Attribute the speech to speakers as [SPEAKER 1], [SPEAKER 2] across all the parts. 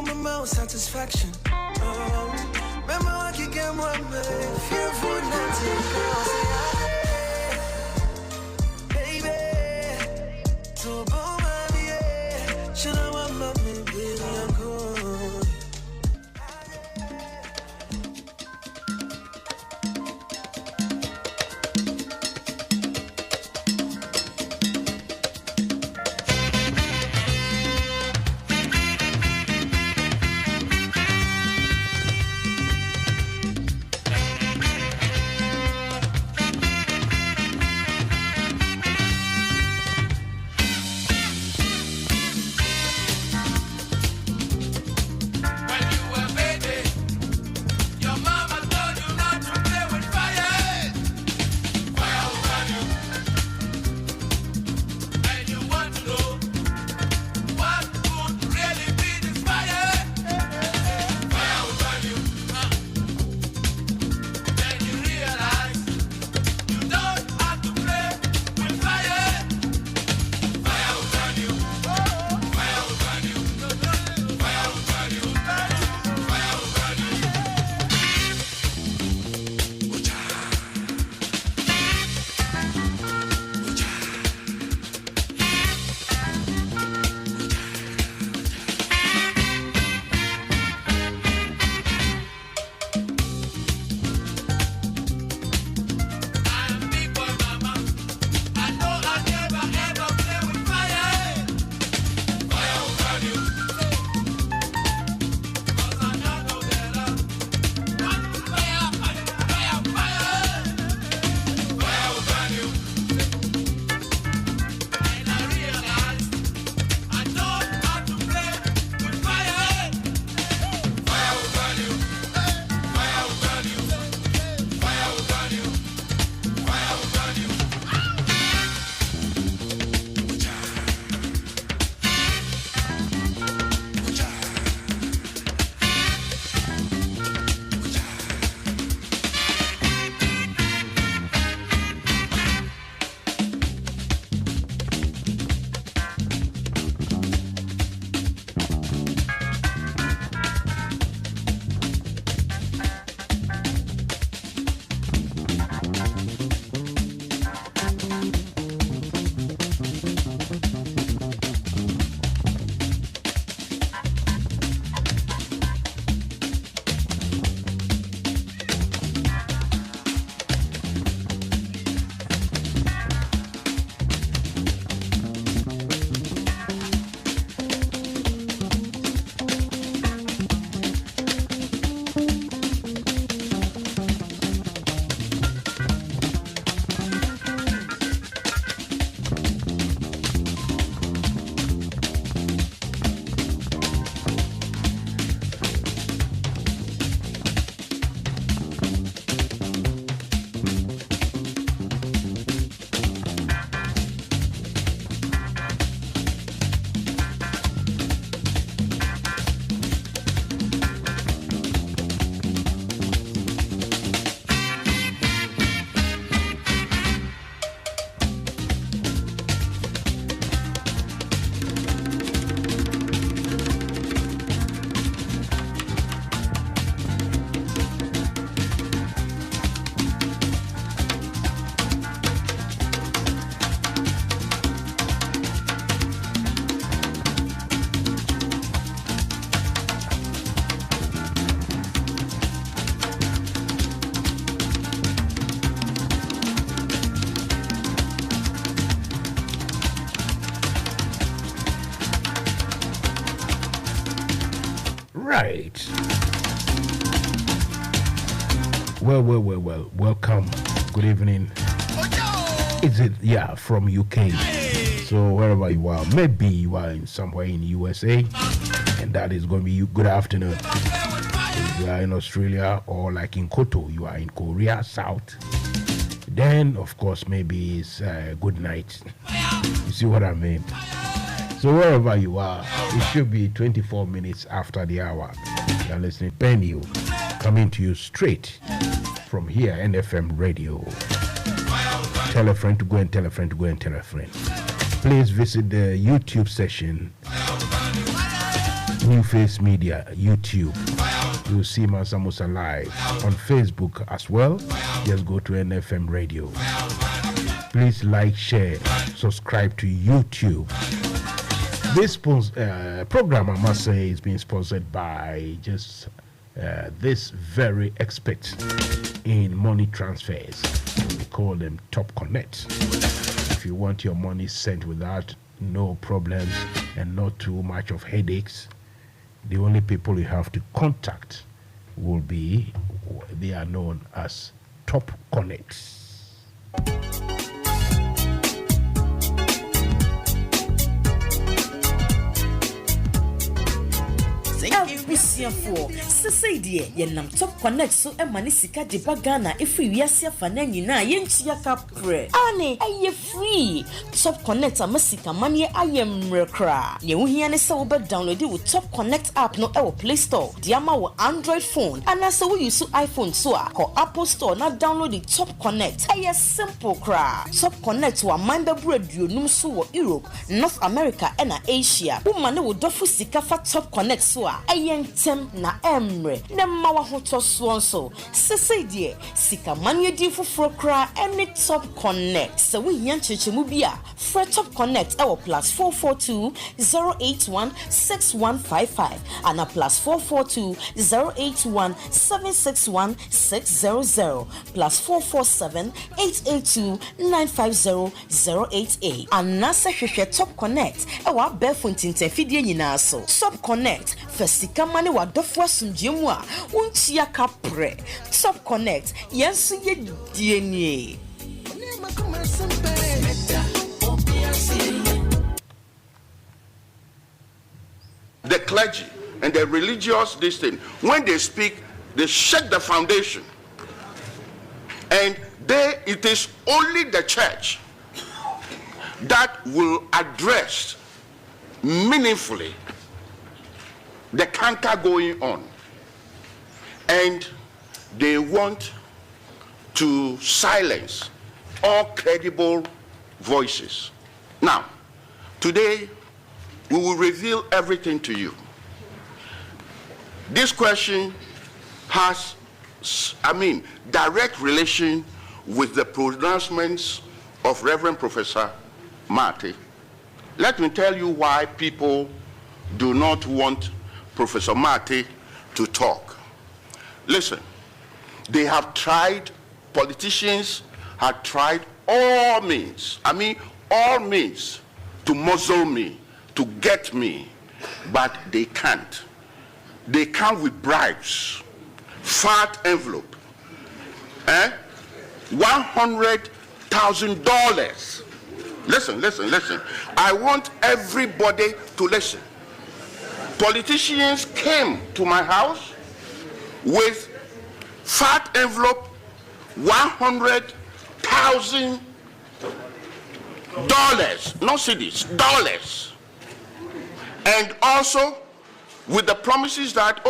[SPEAKER 1] my mouth satisfaction. Remember I can get one man. Fearful not to girl say baby. So boom, yeah. Should I want my baby? I'm good.
[SPEAKER 2] Right. Well. Welcome. Good evening. Is it? Yeah, from UK. So wherever you are, maybe you are in somewhere in USA, and that is going to be good afternoon. If you are in Australia or like in Koto, you are in Korea South. Then, of course, maybe it's good night. You see what I mean? So wherever you are, it should be 24 minutes after the hour. You are listening to Penny, coming to you straight from here, NFM Radio. Tell a friend to go and tell a friend to go and tell a friend. Please visit the YouTube session New Face Media, YouTube. You'll see Mansa Musa live on Facebook as well. Just go to NFM Radio. Please like, share, subscribe to YouTube. This program, I must say, is being sponsored by just this very expert in money transfers. We call them Top Connect. If you want your money sent without no problems and not too much of headaches, the only people you have to contact will be, they are known as Top Connects.
[SPEAKER 3] Busiafo sese die ye nam Top Connect so e mani sika de bagana efi wiase afa na nyina ye ntia kapre ane eye free Top Connect amasika mani aye mrekra ye wohia ne se wo be download wo Top Connect app no e wo Play Store de ama wo Android phone ana se wo use iPhone so a ko Apple Store na download the Top Connect eye simple kra Top Connect wa manda buaduonum so wo Europe, North America and Asia wo mane wo dofo sika fa Top Connect so a tem na emre ne mawa hoto so sese die sika manye di foforo kra any Top Connect so we yan chechemu bia for Top Connect e wo +442 081 6155 and a +442 081 761 600 +447 882 950 088 and nasa hwehwe Top Connect e wa befo ntintenfidie nyina so Top Connect Fasika mani wa dofo asumjemu a untia kapre Top Connect yensu ye dienie.
[SPEAKER 4] The clergy and the religious distinct, when they speak, they shake the foundation. And it is only the church that will address meaningfully the canker going on, and they want to silence all credible voices. Now, today we will reveal everything to you. This question has, direct relation with the pronouncements of Reverend Professor Marty. Let me tell you why people do not want Professor Marty to talk. Listen, they have tried, politicians have tried all means, all means to muzzle me, to get me, but they can't. They come with bribes, fat envelope, $100,000. Listen. I want everybody to listen. Politicians came to my house with fat envelope, $100,000, not cedis, dollars, and also with the promises that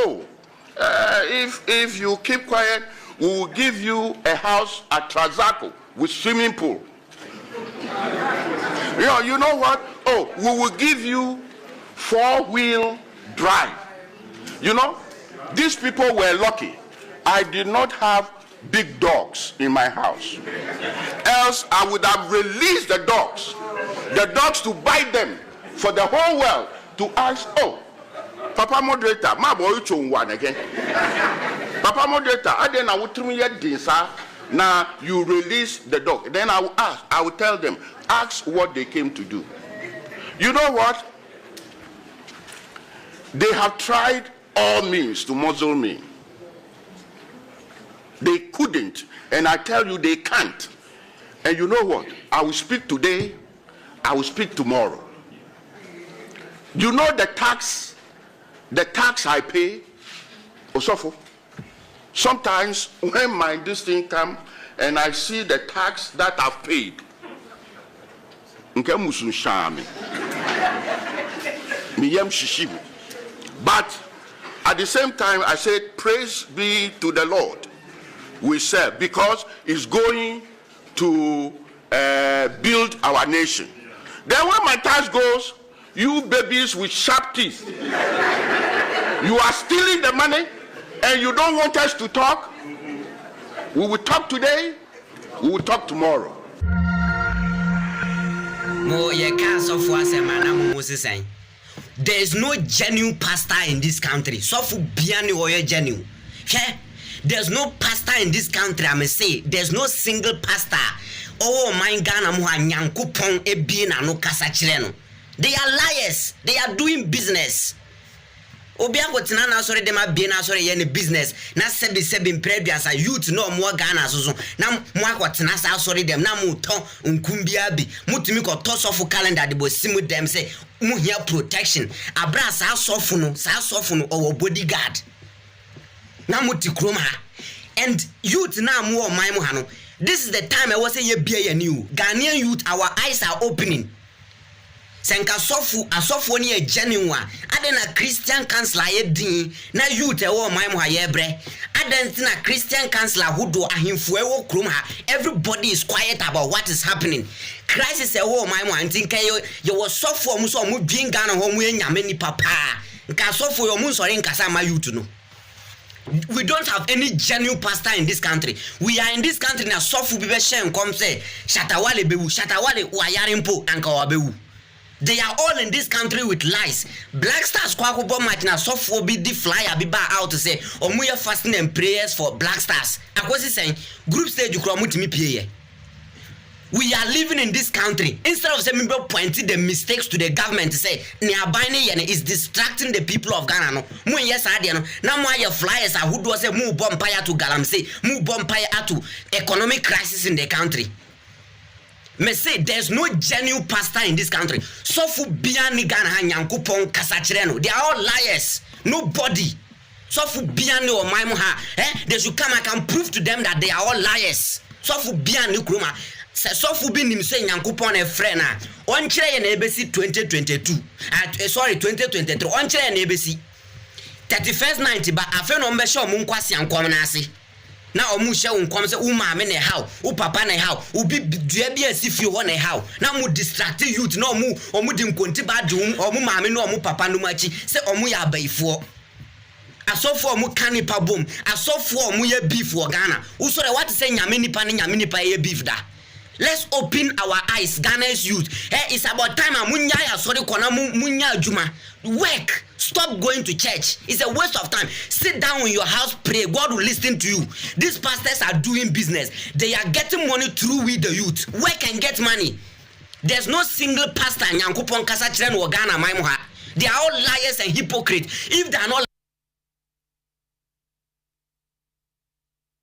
[SPEAKER 4] if you keep quiet, we will give you a house at Trazaco with swimming pool. You know what? We will give you 4-wheel drive. These people were lucky. I did not have big dogs in my house. Else I would have released the dogs to bite them for the whole world to ask, Papa Moderator, my boy one again. Papa Moderator, I then I would tell me now you release the dog. Then I will tell them, ask what they came to do. You know what? They have tried all means to muzzle me. They couldn't, and I tell you they can't. And you know what? I will speak today, I will speak tomorrow. You know the tax I pay, Osofo. Sometimes when this thing come and I see the tax that I've paid, but at the same time I said, praise be to the Lord we serve, because it's going to build our nation. Then when my tax goes, you babies with sharp teeth You are stealing the money and you don't want us to talk. We will talk today, we will talk tomorrow.
[SPEAKER 5] There is no genuine pastor in this country. So for biani or genuine. There's no pastor in this country. I may say there's no single pastor. Oh my Ghana nyankopon ebina no kasa chireno. They are liars. They are doing business. Obiango tinana sorry dem abina sorry ye business. Na sebi prebiasa youth no more Ghana so na mo akotina sa sorry dem na mo ton nkumbia bi. Mutimi ko toss off calendar de bo simu dem say mu here protection. Abra sa sofu no or bodyguard. Na muti krom ha. And youth na mo my mo ha no. This is the time I was say ye be new. Ghanaian youth, our eyes are opening. Senka sofu ni a genuine. Aden a Christian counselor ye din na youth e wo my mo ha ye bre. Aden na Christian counselor who do ahimfu e wo krom ha. Everybody is quiet about what is happening. Crisis e wo my mo antin kan you was sofu mu so mu dwin Ghana ho mu enyame ni papa. Nka sofu yo mu sori nkasa ma youth no. We don't have any genuine pastor in this country. We are in this country na sofu bibe shen come say shatawale wayarimpo anka wabewu. They are all in this country with lies. Black Stars kwako bo match na sofu bi di flyer bi ba out to say omuye fasting and prayers for Black Stars. Akosi saying group stage you kro mutimi pie. We are living in this country. Instead of saying pointing the mistakes to the government to say is distracting the people of Ghana. No, mu yes no. Now your flyers are who do say move bompire to Galamsey, move bompire to economic crisis in the country. Me say there's no genuine pastor in this country. So fu biani Ghana nyankopon kasachireno. They are all liars. Nobody. So fu biani or maimuha. They should come. I can prove to them that they are all liars. So fu biani kruma. So fu bi nim say nyankopon e frɛ na on kire ye na ebesi 2022 2023 on kire na ebesi 31st night ba afa no mbɛhye omu nkwasi ankom na ase na omu hye unkom say uma me na how u papa na how ubi dua bi asifi ho na how na mu distract youth na omu di nkonti ba de omu maame na omu papa no machi say omu ya abaifo asofo omu kanipa bom asofo omu ye beef wo Ghana usore what say nyame nipa ye beef da. Let's open our eyes, Ghana's youth. It's about time munya juma. Work. Stop going to church. It's a waste of time. Sit down in your house, pray. God will listen to you. These pastors are doing business. They are getting money through with the youth. Work and get money. There's no single pastor nyankopon kasa chire no Ghana maimuha. They are all liars and hypocrites. If they are not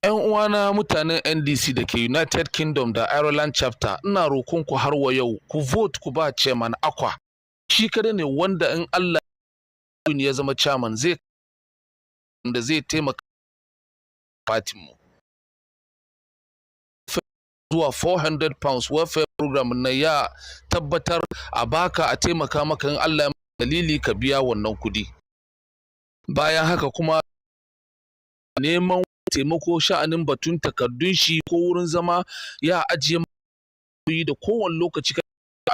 [SPEAKER 6] wana mutanen NDC da ke United Kingdom da Ireland chapter ina rokon ku har wa yau ku vote ku ba chairman Akwa shi kada ne wanda in Allah ya zama chairman zai taimaka party mu zuwa 400 pounds welfare program na ya tabbatar a baka a taimaka maka in Allah dalili ka biya wannan kudi bayan haka kuma neman taimako sha'anin batun takardun shi ko wurin zama ya ajiye da kowane lokaci ka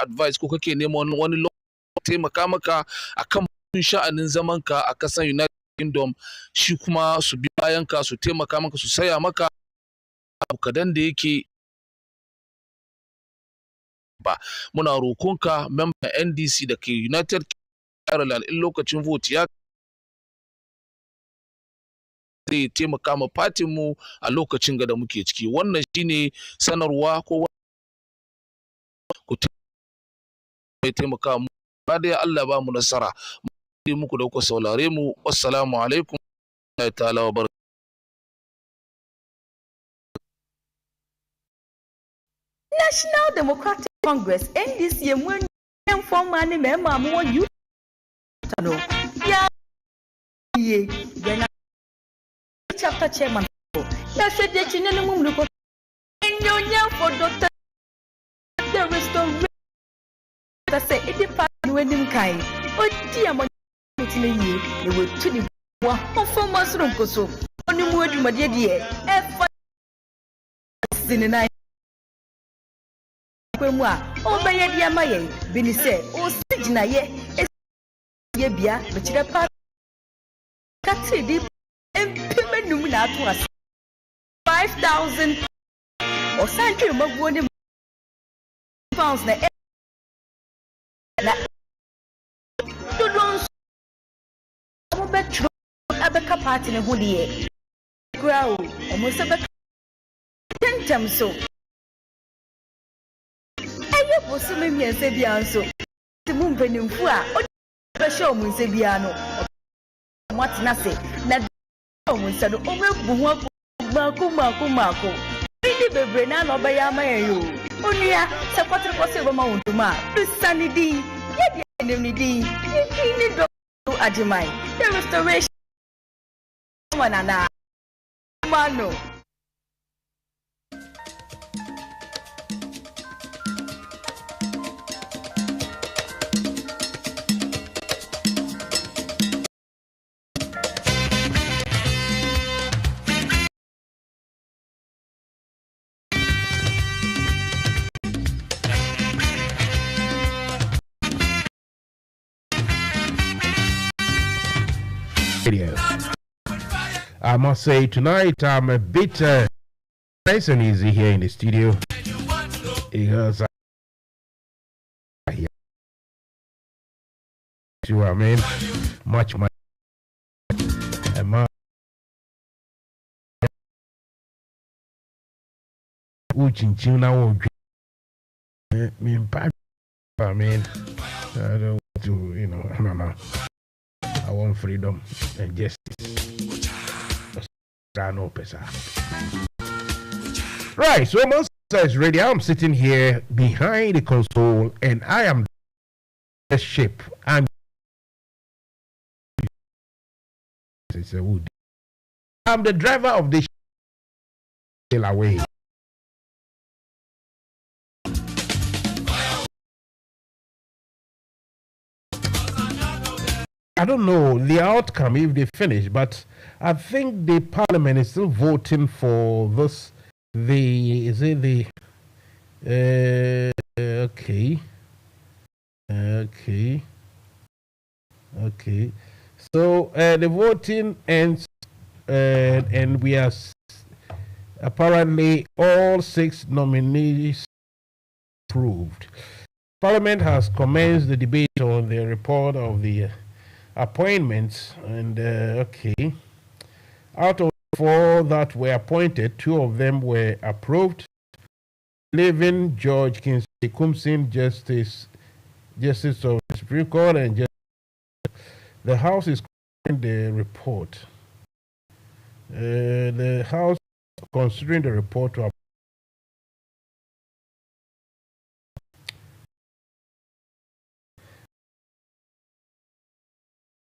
[SPEAKER 6] advice ko kake neman wani lokaci taimaka maka akan sha'anin zaman ka a kasan United Kingdom shi kuma su bi bayan ka su taimaka maka su saya maka kadan da yake ba muna rokonka member NDC da ke United Ireland in lokacin vote ya zai taimaka ma fatin mu a lokacin da muke ciki wannan shine sanarwa ko ku taimaka mu ba dai Allah ba mu nasara mu muku da ku saurare mu assalamu alaikum ta'ala wa barakatuh.
[SPEAKER 3] National Democratic Congress NDC mu en former ni me ma mo youth no ya ye chapter chairman na said that you know mum ko enyonya for doctor the restore that say it part when him kai o dia mo tini ye le we to the wa performance ron ko so oni mu aduma de de e fa sinina kwemu a o be ye dia ma ye bi ni say o sigina ye bia be chire pa Kati di empime numina to 5,000 or santi magwoni pounds na to don't abeka party ne ho de grow almost abeka tentam so aye bosi me miense bia so ti mu mpanimfu a o be show mu nse bia no what na say na o mu nse no o mebu ho mako ni bebre na no be ya ma yo onua se kwatre kwose be ma wonduma bisanidi ye dia nemidi ni do ajimai the restoration manana mano
[SPEAKER 2] Radio. I must say tonight I'm a bit nice and easy here in the studio because I mean much I mean I don't want to, you know, no. I want freedom and justice. Right, so Mansa is ready. I'm sitting here behind the console and I am the ship. I'm the driver of the ship away. I don't know the outcome if they finish, but I think the parliament is still voting for this. Okay. So the voting ends, and we are apparently all 6 nominees approved. Parliament has commenced the debate on the report of the appointments, and okay, out of 4 that were appointed, 2 of them were approved, leaving George Kumsin, Justice of the Supreme Court, and the House is considering the report. The House considering the report to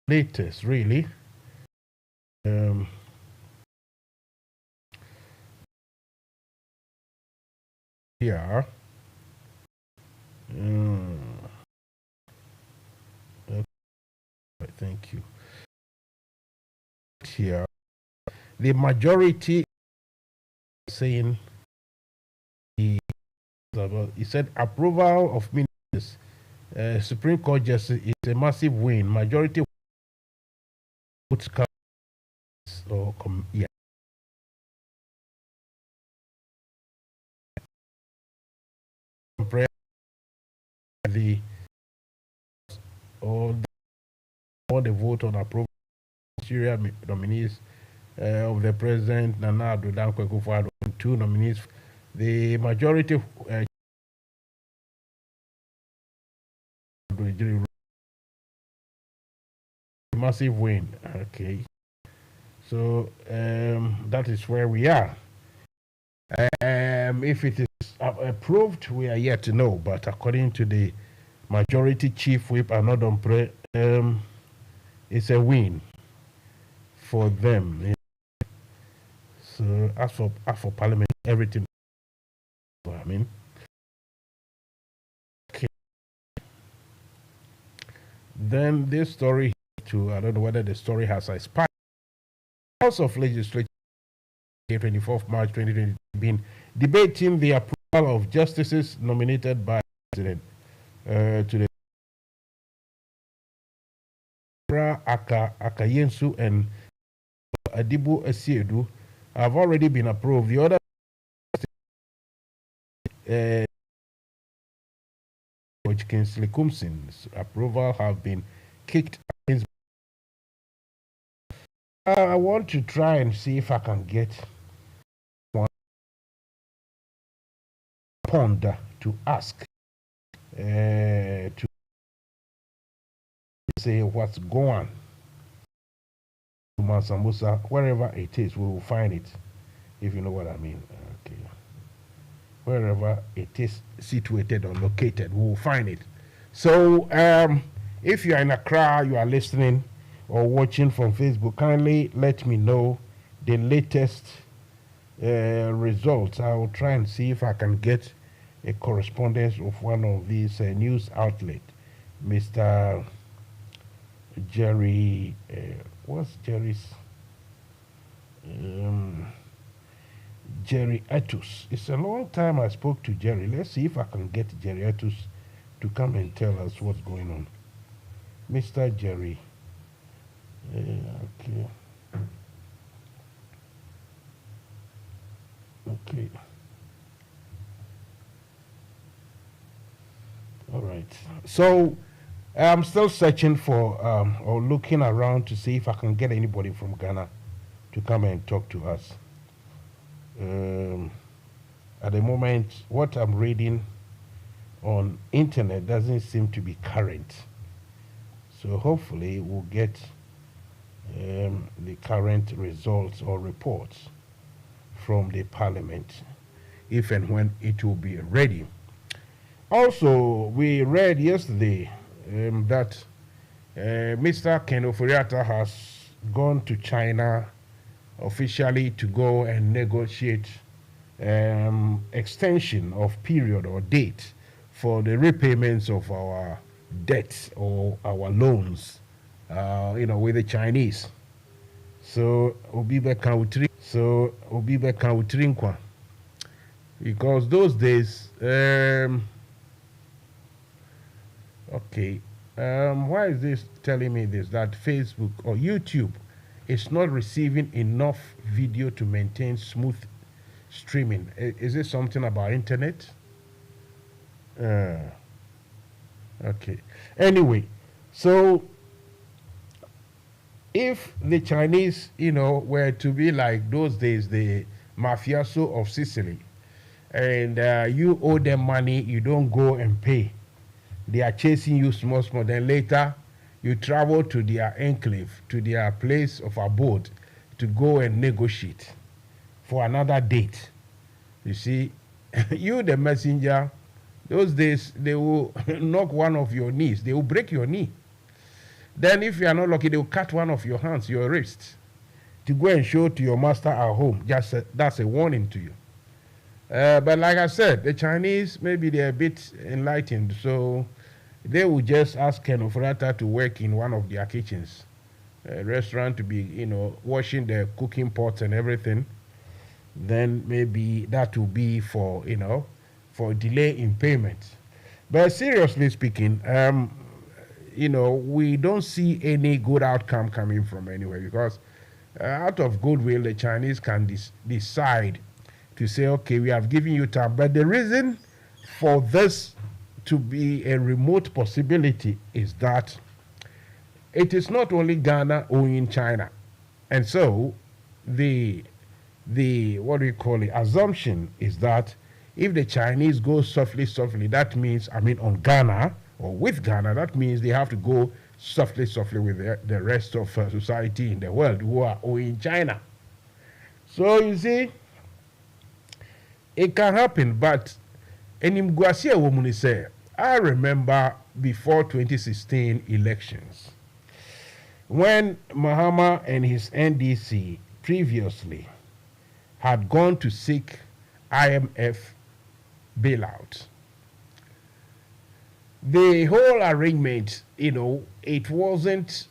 [SPEAKER 2] latest, really. Here. Okay, thank you. Here, the majority saying he said approval of ministers. Supreme Court justice is a massive win. Majority would come or come, yeah. All the vote on approval Syria nominees of the president Nana Addo Dankwa Akufo-Addo, 2 nominees. The majority massive win. Okay, so that is where we are. If it is approved, we are yet to know, but according to the majority chief whip Anodompre, it's a win for them. So as for parliament, everything, I mean, okay. Then this story too, I don't know whether the story has expired. House of Legislature 24th March 2020 been debating the approval of justices nominated by the President to the Akayensu and Adibu Esiedu have already been approved. The other which Kingsley Kumsin's approval have been kicked against. I want to try and see if I can get one ponder to ask to say what's going to Mansa Musa, wherever it is, we will find it, if you know what I mean. Okay. Wherever it is situated or located, we will find it. So if you are in Accra, you are listening or watching from Facebook, kindly let me know the latest results. I will try and see if I can get a correspondence of one of these news outlets. Mr. Jerry, what's Jerry's? Jerry Etus. It's a long time I spoke to Jerry. Let's see if I can get Jerry Etus to come and tell us what's going on. Mr. Jerry. Okay. Okay. All right. So I'm still searching for or looking around to see if I can get anybody from Ghana to come and talk to us. At the moment, what I'm reading on internet doesn't seem to be current. So hopefully we'll get the current results or reports from the parliament if and when it will be ready. Also, we read yesterday that Mr. Ken Oforiatta has gone to China officially to go and negotiate extension of period or date for the repayments of our debts or our loans, with the Chinese. So Obibe Kautri, because those days, why is this telling me this? That Facebook or YouTube is not receiving enough video to maintain smooth streaming. Is it something about internet? Okay. Anyway, so if the Chinese, were to be like those days, the mafioso of Sicily, and you owe them money, you don't go and pay. They are chasing you small. Then later, you travel to their enclave, to their place of abode, to go and negotiate for another date. You see, you the messenger, those days, they will knock one of your knees. They will break your knee. Then if you are not lucky, they will cut one of your hands, your wrist, to go and show to your master at home. That's a warning to you. But like I said, the Chinese, maybe they're a bit enlightened, so they will just ask Ken Oforiatta to work in one of their kitchens, a restaurant, to be, washing the cooking pots and everything. Then maybe that will be for, for delay in payment. But seriously speaking, we don't see any good outcome coming from anywhere, because out of goodwill, the Chinese can decide to say, okay, we have given you time. But the reason for this to be a remote possibility is that it is not only Ghana owing China. And so the assumption is that if the Chinese go softly, that means, on Ghana or with Ghana, that means they have to go softly with the rest of society in the world who are owing China. So you see, it can happen, but I remember before 2016 elections, when Mahama and his NDC previously had gone to seek IMF bailout. The whole arrangement, it wasn't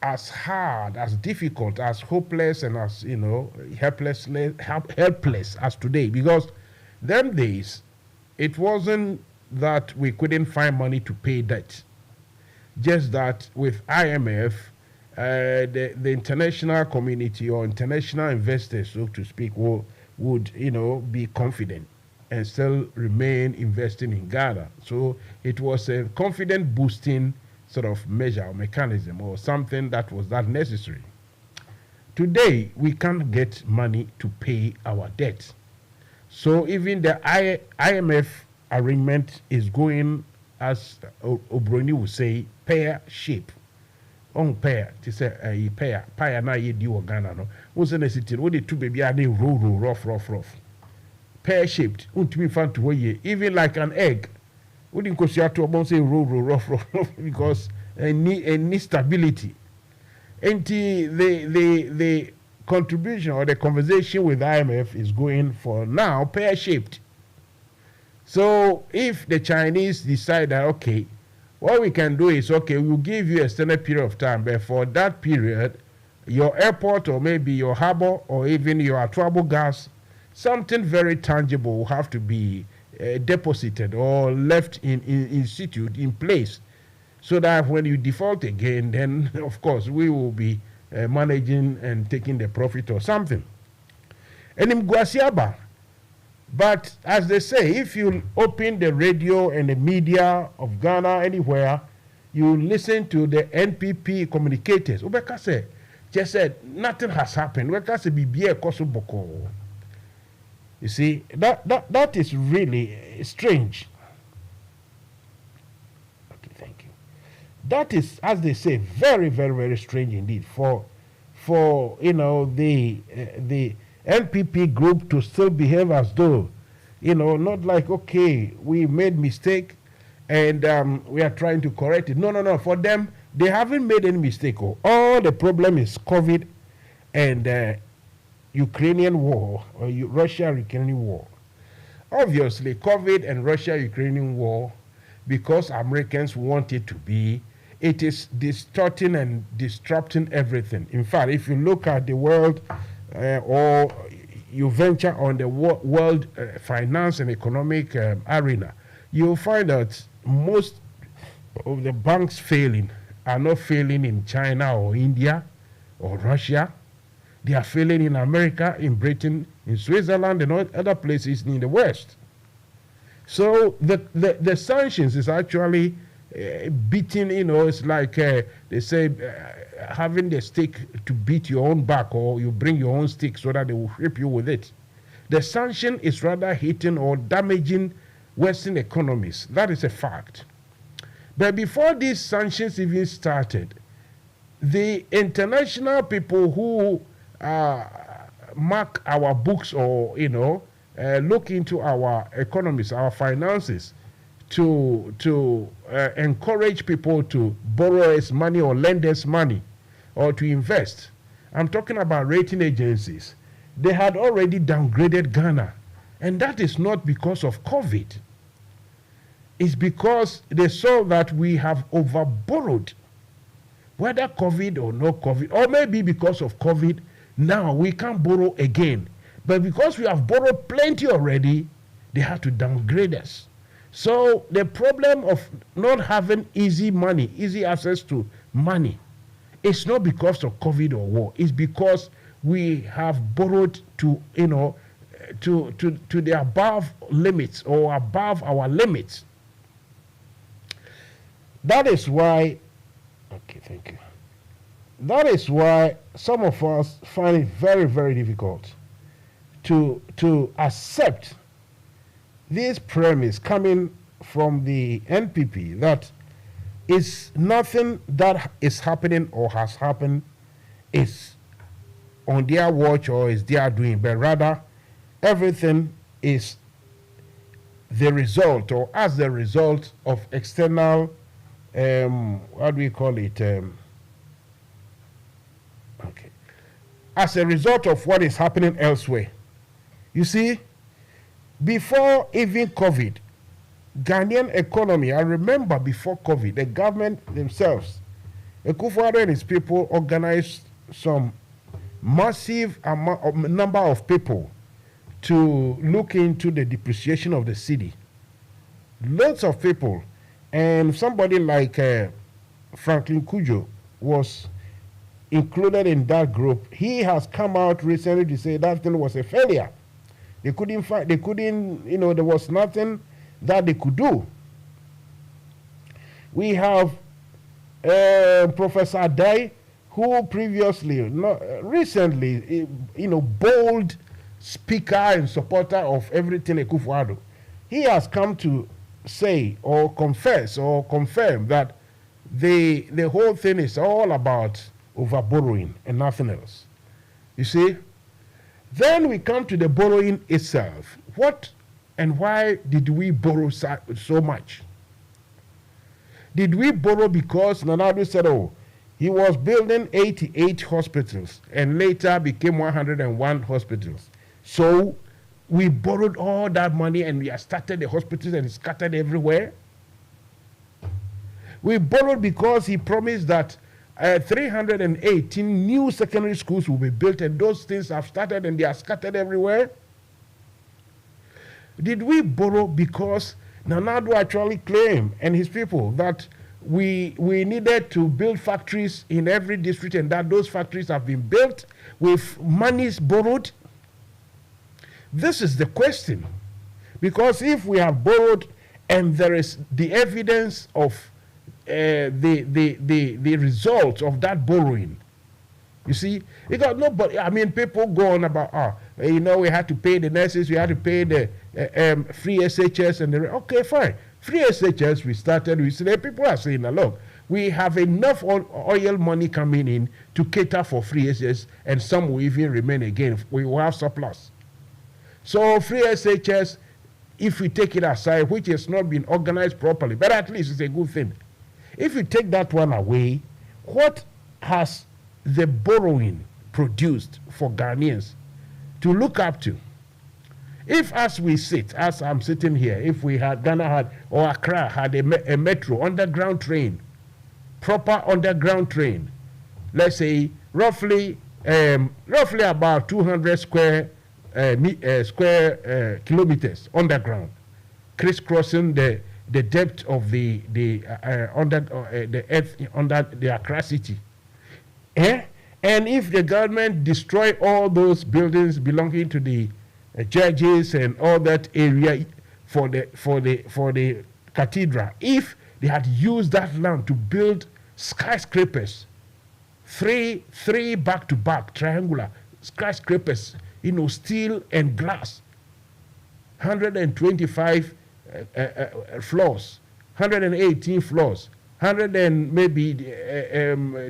[SPEAKER 2] as hard, as difficult, as hopeless, and as, helpless as today. Because them days, it wasn't that we couldn't find money to pay debt. Just that with IMF the international community or international investors, so to speak, would be confident and still remain investing in Ghana. So it was a confident boosting sort of measure or mechanism or something that was that necessary. Today, we can't get money to pay our debt. So even the IMF arrangement is going, as Obroni would say, pear-shaped. On pair, to say a pair na ye di Ghana no. What's the necessity? What the two baby are they rough. Pear-shaped. Untimi fan to way even like an egg. Wouldn't cause you to about say rough because any stability. And the contribution or the conversation with IMF is going for now pear-shaped. So if the Chinese decide that okay, what we can do is, okay, we'll give you a extended period of time, but for that period, your airport or maybe your harbor or even your Atuabo gas, something very tangible will have to be deposited or left in situ, in place, so that when you default again, then, of course, we will be managing and taking the profit or something. And in Guasiaba, but as they say, if you open the radio and the media of Ghana anywhere, you listen to the NPP communicators. Ubeka say, just said nothing has happened. Ubeka say bibiye koso boko. You see, that is really strange. Okay, thank you. That is, as they say, very, very, very strange indeed for the NPP group to still behave as though, not like, okay, we made mistake and we are trying to correct it. No. For them, they haven't made any mistake. All the problem is COVID and Ukrainian war or Russia-Ukrainian war. Obviously, COVID and Russia-Ukrainian war, because Americans want it to be, it is distorting and disrupting everything. In fact, if you look at the world or you venture on the world finance and economic arena, you'll find that most of the banks failing are not failing in China or India or Russia. They are failing in America, in Britain, in Switzerland, and other places in the West. So the sanctions is actually beating, it's like they say, having the stick to beat your own back, or you bring your own stick so that they will whip you with it. The sanction is rather hitting or damaging Western economies. That is a fact. But before these sanctions even started, the international people who mark our books or, look into our economies, our finances, to encourage people to borrow us money or lend us money or to invest. I'm talking about rating agencies. They had already downgraded Ghana. And that is not because of COVID. It's because they saw that we have overborrowed. Whether COVID or no COVID, or maybe because of COVID, now we can't borrow again. But because we have borrowed plenty already, they had to downgrade us. So the problem of not having easy money, easy access to money, it's not because of COVID or war. It's because we have borrowed to the above limits or above our limits. That is why, okay, thank you. That is why some of us find it very, very difficult to accept this premise coming from the NPP that is nothing that is happening or has happened is on their watch or is their doing, but rather everything is the result or as the result of external, what do we call it? As a result of what is happening elsewhere. You see, before even COVID, Ghanaian economy, I remember before COVID, the government themselves, Akufo-Addo and his people organized some massive number of people to look into the depreciation of the city. Lots of people. And somebody like Franklin Kujo was included in that group, he has come out recently to say that thing was a failure. They couldn't, there was nothing that they could do. We have Professor Adai, who recently, bold speaker and supporter of everything Akufo-Addo. He has come to say or confess or confirm that the whole thing is all about overborrowing and nothing else. You see? Then we come to the borrowing itself. What and why did we borrow so much? Did we borrow because Nana Addo said, he was building 88 hospitals and later became 101 hospitals. So we borrowed all that money and we have started the hospitals and scattered everywhere. We borrowed because he promised that 318 new secondary schools will be built, and those things have started and they are scattered everywhere. Did we borrow because Nana Addo actually claimed, and his people, that we needed to build factories in every district and that those factories have been built with monies borrowed? This is the question. Because if we have borrowed and there is the evidence of the results of that borrowing, you see, because nobody, people go on about, we had to pay the nurses, we had to pay the free SHS and okay, fine. Free SHS, we see people are saying, look, we have enough oil money coming in to cater for free SHS, and some will even remain again. We will have surplus. So free SHS, if we take it aside, which has not been organized properly, but at least it's a good thing. If you take that one away, what has the borrowing produced for Ghanaians to look up to? If as we sit, as I'm sitting here, if Ghana had, or Accra had a metro, underground train, proper underground train, let's say roughly about 200 square kilometers underground, crisscrossing the depth of the earth under the Accra city. And if the government destroy all those buildings belonging to the judges and all that area for the cathedral, if they had used that land to build skyscrapers, three back-to-back triangular skyscrapers, steel and glass, 125 floors, 118 floors, 100 and maybe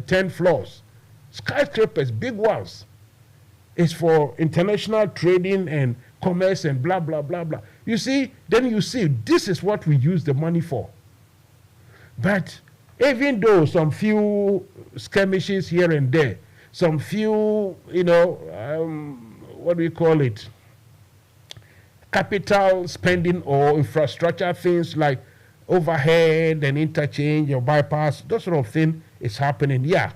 [SPEAKER 2] 10 floors, skyscrapers, big ones. It's for international trading and commerce and blah, blah, blah, blah. You see, then you see, this is what we use the money for. But even though some few skirmishes here and there, some few, what do you call it, capital spending or infrastructure things like overhead and interchange or bypass, those sort of thing is happening, yeah.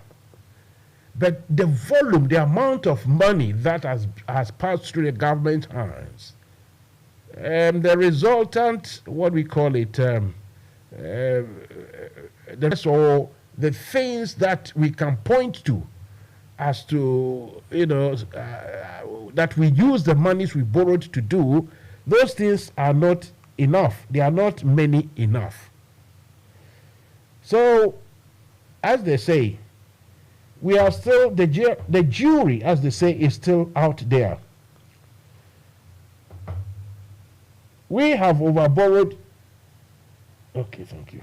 [SPEAKER 2] But the volume, the amount of money that has passed through the government's hands, the resultant, what we call it, the things that we can point to as to, that we use the monies we borrowed to do, those things are not enough. They are not many enough. So, as they say, we are still, the jury, as they say, is still out there. We have overborrowed. Okay, thank you.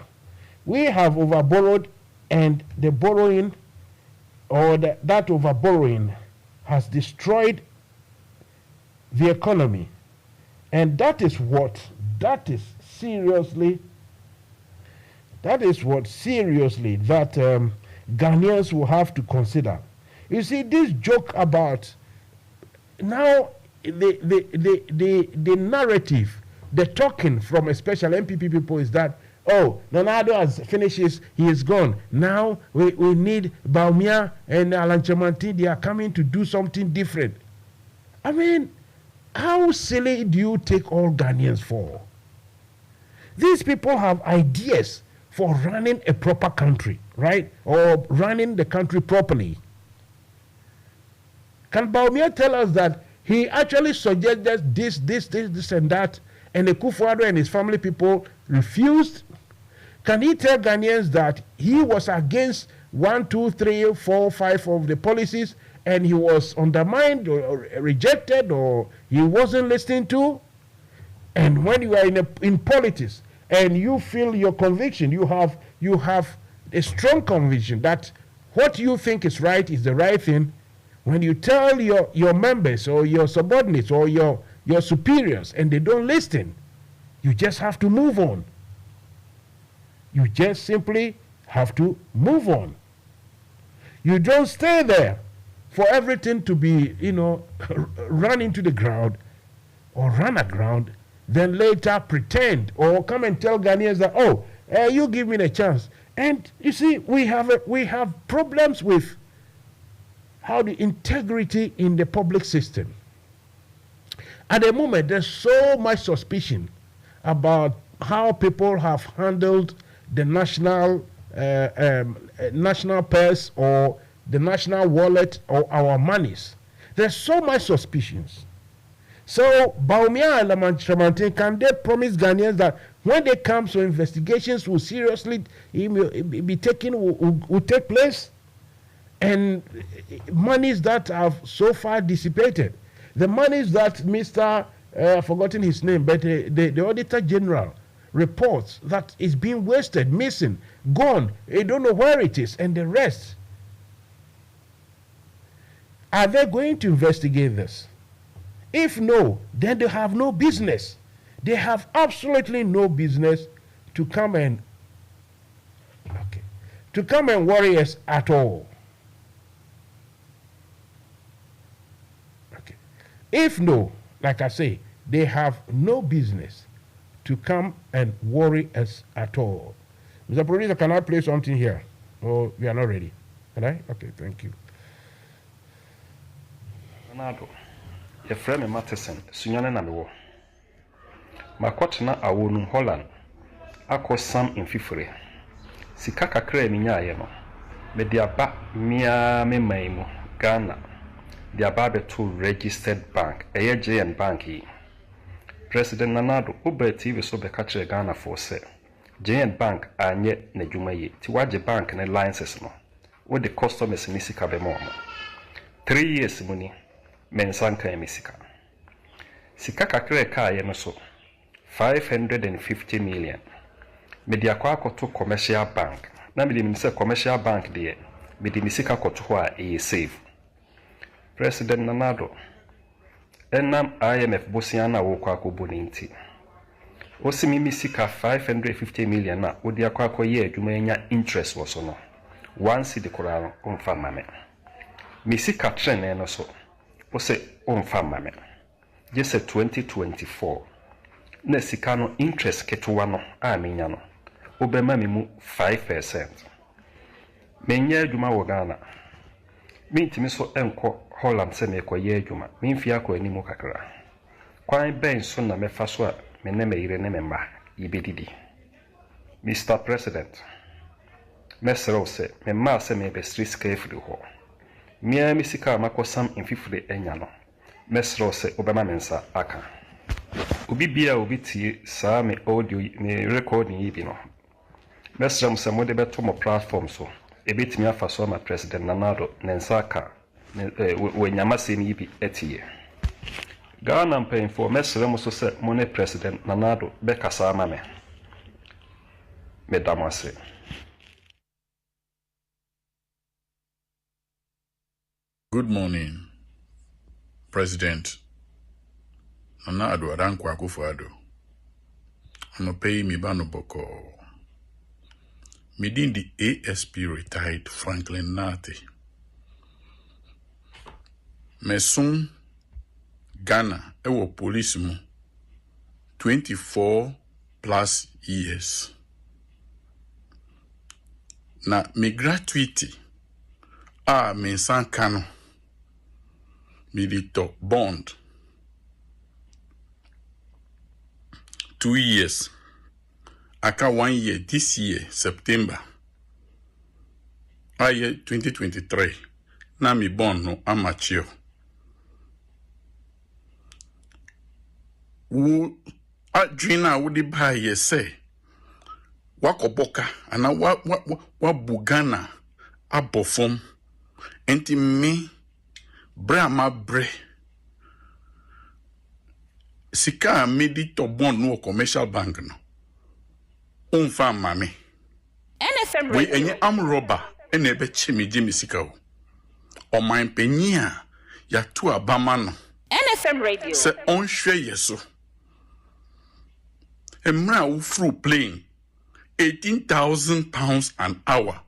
[SPEAKER 2] We have overborrowed, and the borrowing, or that overborrowing, has destroyed the economy. And that is what seriously Ghanaians will have to consider. You see, this joke about now the narrative, the talking from especially MPP people is that, Nana Addo has finished he is gone. Now we need Baumia and Alan Chamanti, they are coming to do something different. I mean, how silly do you take all Ghanaians for? These people have ideas for running a proper country, right? Or running the country properly. Can Baumia tell us that he actually suggested this and that, and the Kufuor and his family people refused? Can he tell Ghanaians that he was against 1, 2, 3, 4, 5 of the policies, and he was undermined or rejected, or he wasn't listening to? And when you are in politics and you feel your conviction, you have a strong conviction that what you think is right is the right thing. When you tell your members or your subordinates or your superiors and they don't listen, you just have to move on. You just simply have to move on. You don't stay there for everything to be, run into the ground or run aground, then later pretend or come and tell Ghanaians that, you give me a chance. And you see, we have problems with how the integrity in the public system. At the moment, there's so much suspicion about how people have handled the national purse or the national wallet or our monies. There's so much suspicions. So Baumia and Lamantramantin, can they promise Ghanaians that when they come, so investigations will seriously be taken, will take place? And monies that have so far dissipated, the monies that Mr. Forgotten his name, but the Auditor General reports that is being wasted, missing, gone, they don't know where it is, and the rest. Are they going to investigate this? If no, then they have no business. They have absolutely no business to come and worry us at all. Okay. If no, like I say, they have no business to come and worry us at all. Mr. Producer, can I play something here? Oh, we are not ready. Can I? Okay, thank you.
[SPEAKER 7] Ronaldo, your friend Matheson, Sunyane Namiwo. Makotna awonu Holland. Ako Sam in Fifure. Sikaka kre minya yeno. Mediaba mia me maimu Ghana. Diababe to registered bank. AJN bank. President Nanado Uber TV so be catch Ghana for say. JN Bank anye ne dwumaye ti waje bank ne licenses no with the customers ni sika be mo 3 years muni Mansa kan misika sika kakre ka ye no so 550 million media kwa akoto commercial bank na me say commercial bank de me di misika koto ho a e save President Nanado enam IMF bosiana wo kwa akoboni nti Osimi misika 550 million na odi akwa ye adwuma nya interest wo so no once the koran onfa mame misika trene no so o se onfa mame just 2024 na sika no interest ketuwa no a menya no obema me mu 5%. Menya adwuma wo Ghana mintimi so enko Holland se me koye adwuma minfi akọ animu kakra kwan ben so na mefa so a meneme ire ne memba ibedidi. Mr. President, mesero se memma se me be street carefully ho. Mia misika makosam infifure enya no. Mesero se obama mensa aka. Obi bia obi tie saa me audio me recording yi bi no. Mesero se mo de beto mo platform so. Ebetimi afa so ma President Nanado nensa aka we nyamase ni bi etie. Ghana paying for mesere mo so se money President Nanado beka sama me medamase.
[SPEAKER 8] Good morning, President Nanado Adankwa Akufo-Addo. I'm pay me bano boko. Midin the ASP retired Franklin Nati. Mesun Ghana ewo police mu 24 plus years. Na me gratuity me san kano me di top bond 2 years aka 1 year this year September aye 2023 na me bond no amateur wo adwina wo de ba ye say wakoboka ana wa bugana abofom enti me bra ma bre sika medi to bond no commercial bank no unfa mame
[SPEAKER 3] NFM
[SPEAKER 8] we
[SPEAKER 3] Radio.
[SPEAKER 8] enye am robber ene ebe chimiji misika o oman panyi a ya tu abama no
[SPEAKER 3] NFM Radio.
[SPEAKER 8] se onhwe yeso emra wo fru plane 18,000 pounds an hour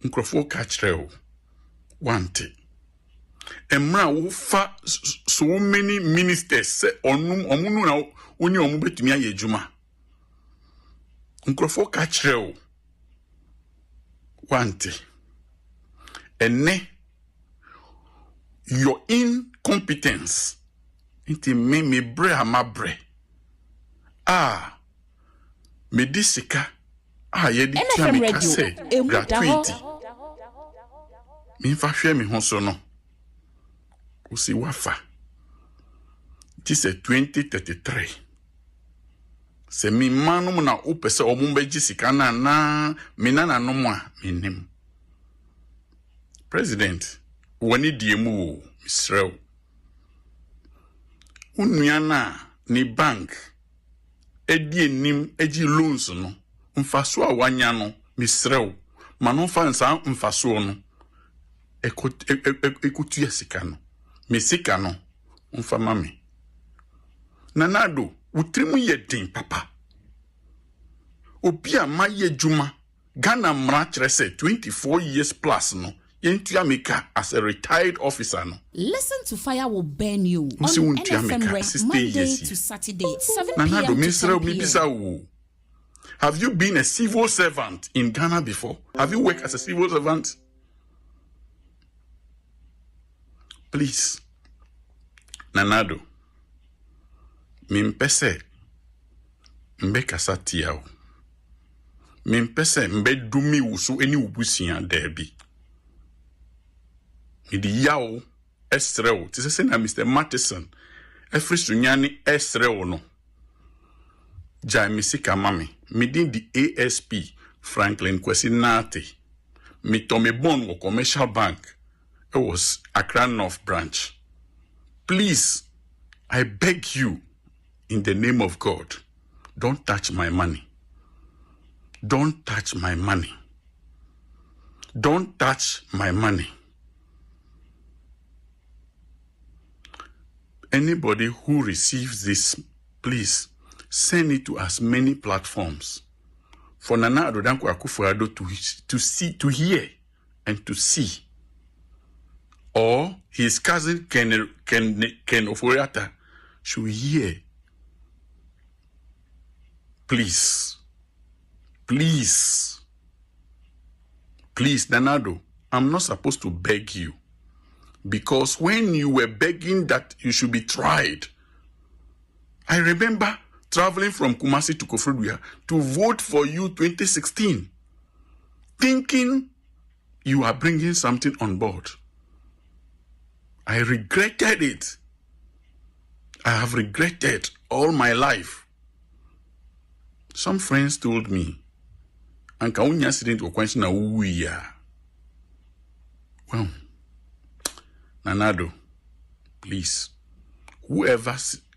[SPEAKER 8] nkrofo ka kire want emra wo fa so many ministers se omunu na oni omu betumi aye adwuma nkrofo ka kire want ene your incompetence inti me bre amabre me disika yedi tia me kase gratuity me fa hwe me ho so no usi wafa this is 2033 se mi manu na upese omumbe jisika na minana no mo a minim president woni diemu misrew unuana ni bank edi enim eji loans no mfaso a wanya no misrew mano fa nsa mfaso no ekutu yesika no mesika no mfa mame nanado utrimu yedin papa obi a maye juma Ghana mra kire say 24 years plus no yentu America as a retired officer no.
[SPEAKER 9] Listen to Fire Will Burn You on NFM Radio Monday to Saturday 7 p.m. to 10 p.m.
[SPEAKER 8] Have you been a civil servant in Ghana before? Have you worked as a civil servant? Please. Nanado. Mimpese. Mbe kasatiao. Mimpese mbe dumi usu eni ubusiya derbi. Midi yao esreo. Tise na Mr. Matheson. Efri sunyani esreo no. Jai misika mami. Midin di ASP Franklin Kwesi Nate. Mi tome bon wo commercial bank. It was Accra North branch. Please, I beg you, in the name of God, don't touch my money. Don't touch my money. Don't touch my money. Anybody who receives this, please send it to as many platforms for Nana Adodanko Akufo-Addo to see, to hear, and to see. Or his cousin Ken Oforiatta should hear. Please, please, please, Nanado, I'm not supposed to beg you. Because when you were begging that you should be tried, I remember traveling from Kumasi to Kofrodua to vote for you 2016, thinking you are bringing something on board. I regretted it. I have regretted all my life. Some friends told me, Anka unya accident or question na uya. Well, Nanado, please, whoever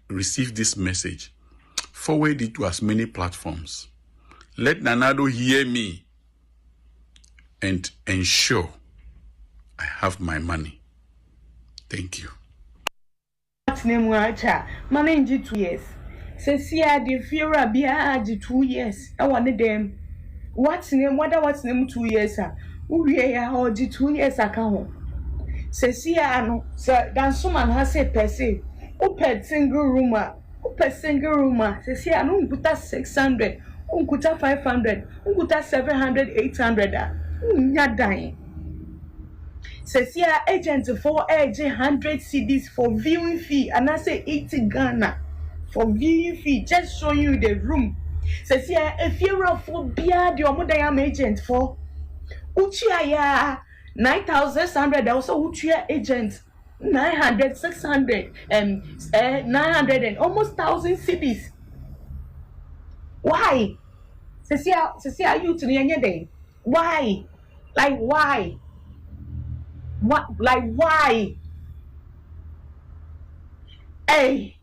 [SPEAKER 8] received this message, forward it to as many platforms. Let Nanado hear me and ensure I have my money. Thank you.
[SPEAKER 10] What's name wacha? Manage 2 years. Says here the fear be 2 years. I want them. What's name? What's name 2 years? We are 2 years account. Says here no. Sir, dan someone has said per se. Open single room. Open single room. Says here no unkuta 600. Unkuta 500. Unkuta 700, 800. Nya dying. Says here agent for age 100 CDs for viewing fee, and I say 80 Ghana for viewing fee. Just show you the room. Says here if you're for beer, the Omodayam agent for Uchia 9,600. Also Uchia agent 900, 600, 900 and almost 1,000 cities. Why? Are you to the end? Why? Like why? What? Like why? Hey,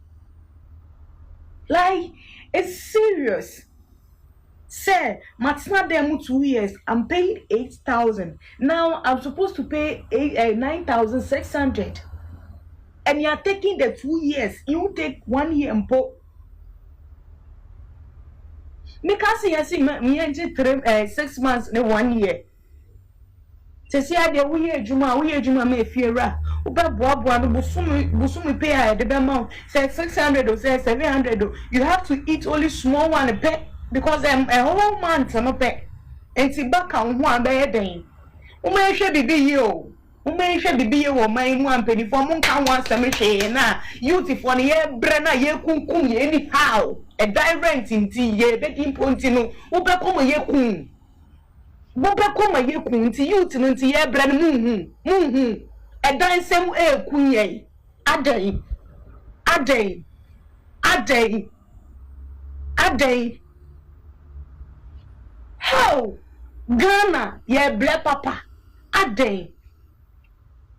[SPEAKER 10] like it's serious. Say, Matsna demo 2 years. I'm paying 8,000. Now I'm supposed to pay 9,600. And you're taking the 2 years. You take 1 year and put. Because you see, me 6 months in 1 year. Se see how the we juma me fiera. Uba boa no busumi pay a the amount. Say 600 or say 700. You have to eat only small one pay because a whole month I'm pay. And si back on one by day. Ume she bibi yo. Ume she bibi yo my one penny for mon kan one semi na. Youth for ye brena ye kun ye anyhow. A direct in tea ye begging pontino. Uba come ye kun. Boba koma ye kunti youth nti ye bra no muhu edan sem kunye adai how Ghana ye bra papa adai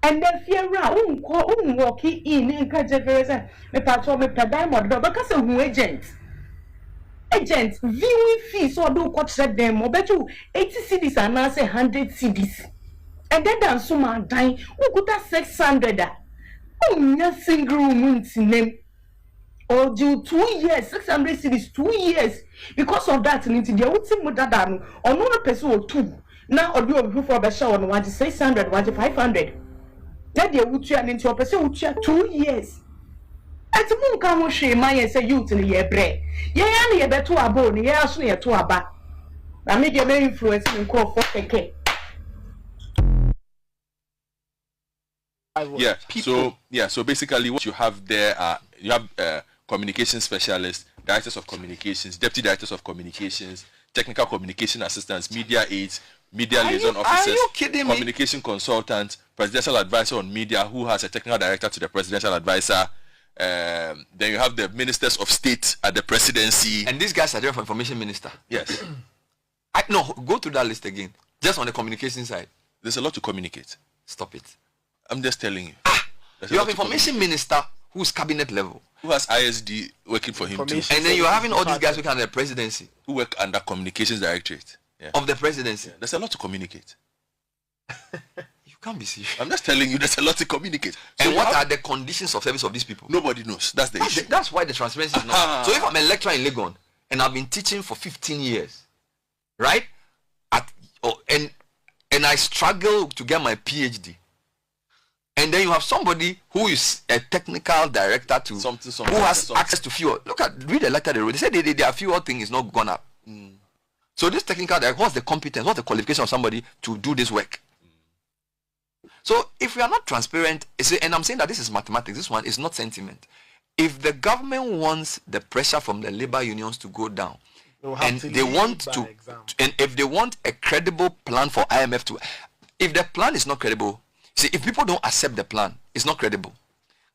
[SPEAKER 10] and then fear walk in nka jeferesa me patro me diamond because who agents viewing fees or do cut them or bet you 80 CDs and now say 100 CDs. And then dance so man dying who could have 600 oh nothing room name or do 2 years 600 CDs 2 years because of that into the ultimate than or no person or two now or do a for the show on 600 500 that they would turn into a person who 2 years. At the moon come shame my say youth in the year bread. Ye only a better abone, ye ask me a to a back. I make a very influence in call for KK.
[SPEAKER 11] So basically what you have there are you have communication specialists, directors of communications, deputy directors of communications, technical communication assistants, media aides, media liaison officers, communication consultants, presidential advisor on media who has a technical director to the presidential advisor. Then you have the ministers of state at the presidency.
[SPEAKER 12] And these guys are there for information minister.
[SPEAKER 11] Yes.
[SPEAKER 12] No, go through that list again. Just on the communication side.
[SPEAKER 11] There's a lot to communicate.
[SPEAKER 12] Stop it.
[SPEAKER 11] I'm just telling you.
[SPEAKER 12] You have information minister who's cabinet level.
[SPEAKER 11] Who has ISD working for him too.
[SPEAKER 12] And then you're having all these guys working under the presidency.
[SPEAKER 11] Who work under communications directorate. Yeah.
[SPEAKER 12] Of the presidency.
[SPEAKER 11] Yeah. There's a lot to communicate.
[SPEAKER 12] Can't be serious.
[SPEAKER 11] I'm just telling you there's a lot to communicate.
[SPEAKER 12] So and what are the conditions of service of these people?
[SPEAKER 11] Nobody knows. That's the issue.
[SPEAKER 12] That's why the transparency is not. So if I'm a lecturer in Legon and I've been teaching for 15 years, right? And I struggle to get my PhD. And then you have somebody who is a technical director to something who has access to fuel. Read the letter they wrote. They said their fuel thing is not gone up. So this technical director, what's the competence, what's the qualification of somebody to do this work? So if we are not transparent, and I'm saying that this is mathematics, this one is not sentiment. If the government wants the pressure from the labor unions to go down, and they want to, and if they want a credible plan for IMF to, if the plan is not credible, see, if people don't accept the plan, it's not credible.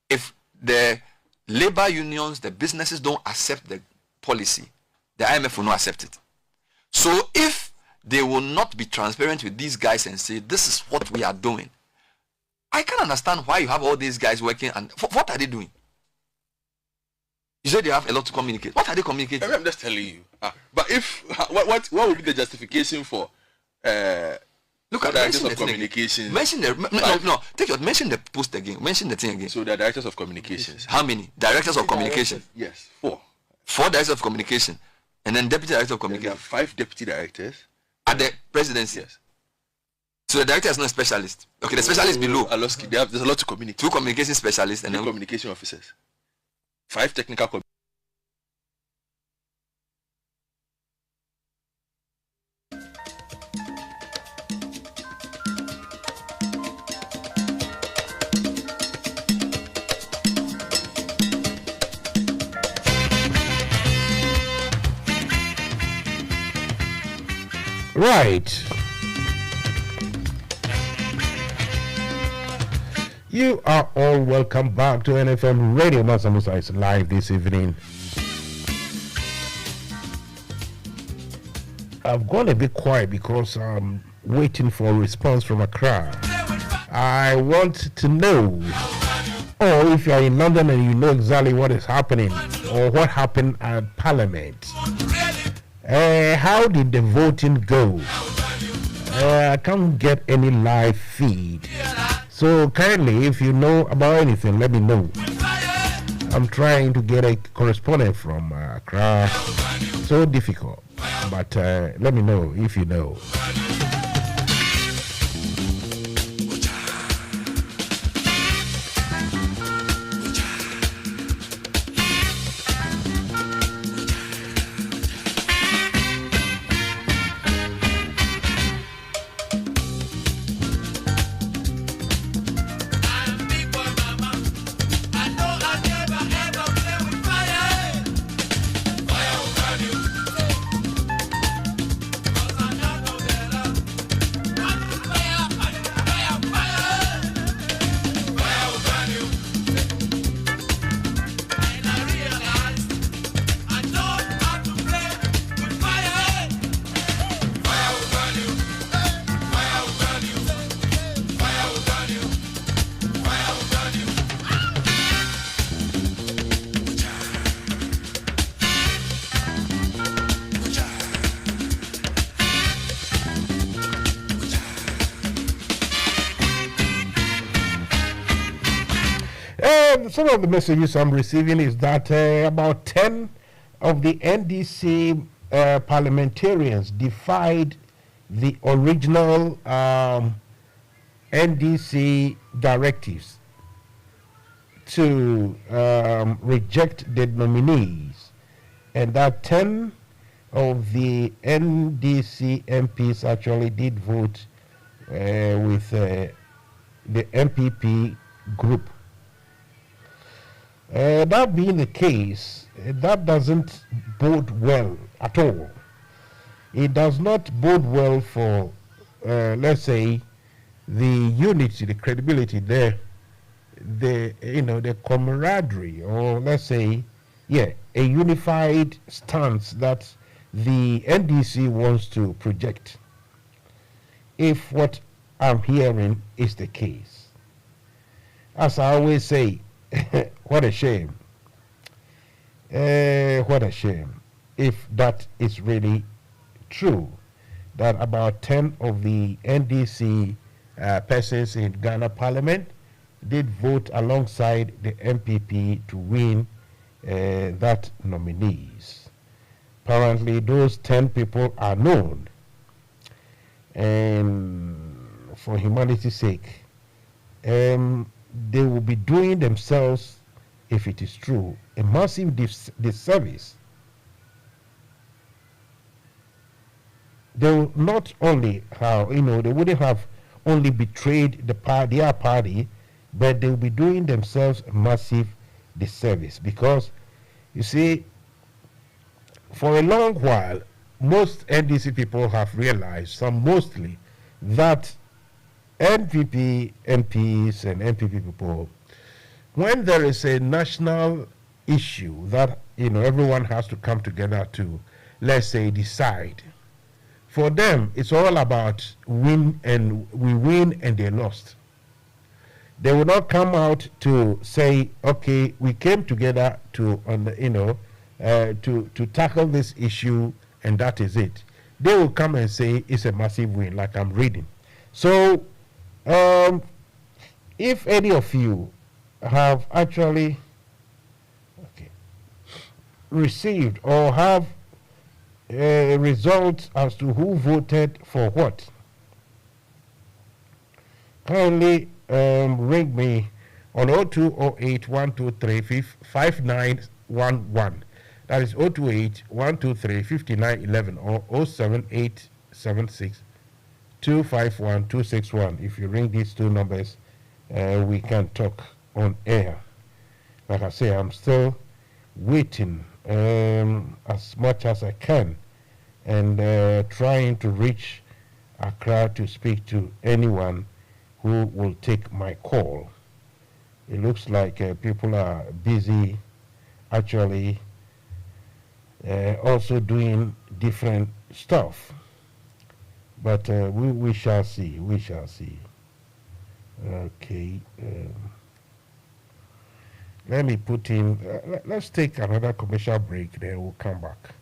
[SPEAKER 12] If the labor unions, the businesses don't accept the policy, the IMF will not accept it. So if they will not be transparent with these guys and say, this is what we are doing, I can't understand why you have all these guys working and what are they doing? You said they have a lot to communicate. What are they communicating?
[SPEAKER 11] I'm just telling you. But if what would be the justification for
[SPEAKER 12] look at
[SPEAKER 11] directors of communications?
[SPEAKER 12] Mention mention the post again. Mention the thing again.
[SPEAKER 11] So the directors of communications.
[SPEAKER 12] How many? Directors of communication?
[SPEAKER 11] Yes, 4.
[SPEAKER 12] 4 directors of communication. And then deputy director of communication.
[SPEAKER 11] There are 5 deputy directors.
[SPEAKER 12] At the presidency?
[SPEAKER 11] Yes.
[SPEAKER 12] So the director is not a specialist. Okay, the specialist below.
[SPEAKER 11] There's a lot to communicate.
[SPEAKER 12] 2 communication specialists and
[SPEAKER 11] 2 communication officers. 5 technical
[SPEAKER 2] Right. You are all welcome back to NFM Radio. Musa is live this evening. I've gone a bit quiet because I'm waiting for a response from Accra. I want to know, or if you are in London and you know exactly what is happening or what happened at Parliament. How did the voting go? I can't get any live feed. So kindly, if you know about anything, let me know. I'm trying to get a correspondent from Accra. So difficult, but let me know if you know. Some of the messages I'm receiving is that about 10 of the NDC parliamentarians defied the original NDC directives to reject the nominees, and that 10 of the NDC MPs actually did vote with the MPP group. That being the case, that doesn't bode well at all. It does not bode well for, let's say, the unity, the credibility, the camaraderie, or let's say, a unified stance that the NDC wants to project. If what I'm hearing is the case, as I always say. What a shame. What a shame if that is really true, that about 10 of the NDC persons in Ghana Parliament did vote alongside the MPP to win that nominees. Apparently those 10 people are known, and for humanity's sake, they will be doing themselves, if it is true, a massive disservice. They will not only have, they wouldn't have only betrayed their party, but they will be doing themselves a massive disservice. Because, you see, for a long while, most NDC people have realized, some mostly, that NPP MPs and MPP people, when there is a national issue that everyone has to come together to, let's say, decide, for them it's all about we win and they lost. They will not come out to say, okay, we came together to tackle this issue and that is it. They will come and say it's a massive win, like I'm reading. So if any of you have actually received or have results as to who voted for what, kindly ring me on 0208 123 5911. That is 028 123 5911 or 07876 251 261. If you ring these two numbers, we can talk on air. Like I say, I'm still waiting as much as I can and trying to reach Accra to speak to anyone who will take my call. it looks like people are busy actually also doing different stuff. But we shall see. We shall see. Okay. Let me put in. Let's take another commercial break. Then we'll come back.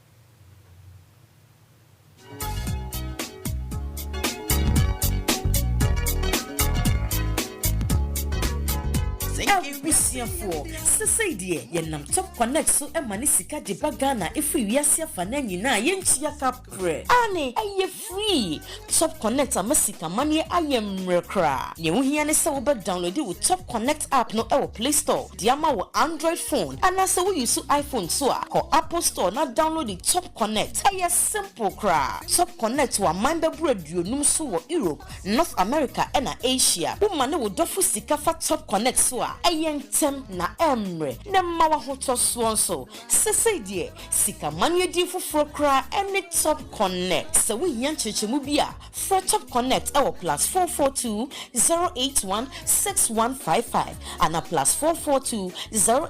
[SPEAKER 3] Busiafo sese die yenam top connect so e mani sika de bagana efi wiase afa na nyina yentia ka pre ane eye free top connect amasika mani ayemrekra ye hu hia ne se wo be download wo top connect app no e wo Play Store dia ma wo Android phone ana se wo use iPhone so a ko Apple Store na download the top connect eye simple kra top connect wa manda braduo num so wo Europe North America and Asia wo mane wo dofo sika fa top connect so a tem na emre na mawa hoto so sese die sika manye di foforo kra any top connect so we yan chechemu bia for top connect our +442 081 6155 and a +442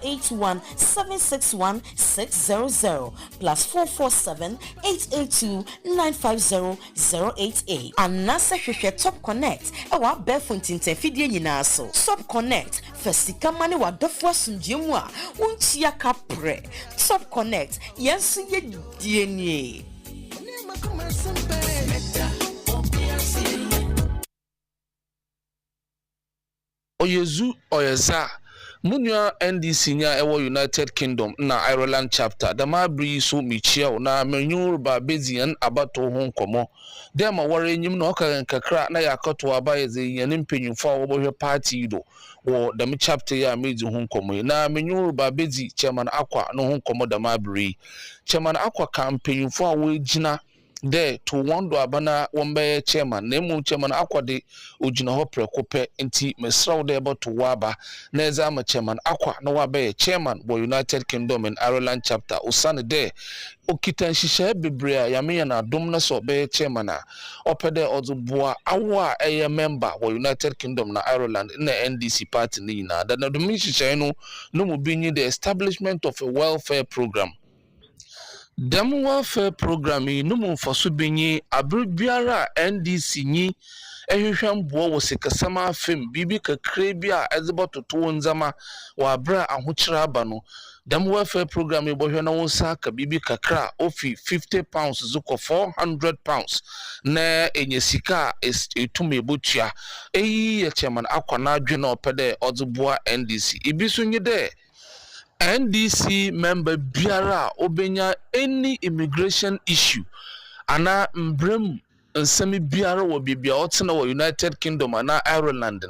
[SPEAKER 3] 081 761 600 +447 882 950 088 and nasa hwehwe top connect our befontin tefidie nyina so top connect Fesika mani wa dofwa sunjemu a unchia kapre top connect yensu ye dienye
[SPEAKER 6] Oyezu oyeza Munya NDC nya ewo United Kingdom na Ireland chapter da ma bri so michia na menyu ba bezian abato ho nkomo dem ma wore nyim na oka nkakra na yakoto aba yeze yanim penyufo wo bohwe party do wo da mi chapter ya meji ho nkomo na menyu ba bezi chairman akwa no ho nkomo da ma bri chairman akwa campaignfo a wo gina there to wando abana wombe chairman nemu chairman akwade ojina ho prekope nti mesraw de to waba na eza ma chairman akwa na wabe chairman bo United Kingdom and Ireland chapter usane de okitan hihye bebre a yame na dom na so be chairman a opede ozuboa awa eye member bo United Kingdom na Ireland na NDC party ni na da na dom hihye no mu binyi the establishment of a welfare program. Dem welfare program no mu foso benyi abribiara NDC nyi ehwehwam bo wo sekasama fem bibi kakre bi a ezeboto to nzama wa bra ahokyira aba no dem welfare program e bohwe na wonsa ka bibi kakra ofi £50 zuko £400 na enyesika etum ebotua eyi ye chairman akwana adwe na opede odzeboa NDC ibiso nyi de NDC member biara obenya any immigration issue ana mbrem nsemi biara wo bibia otena wo United Kingdom ana Ireland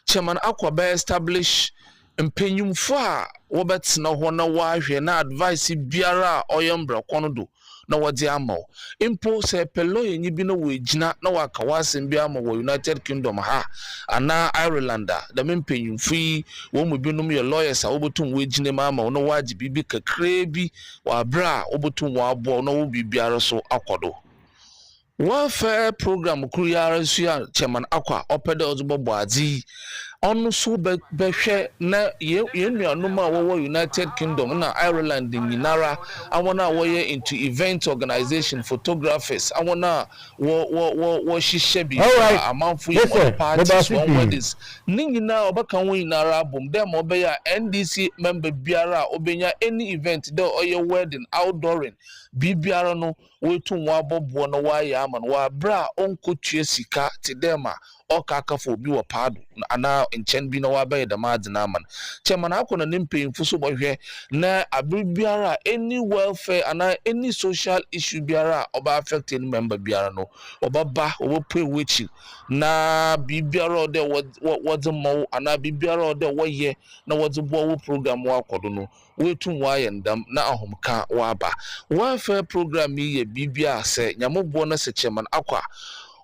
[SPEAKER 6] chairman akwa establish mpenyumfo a wobetena ho na wahwe na advice biara oyembra kono do na wodi amaw impo se pelo yenyi bi na wegina na waka wasem bi amaw wo United Kingdom ha ana Ireland da mempenyumfi wo mu binum ye lawyers a wobotum wegina ma amaw na waji bibi kakre bi wa bra wobotum wa abo na wo bibiara so akodo welfare program kuriyara su ya chairman akwa opede ozubobo adi onu so behwe na yenuanum a wo United Kingdom na Ireland nyinara awona wo ye into event organization photographers awona wo shishe bi amanfo yi parties one weddings nyina obaka wo nyinara abom dem obeya NDC member biara obenya any event there oye wedding outdooring bibiara no wetu wa bobo no wa ya man wa bra onkotue sika ti dem a okakafo obi wo pado ana enchen bi na wa baye da madina man chairman akona nimpemfu so bohwe na abibiara any welfare ana any social issue biara oba affect any member biara no obaba pay wechi na bibiara de wodze mo ana bibiara de woye na wodze bo wo program wa kodo no wetu wa yendam na ahomka wa ba welfare program ye bibia se nyamobbo na se chairman akwa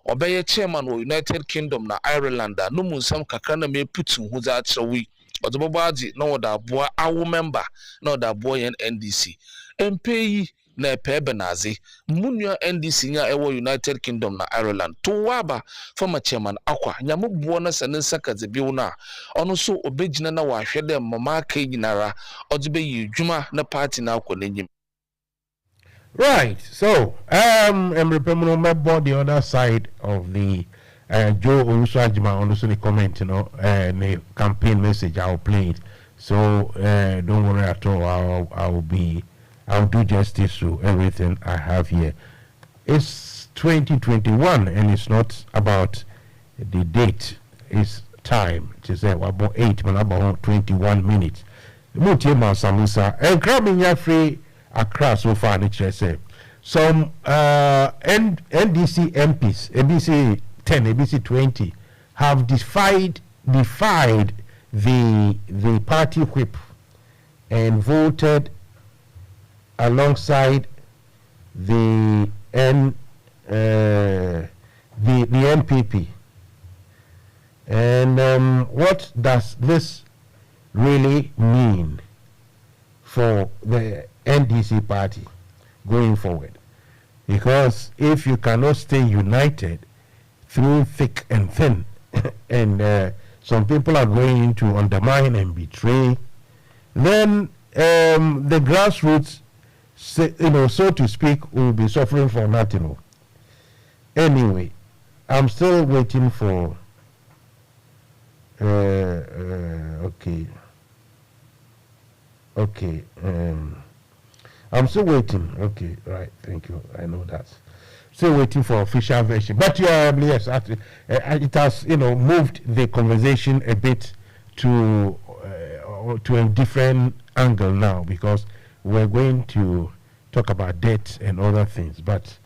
[SPEAKER 6] obeye chairman wo United Kingdom na Ireland no munsam kakra na me putu hu za atrewi odobobaji na oda boa awo member na oda boa yen NDC MPyi na epe benazi munua NDC nya ewo United Kingdom na Ireland to waba former chairman akwa nyamubuo na sene sakaze biu na ono so obegina na wahwede mama ka ginara odbe yidwuma na party na akwa n'enyim.
[SPEAKER 2] Right, so I'm remember the other side of the Joe Olusoajima on the comment, the campaign message I'll play it. So don't worry at all. I'll do justice to everything I have here. It's 2021, and it's not about the date. It's time. It's about 21 minutes. Mansa Musa and Krabinya free. Accra so far, some NDC MPs, ABC 10, ABC 20, have defied the party whip and voted alongside the NPP. And what does this really mean for the NDC party going forward? Because if you cannot stay united through thick and thin, and some people are going to undermine and betray, then the grassroots, so to speak, will be suffering for nothing. Anyway, I'm still waiting for. Okay. I'm still waiting. Okay, right. Thank you. I know that. Still waiting for official version. But yes, actually, it has moved the conversation a bit to a different angle now, because we're going to talk about debt and other things. But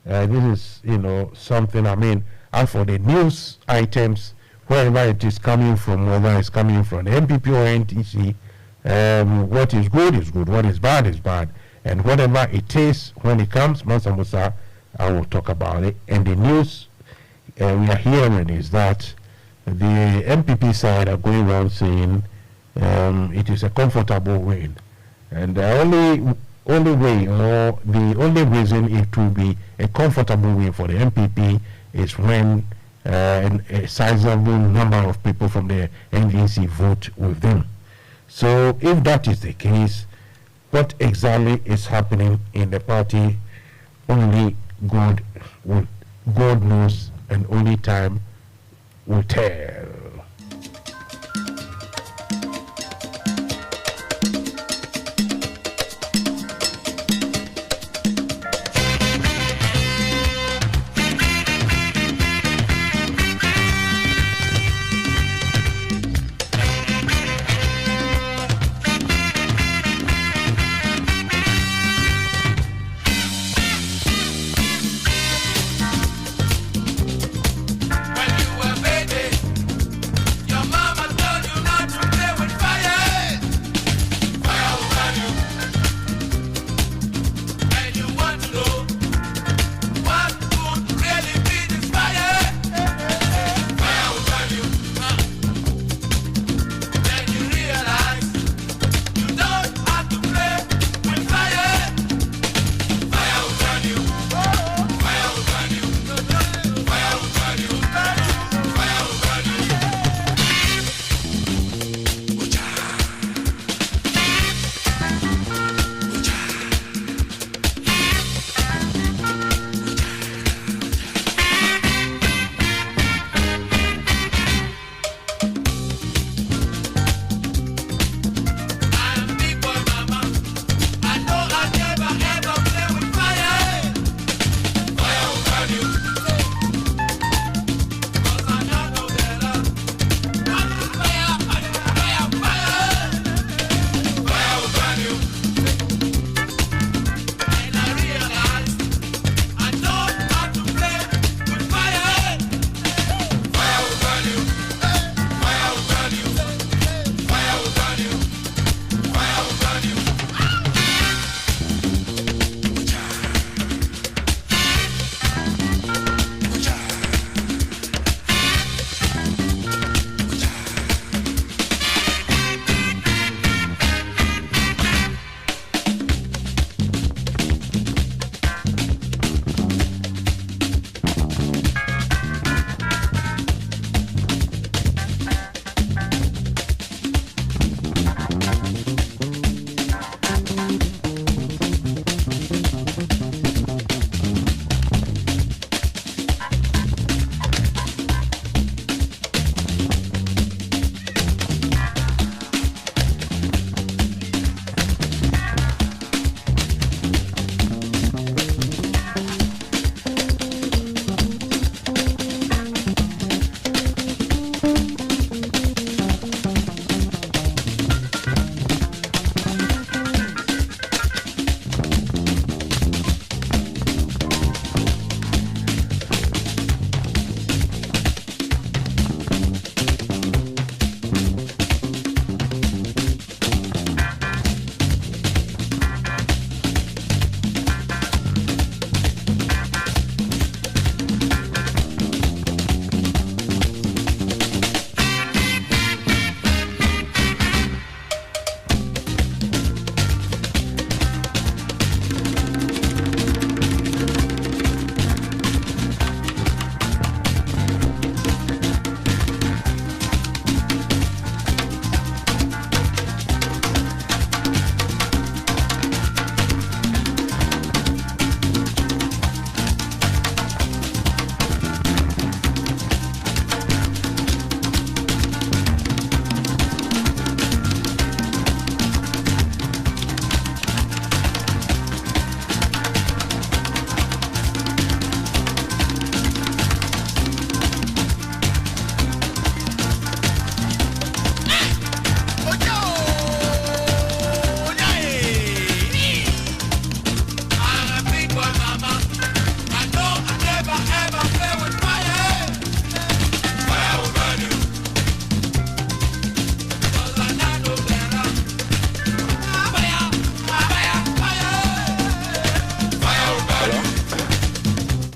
[SPEAKER 2] this is something. I mean, as for the news items, wherever it is coming from, whether it's coming from the MPP or NTC. What is good is good, what is bad, and whatever it is when it comes, Mansa Musa, I will talk about it. And the news we are hearing is that the MPP side are going around saying it is a comfortable win, and the only way, or the only reason it will be a comfortable win for the MPP is when a sizable number of people from the NDC vote with them. So if that is the case, what exactly is happening in the party, only God knows, and only time will tell.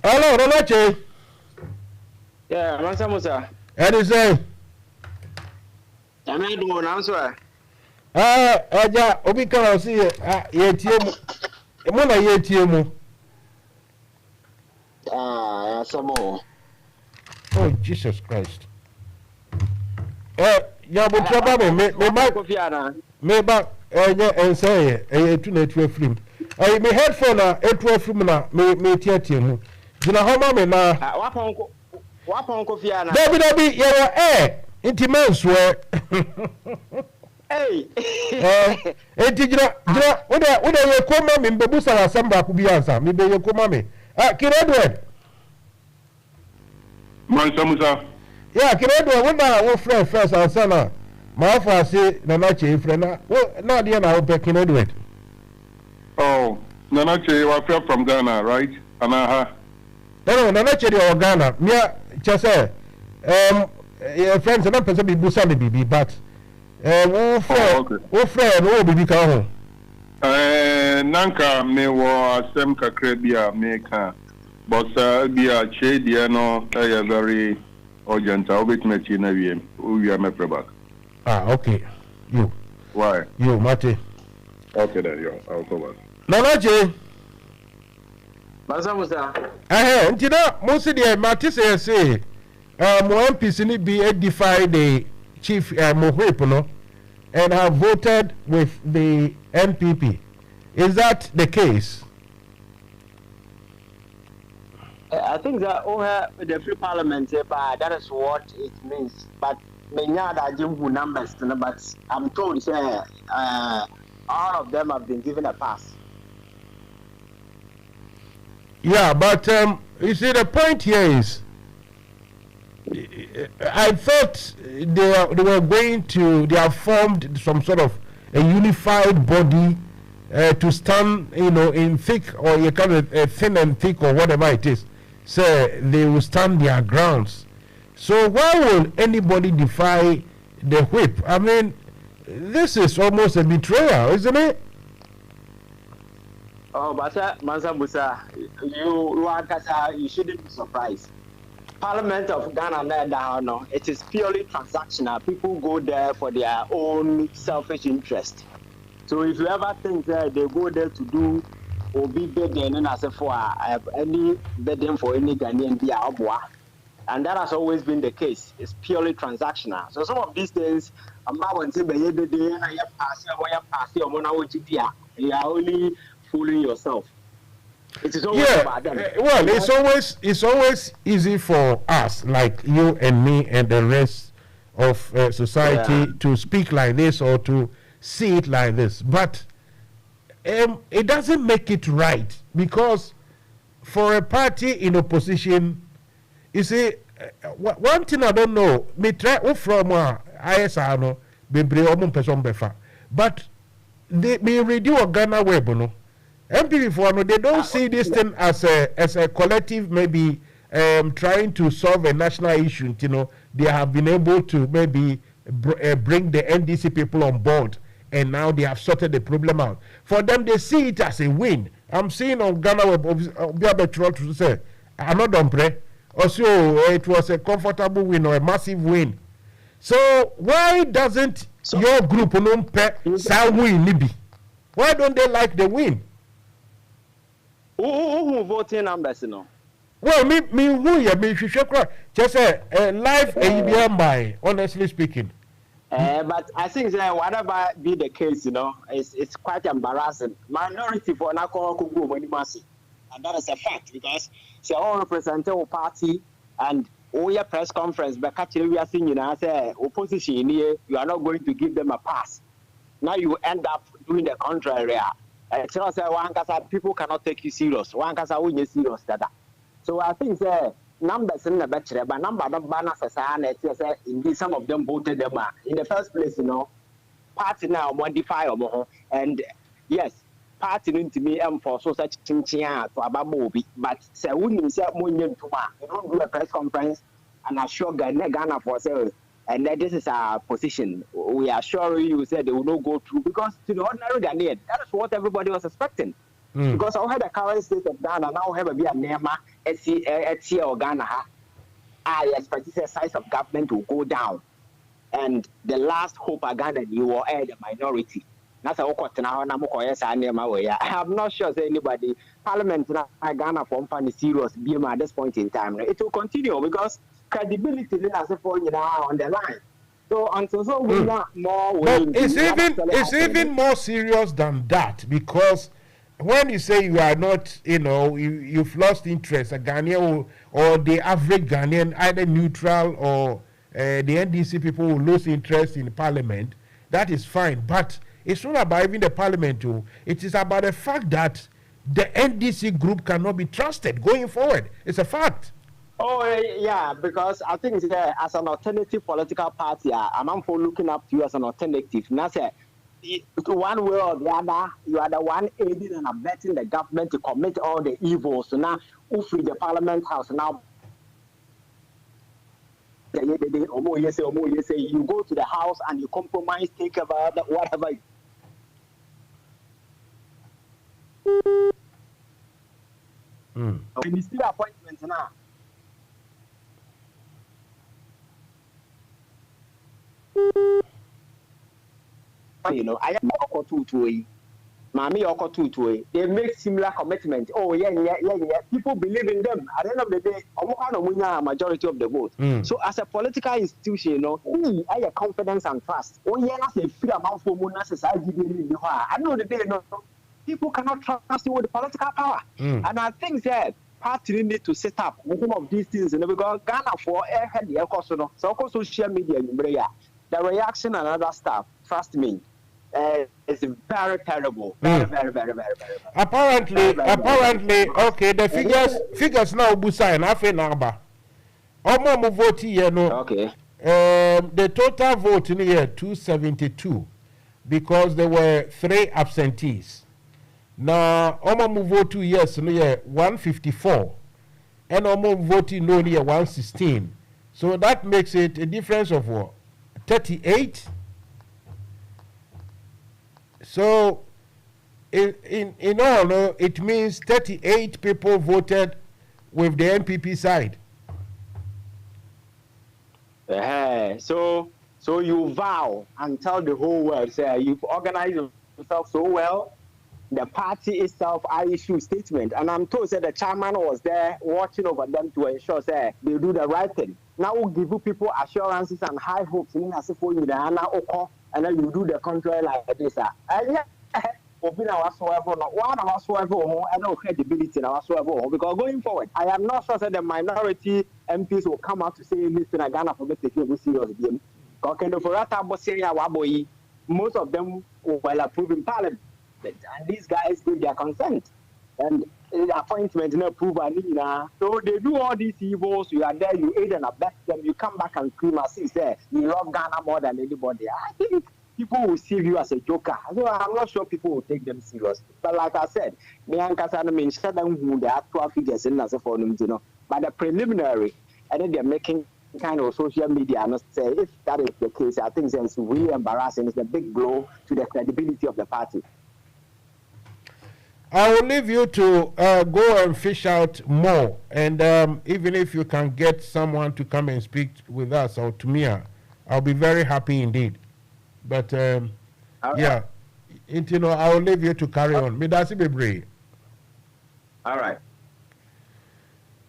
[SPEAKER 2] Hello, Ronache.
[SPEAKER 13] Yeah, Mansa Musa.
[SPEAKER 2] And you say?
[SPEAKER 13] I'm not doing answer.
[SPEAKER 2] Yeah, Obika, see, ATM. Mona ATM.
[SPEAKER 13] Some more.
[SPEAKER 2] Oh, Jesus Christ. Yeah, but trouble me back, and say, a 2 network film. I may headphone a 12 film, me tear. You know how many now?
[SPEAKER 13] What Uncle Fiana?
[SPEAKER 2] Debbie, you're intimate swear.
[SPEAKER 13] Hey,
[SPEAKER 2] did you what are you come in Babusa Samba could be answer? Maybe you come me. Kid Edward.
[SPEAKER 14] Mansa Musa.
[SPEAKER 2] Yeah, Kid Edward, what now? Friend first and son. My father say, Nanache, friend. Well, now, dear, now, Kid Edward.
[SPEAKER 14] Oh, Nanache, you are from Ghana, right? Anaha.
[SPEAKER 2] No, Nanache, you are Ghana. Mia, just say, friends, and I'm person be Busa, baby, but. Friend, baby, come home.
[SPEAKER 14] Nanka me wa asem kakra bia me ka but bia che dia no very urgent. I wait me chi na wiem we are me back.
[SPEAKER 2] Okay. You.
[SPEAKER 14] Why?
[SPEAKER 2] You, Mate.
[SPEAKER 14] Okay then, yo, I'll go back.
[SPEAKER 2] Nanaje.
[SPEAKER 13] Mansa Musa.
[SPEAKER 2] Ntina most of the Mate say mo MPs ni be edify the chief Mohwepo no and have voted with the NPP. Is that the case?
[SPEAKER 13] I think that the free parliament, that is what it means. But many other numbers, but I'm told all of them have been given a pass.
[SPEAKER 2] Yeah, but you see, the point here is, I thought they were going to, they have formed some sort of a unified body to stand, in thick or you kind of thin and thick or whatever it is. So they will stand their grounds. So why will anybody defy the whip? I mean, this is almost a betrayal, isn't it?
[SPEAKER 13] Oh, but Mansa Musa, you shouldn't be surprised. Parliament of Ghana, no, it is purely transactional. People go there for their own selfish interest. So if you ever think that they go there to do or be begging and as for any begging for any Ghanaian be a, and that has always been the case. It's purely transactional. So some of these things, I'm not going to say, you are only fooling yourself. It is always about them.
[SPEAKER 2] Well, it's always easy for us, like you and me and the rest of society, to speak like this or to see it like this. But it doesn't make it right, because for a party in opposition, you see, one thing I don't know, me try from ISR no, but they may redo Ghana web no. MPP they don't see this thing as a collective, maybe trying to solve a national issue. They have been able to maybe bring the NDC people on board, and now they have sorted the problem out. For them, they see it as a win. I'm seeing on Ghana web to say, I'm not done pray. Also, it was a comfortable win or a massive win. So why doesn't your group win? Why don't they like the win?
[SPEAKER 13] Who voting numbers,
[SPEAKER 2] Well, me, just say live ABM by, honestly speaking.
[SPEAKER 13] But I think that whatever be the case, it's quite embarrassing. Minority for Nako Kugu Monimasi. And that is a fact, because they all represent a party and all your press conference, but actually we are seeing opposition here, you are not going to give them a pass. Now you end up doing the contrary. People cannot take you serious. One can say serious. So I think numbers in the better, but number of banners indeed some of them voted them in the first place. Party now modify and yes, party to me for so such thing to Abamobi, but say we himself more you don't do a press conference and assure Ghana for sale. And this is our position. We are sure you said they will not go through, because to the ordinary Ghanaian, that is what everybody was expecting. Because I had the current state of Ghana, now have a be a Nema, Etsia or Ghana. I expect the size of government will go down. And the last hope of Ghana, you will add a minority. That's a I'm not sure anybody, Parliament Ghana for serious beam at this point in time. It will continue because credibility is on the line. So until we want more,
[SPEAKER 2] it's even more serious than that, because when you say you are not, you've lost interest, a Ghanaian or the average Ghanaian, either neutral or the NDC people will lose interest in Parliament, that is fine. But it's not about even the Parliament too. It is about the fact that the NDC group cannot be trusted going forward. It's a fact.
[SPEAKER 13] Oh, yeah, because I think as an alternative political party, I'm for looking up to you as an alternative. And that's one way or the other, you are the one aiding and abetting the government to commit all the evils. So now, free the Parliament House now. You go to the house and you compromise, take about whatever. Ministry appointments now. I am they make similar commitment. Oh, yeah. People believe in them. At the end of the day, majority of the vote. So, as a political institution, I have confidence and trust. Oh, yeah, that's a free amount for society. I know the day, people cannot trust you with the political power. And I think that party need to set up some of these things. Because Ghana for airhead, so social media, the reaction and other stuff, trust me, is very terrible. Very, very, very, very, very.
[SPEAKER 2] Apparently, okay, the figures now, Musa and Afe Naba. Omo vote here,
[SPEAKER 13] okay.
[SPEAKER 2] The total vote in here 272 because there were 3 absentees. Now, Omo vote 2 years in here 154, and Omo vote no here 116. So that makes it a difference of what? 38. So, in all, it means 38 people voted with the NPP side.
[SPEAKER 13] So you vow and tell the whole world, say you've organized yourself so well. The party itself, I issue statement, and I'm told that the chairman was there watching over them to ensure they do the right thing. Now we'll give people assurances and high hopes. And then you do the contrary like this. And no credibility because going forward, I am not sure that the minority MPs will come out to say listen, Ghana for taking a serious game. Most of them will approve in Parliament, and these guys give their consent. And the appointment no approve so they do all these evils. You are there, you aid and abet them, you come back and scream as if you love Ghana more than anybody. I think people will see you as a joker. So I'm not sure people will take them seriously. But like I said, me and Kasana mentioned who the actual figures in as for them, but the preliminary, and then they're making kind of social media. I must say, if that is the case, I think it's really embarrassing. It's a big blow to the credibility of the party.
[SPEAKER 2] I will leave you to go and fish out more, and even if you can get someone to come and speak with us or to me, I'll be very happy indeed. But yeah, I will leave you to carry on. Midasi Bebre.
[SPEAKER 13] All right.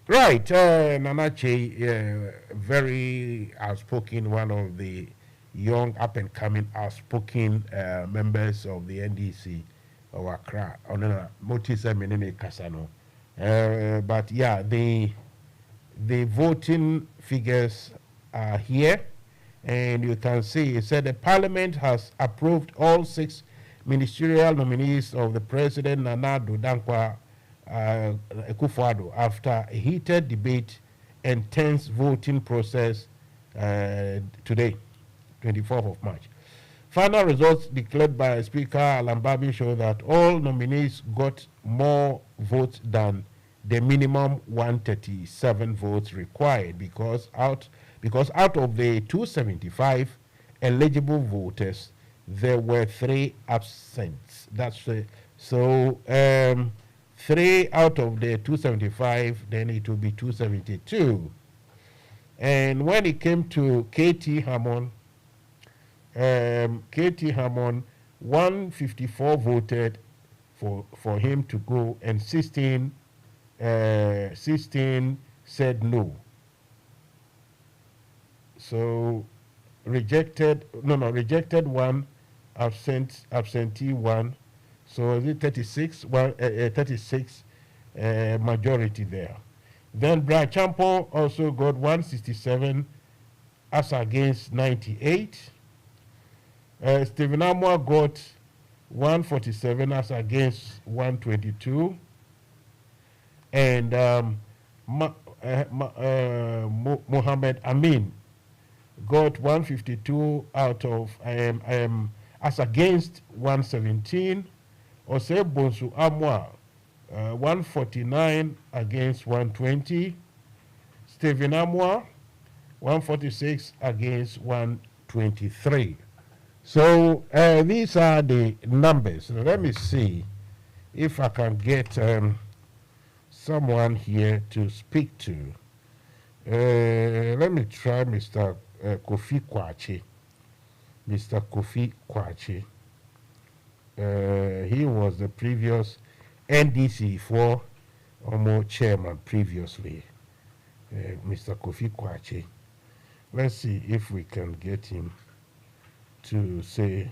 [SPEAKER 2] Right, Nanache, very outspoken, one of the young up-and-coming outspoken members of the NDC. Accra, but yeah, the voting figures are here, and you can see it said the Parliament has approved all 6 ministerial nominees of the President Nana Addo Dankwa Akufo-Addo after a heated debate and tense voting process today, 24th of March. Final results declared by Speaker Alambabi show that all nominees got more votes than the minimum 137 votes required because out of the 275 eligible voters, there were 3 absent. That's So 3 out of the 275, then it will be 272. And when it came to KT Hammond, 154 voted for him to go, and 16 said no. So rejected one, absentee one. So is it 36? 36 majority there. Then Brad Champo also got 167 as against 98. Stephen Amwa got 147 as against 122. And Mohammed Amin got 152 out of as against 117. Ose Bonsu Amwa 149 against 120. Stephen Amwa 146 against 123. So these are the numbers. Let me see if I can get someone here to speak to. Let me try Mr. Kofi Kwachi. Mr. Kofi Kwachi. He was the previous NDC for chairman previously. Mr. Kofi Kwachi. Let's see if we can get him to say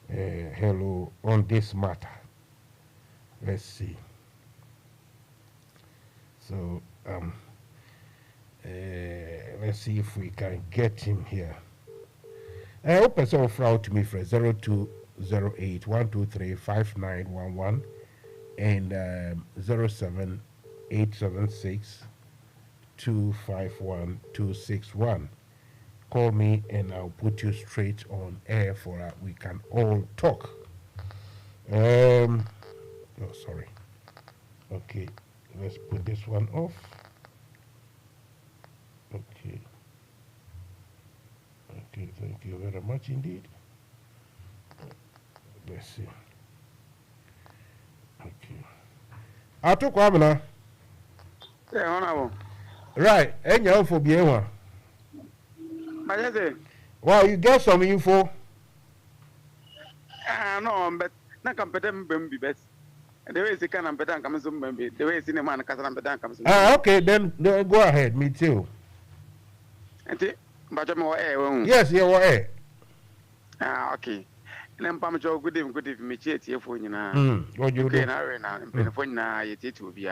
[SPEAKER 2] hello on this matter. Let's see. So let's see if we can get him here. I hope it's all fraud to me for 0208 123 5911 and 07876 251 261. Call me and I'll put you straight on air for we can all talk. Oh, sorry. Okay, let's put this one off. Okay. Okay, thank you very much indeed. Let's see. Okay. Atu Kwamina.
[SPEAKER 15] Yeah, honorable.
[SPEAKER 2] Right, and you for Biewa. Wow, you get some info?
[SPEAKER 15] No, but not competent be best. The way it's kind of better comes from the way it's in a man comes.
[SPEAKER 2] Okay, then go ahead, me too.
[SPEAKER 15] But I'm aware.
[SPEAKER 2] Yes, you're aware.
[SPEAKER 15] Okay. And then Pamacho, good evening, me cheat here for you now.
[SPEAKER 2] What you do?
[SPEAKER 15] And for now, it will be.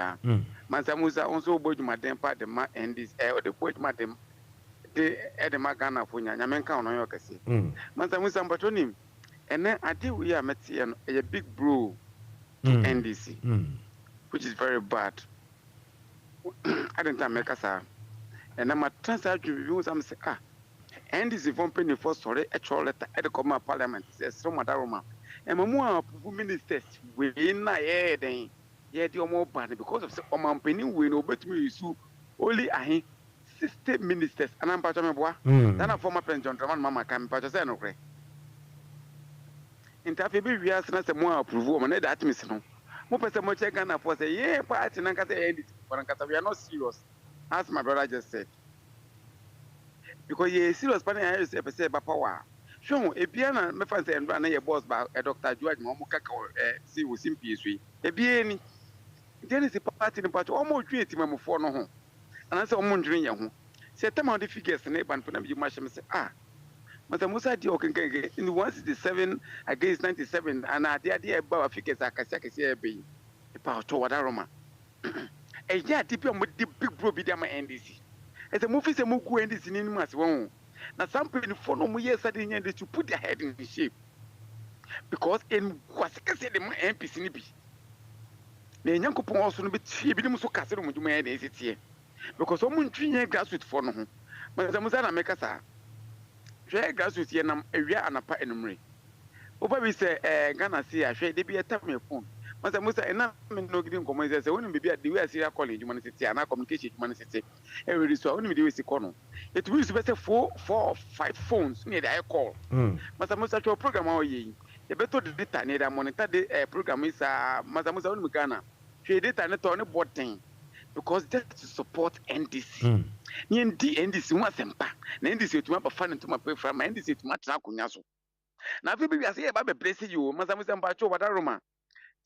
[SPEAKER 15] Mansa Musa also bought my temper, the mat and this air, the point, madam. The Edemagana for Yamenka on your case. Mansa Musa Batonim. And then I think we are met a big bro to NDC, which is very bad. I didn't make us. And I'm a transfer to review some say, NDC from penny for sorry, a troll letter at the Common Parliament, says some Madaroma. And more ministers within a year, then yet you're more bad because of some penny we know, but me so only I 60 ministers and I'm part of my boy. Then a former pension, Mama can purchase an okay. In Taffy, we are some more approval, and that miss no. More person much I can afford say, yeah, party, and I can say, we are not serious, as my brother just said. Because ye serious panel, I say, power. Show a piano, my fancy and run a boss by a Dr. George Momoka, see with simply. A piano. Then is a party in part almost 3 months for no home. And I saw Mondrin Yahu. Set them out the figures and neighbor and put them you much and say, Mr. Musa Dio can get in 167 against 97, and I did about figures I can say be a power toward Aroma. A year depend with the big bro be my NDC. As a movie, a Muku NDC in Mas wrong. Now, some people for no years suddenly to put their head in shape. Because in what's the MP Snippy. The young couple also be cheating so castle with my NDC here. Because someone 3 years grassroots for no home. Mr. Musa make us share grassroots here area and a part in Murray. Over we say, Ghana see a share, they be a time phone. Mr. Musa, and I'm no getting comments. I wouldn't be at the USA College Humanity and our communication humanity. Every so only do is the corner. It will be better 4 or 5 phones near the call. Mr. Musa, your program all ye. You better the data need a monitor the program is Mazamuza on Ghana. She data net on a board thing because that's to support NDC. NDC wants them back. NDC to have a fund to my pay from NDC to match Nakunyaso. Now, if you say about the place you, Mazamuza Bacho, what Roma.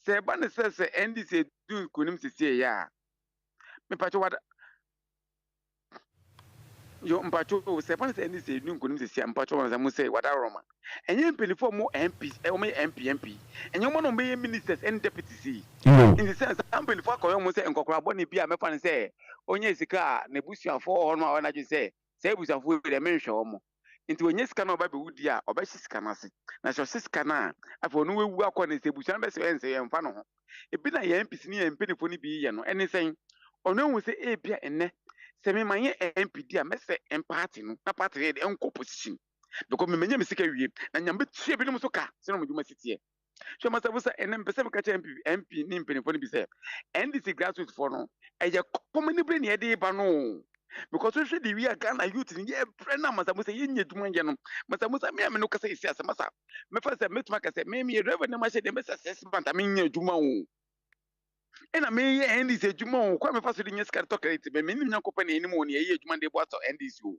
[SPEAKER 15] Say, Banner says NDC do couldn't say, yeah. Me Pacho what. Yo mpacho se pan se ndi se nu nkonim se sia mpacho wan zamu se wada Roma enye mpeni for mo MPs o me MP enye mo no me ministers and deputies in the sense mpeni for akoyo mo se nkokora boni bia me fan se onye sika na busuafo ho no a na je se busuafo be de menhwe mo nti onye sika na oba be wudi a oba shi sika na se na so sika na afo no wewu akọ na se busuan be se ense ye mfa no ho ebi na ye MPs ni ye mpeni for ni bi ye no ene sen ono hu se e bia enne se me manye MPD a mese party no na party e enko position because me menye me sika wie na nyambe tue bi no so ka se no muduma sitie so masabusa enem pese me ka che MP ni mpenifo ni bi se NDC grassroots for no eye komani bre ne de ba no because we should we Ghana youth ni e bre na masabusa ye nyeduma nge no masabusa me no kasa isi asa masa me fa se metuma ka se me revenue ma she de me se assessment am nyeduma o ena me ye NDC adwuma o kwa me fa so de nyesika to credit me nim nyankopɔ na enim o ne ye adwuma de bo ato NDC o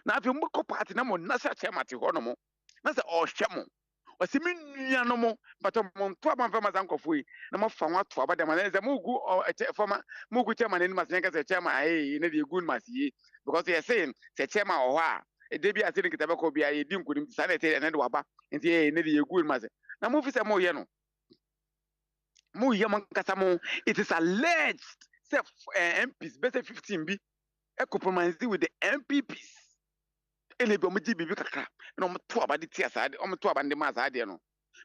[SPEAKER 15] na afi mo ko party na mo na sa chairman te ho no mo na se o hwe mo o se me nua no mo but mo to aba fa mazankofo yi na mo fa wa to aba de ma na ze mo gu former mo gu chairman ni masen ka se chairman ai na de gu mas yi because you saying se chairman o ho a e de bi ase ni kitabe ko bi ai di nkunim sa na te na de waba nti e na de gu mas na mo fi se mo ye no it is alleged self MPs better 15 be compromise with the MPPs. Ele be omuji bibi kakra na omuto abade ti asade omuto abande ma asade no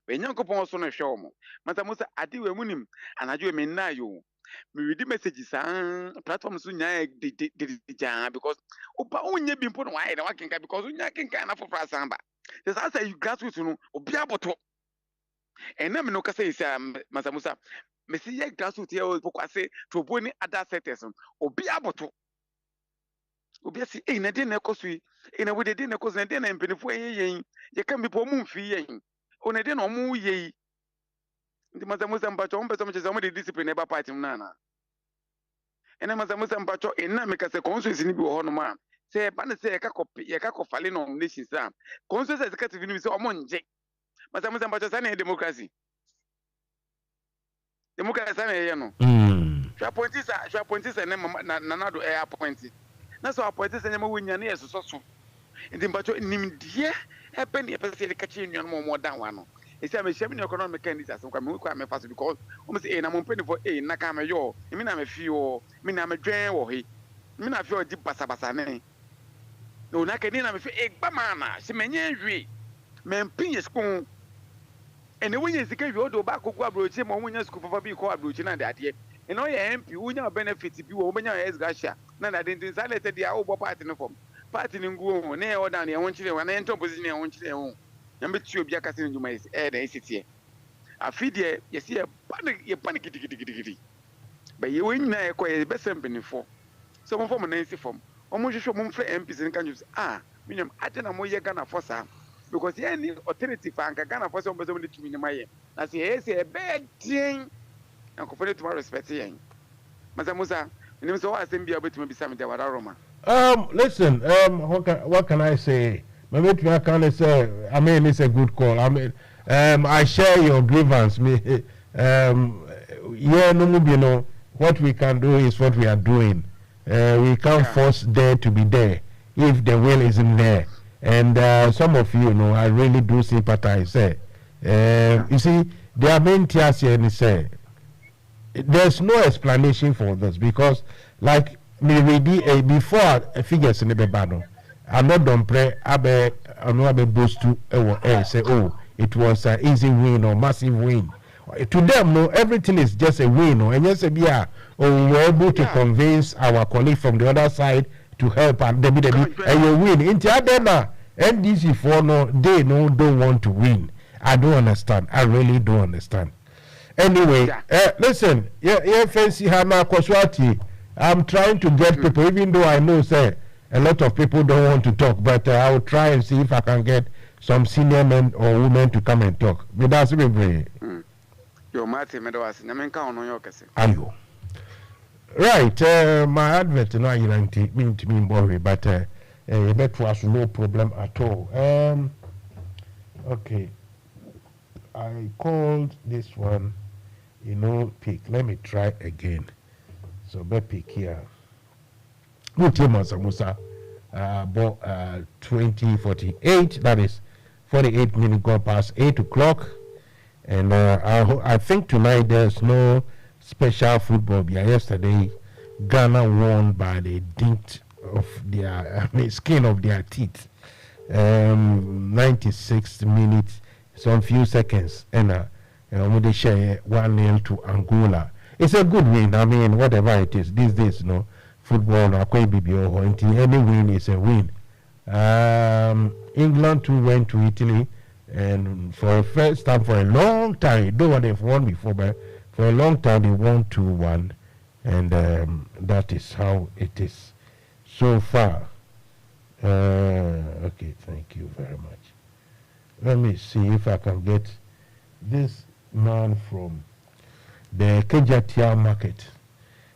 [SPEAKER 15] be nyankopon so no hwe omo mata musa ade we munim anajo me na yo me read messages platform so nya de because oba onye bi mpo no why na wakenka because onya kenka na for frasamba just as you grassroots no obi aboto ena me no kasa isa masamusa me see ye grassroots here o kwase to boni other sectors obi aboto obi asi na de na ekosu na we de na ekosu na de na mpenifo yen ye kan bi po mu mfi yen o na de na omu ye ndi masamusa mpacho ombe so mcheza omu de discipline eba party mnana ena masamusa mpacho ena me kasa consensus ni bi wo no ma se ba na se ye ka kofale no nations am consensus executive ni bi se omo nje masamusa mpacho sana democracy sana ye no shwa pointisa na nado e appointi na so appointi se nyama wonya na yeso so ndi mpacho nimdie ebe ne pese de kachi nnuan mo dan wa no esi am hye me economic candidates asem kwa me kwa me faso because o say na mo mpeni for na ka me yo me na me fi o me na me dwen wo he me na fi o di basabasa ne no na ka ni na me fi gba mana se menye hwe me mpin yeskon ene wonya sika hwe o do ba kogu abrochi ma wonya school papa bi ko abrochi na de ade ene o ye MP wonya benefit bi wo wonya yes gasha na na de sa let dia o bo party no form party ni nguo na e order na e won chire wa na ento position e won chire ho nyambe ti obi aka se njuma isi da isitie afidie yesi ye panic kitikiti ba ye wen na e ko ye besembenifo so mo form na isi form o mo hwehwe mo mfre MPs nka nyu minyam ate na mo ye Ghana force because ye ni authority fa nka Ghana force o bezo mo tumi ni maye na se ye se bedin nko for to respect yen Musa nim so wa asem bia obetumi bisa me de wada Roma.
[SPEAKER 2] Listen, what can I say? Maybe I can say, I mean, it's a good call. I mean, I share your grievance. Yeah, no, you know, what we can do is what we are doing. We can't force there to be there if the will isn't there. And some of you know, I really do sympathize. You see, there are many tears here and say, there's no explanation for this because, like, me ready before figures in the battle. I'm not done pray. I'm not boast to say, oh, it was an easy win or massive win. To them, no, everything is just a win. And yes, yeah, we were able to convince our colleague from the other side to help and you win. In Tiadena, NDC for no, they don't want to win. I don't understand. I really don't understand. Anyway, listen, fancy Hama Koswati. I'm trying to get people, even though I know, say, a lot of people don't want to talk, but I will try and see if I can get some senior men or women to come and talk. But that's very.
[SPEAKER 15] Your Martin Meadows, Namenka on your case.
[SPEAKER 2] Ayo. Right, my advert now you mean to me worry, but that was no problem at all. Okay. I called this one, pick. Let me try again. So be pick here. Musa, about 2048. That is 48 minutes gone past 8 o'clock. And I think tonight there's no special football. Yesterday, Ghana won by the dint of their skin of their teeth. 96 minutes, some few seconds, and they share 1-0 to Angola. It's a good win. I mean, whatever it is, these days, football, any win is a win. England too went to Italy, and for the first time for a long time, though they've won before, but for a long time they won 2-1, and that is how it is so far. Okay, thank you very much. Let me see if I can get this man from the Kejatia market.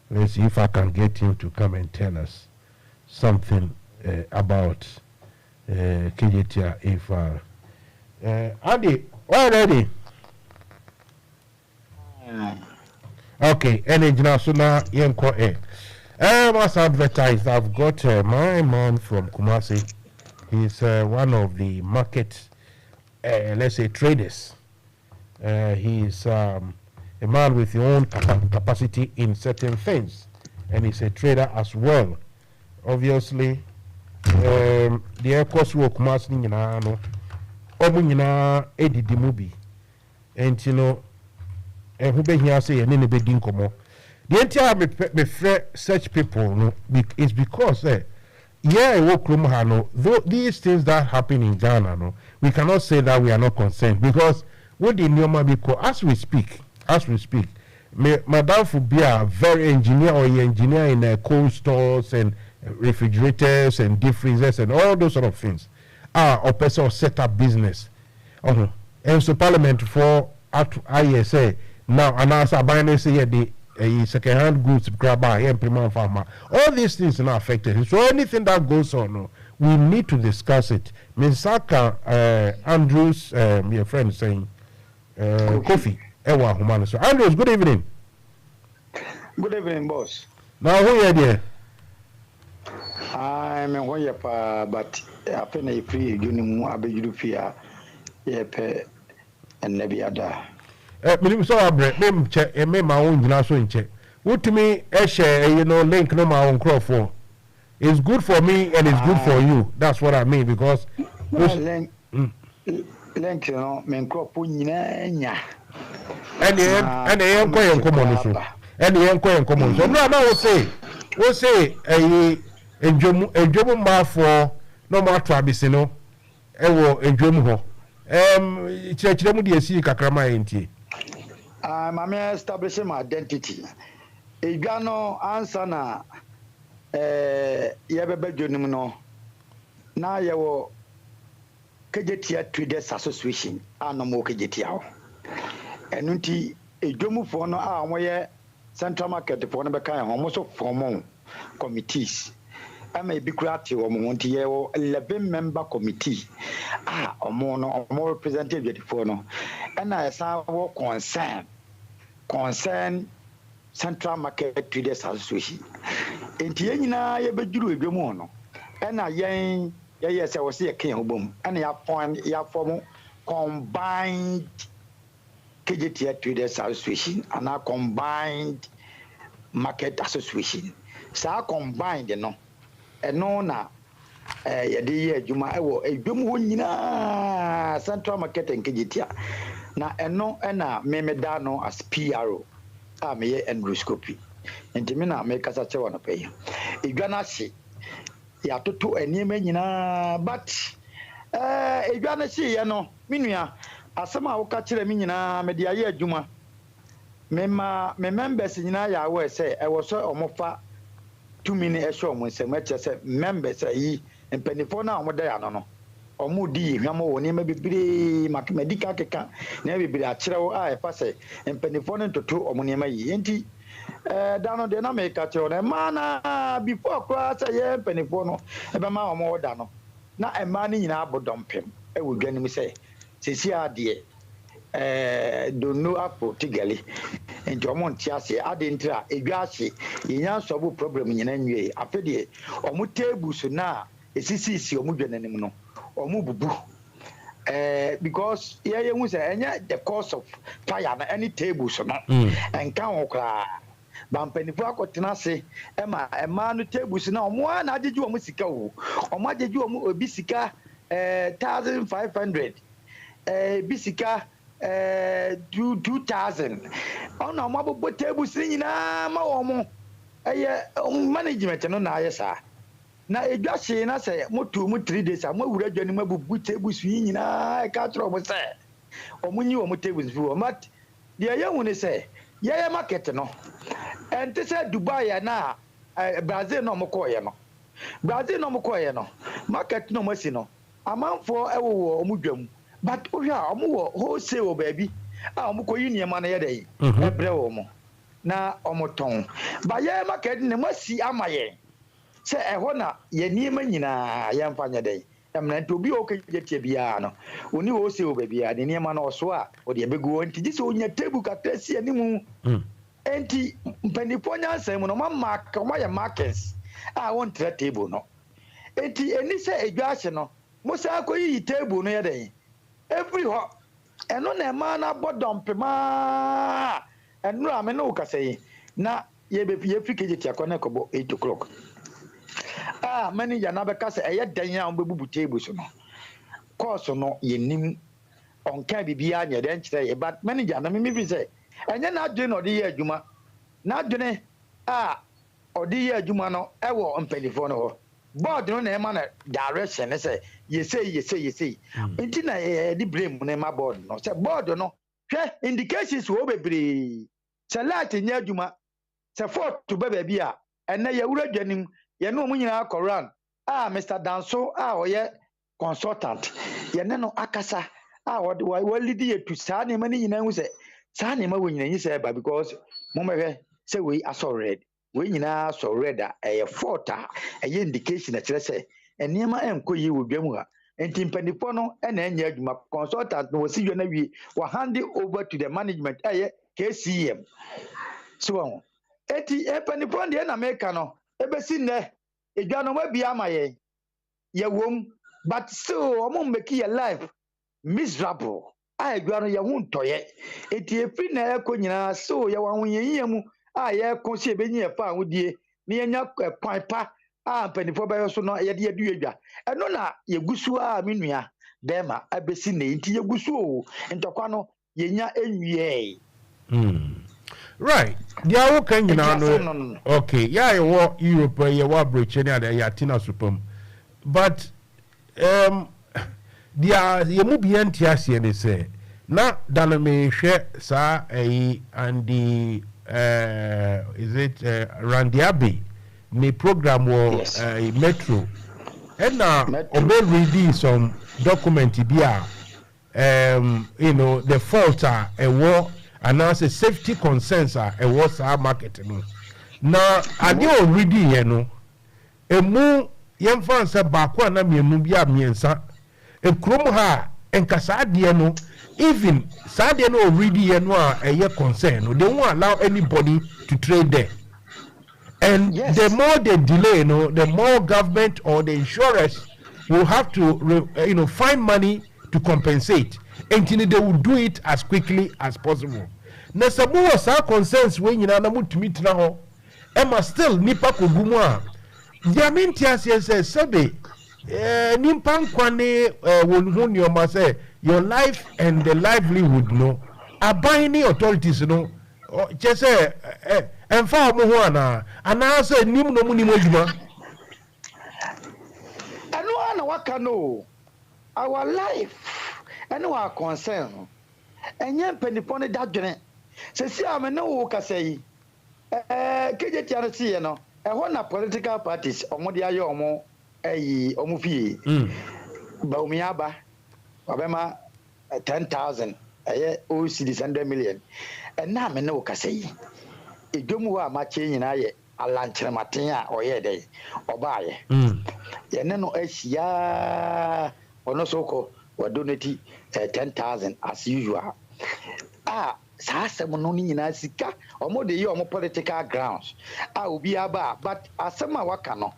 [SPEAKER 2] Let's see if I can get him to come and tell us something about Kejatia. If Andy, already. Okay, energy now so now yenko as advertised, I've got my man from Kumasi. He's one of the market, let's say, traders. He's a man with his own capacity in certain things, and he's a trader as well. Obviously, the aircourse work Kumasi no Obunyina edidi mubi, and who be here say any be din komo. The entire me such people is because though these things that happen in Ghana, we cannot say that we are not concerned, because what the normal because as we speak, Madame Fubia, very engineer or engineer in cold stores and refrigerators and deep freezers and all those sort of things. Or person set up business. And so Parliament for ISA now announce a binary say the second-hand goods grabber and premium farmer. All these things are not affected. So anything that goes on, we need to discuss it. Misaka Andrews, your friend saying Kofi Ewa Humano. So Andrews, good evening.
[SPEAKER 16] Good evening, boss.
[SPEAKER 2] Now who are there?
[SPEAKER 16] I'm a Hoyapa, but I feel a free union Abidufia, Yepe, and Nebiada.
[SPEAKER 2] Minim so abre mem che e me ma won gina so nche wotumi e share link no ma won crofo. It's good for me and it's good for you. That's what I mean, because
[SPEAKER 16] link men crofo nyina nya
[SPEAKER 2] and yen ko yen komo no so and yen ko yen komo so no we say edwomu ma for no more trabisi no e wo edwomu ho chire mu de esi kakrama enti.
[SPEAKER 16] I'm establishing my identity. Igano answer na yebebe jonim no na yewo Kejetia Traders Association anomo Kejetia ho. Enunti edwomufo no a moye Central Market for no beka ho mo so form committees. Ama ebikurati wo mo nti yewo 11 member committee omo representative for no na esa wo concern Central Market Traders Association. Enti yenyina yebejuru edwom no na yen se wo se yeke hobom na ya form combined Kejetia Traders Association and a combined market association. Sa combined no eno na yede ye adwuma ewo edwom ho nyina Central Market Kejetia na eno na memeda no as PRO meye endoscopy enti me na me kasa che wono pe edwana hye ya toto eniema nyina but edwana hye ye no menua asema wo ka kire me nyina me de aye adwuma me members nyina ya wo se ewo so omofa 2 minutes show mo se me che se members yi empanifo na omoda ya no omu di hwamo wo ne mabibire medical keka na bibire akyerew a efa se empanifo ne toto omu ne mayi enti dano de na make akyerew na mana before kwa say ye empanifo no ebe ma omu oda no na ema ne nyina abodompem ewo dwanim se sesi ade don't apo tigali enti omu ntiase ade ntra edwaase yenya sobo problem nyina nwie afede omu table so na esisi omu dwanenim no omu bubu because ye hu say enya the cause of fire na any table so no enka ho kra bampanifu akotena se ema no table so na omu na ajeju omu sika wo omu ajeju omu obi sika 1500 bisika 2000 ona omu abobo table so nyina ma omu management no na ayesa na edwahye na say moto mu 3 days a mo wura dwani mabubu table so nyina ka tro mo say omunyi omu table so mat de yehu ne say ye market no ente say Dubai na Brazil no mo koye no market no mo si no amanfo ewo omu dwam but ohwa omu wo wholesale baby a omu koyi niema na ye dey ebre wo mo na omu ton ba ye market ne mo si amaye se eho na ye niema nyina ye mfanya dey emna to bi o ke tie bia no oni wo se o bia de niema na oso a o de begu nti ji se onya table katresi animu enti mpanipo nya nsem no ma ya markets a won tra table no enti eni se edwahye no mo se akoyi table no ye dey every ho eno na ma na bodompema enu ame no kasei na ye be ye frikeje ti akọ na kobo 8 o'clock manager na be kase eye dan ya bebubu table so no course no yenim onka bibia nya den kire but manager na me bi say enye na adwe no de ye adwuma na adwene odi ye adwuma no ewo mpelifo no ho board no na ema na direction ne say yesei enti na di blame no ma board no say board no hwe indications wo bebre say light nya adwuma say for to bia ene ye wura dwanim ye no mu nyina koran Mr. Danso oye consultant ye ne no akasa wo lead ye to sa ne mani nyina hu say sa ne ma wo nyina nyi say ba because mo mehwe say we aso red we nyina so red a faulta a indication na kire say eniema enkoyi wo dwam ha enti mpanifo no na enya adwuma consultant no si dwa na wi wa hand over to the management KCM so eti mpanifo de na meka no ebesi ne edwa no ma bia amaye ye wom but still omo make your life miserable edwa no ye hu ntoye eti efi na ekonyina so ye wa hu yeyemu ye konsi ebenyi efa ahudie na yenya kwan pa mpanifo bayo so no ye de edwa eno na ye gusu menua dema abesi ne nti ye gusu o ntokwa no yenya enwie
[SPEAKER 2] right dia wo kan nyina no okay yeah you Europe you wa Britain and ya tina supam but dia ye mu bi antiase ne say na dana me hwe sa and the is it Randiabe me program wo metro and now obe read some document bia you know the fault a war announce safety concerns a was our market no na ade already here no emu yemfa nsa baako na mienu bia miensa ekrom ha enkasa ade no even sade no already here no a concern no they won't allow anybody to trade there and the more they delay the more government or the insurers will have to find money to compensate until they will do it as quickly as possible. Na sabu was our concerns when you na mutumi tena ho ema still nipa kogumu a dia mintiase say sabe nimpa nkwane wonhu nioma say your life and the livelihood no abiding authorities no che say emfa mo ho ana say nim no mu nim adwuma
[SPEAKER 16] anu ana waka no our life and our concern enye penipone dadwene se si amene wo kasai kejeti arasi no ehona political parties omode aye omo omo fie Baumiaba, Obama 10,000, OCD 100 million. And now I know Casey. If you move a matching in a lunch matina or ye day or buy. Yaneno Asia or no so or donate 10,000 as usual. Sasa mononi nyina sika omo de ye omo political grounds will be aba but asema waka no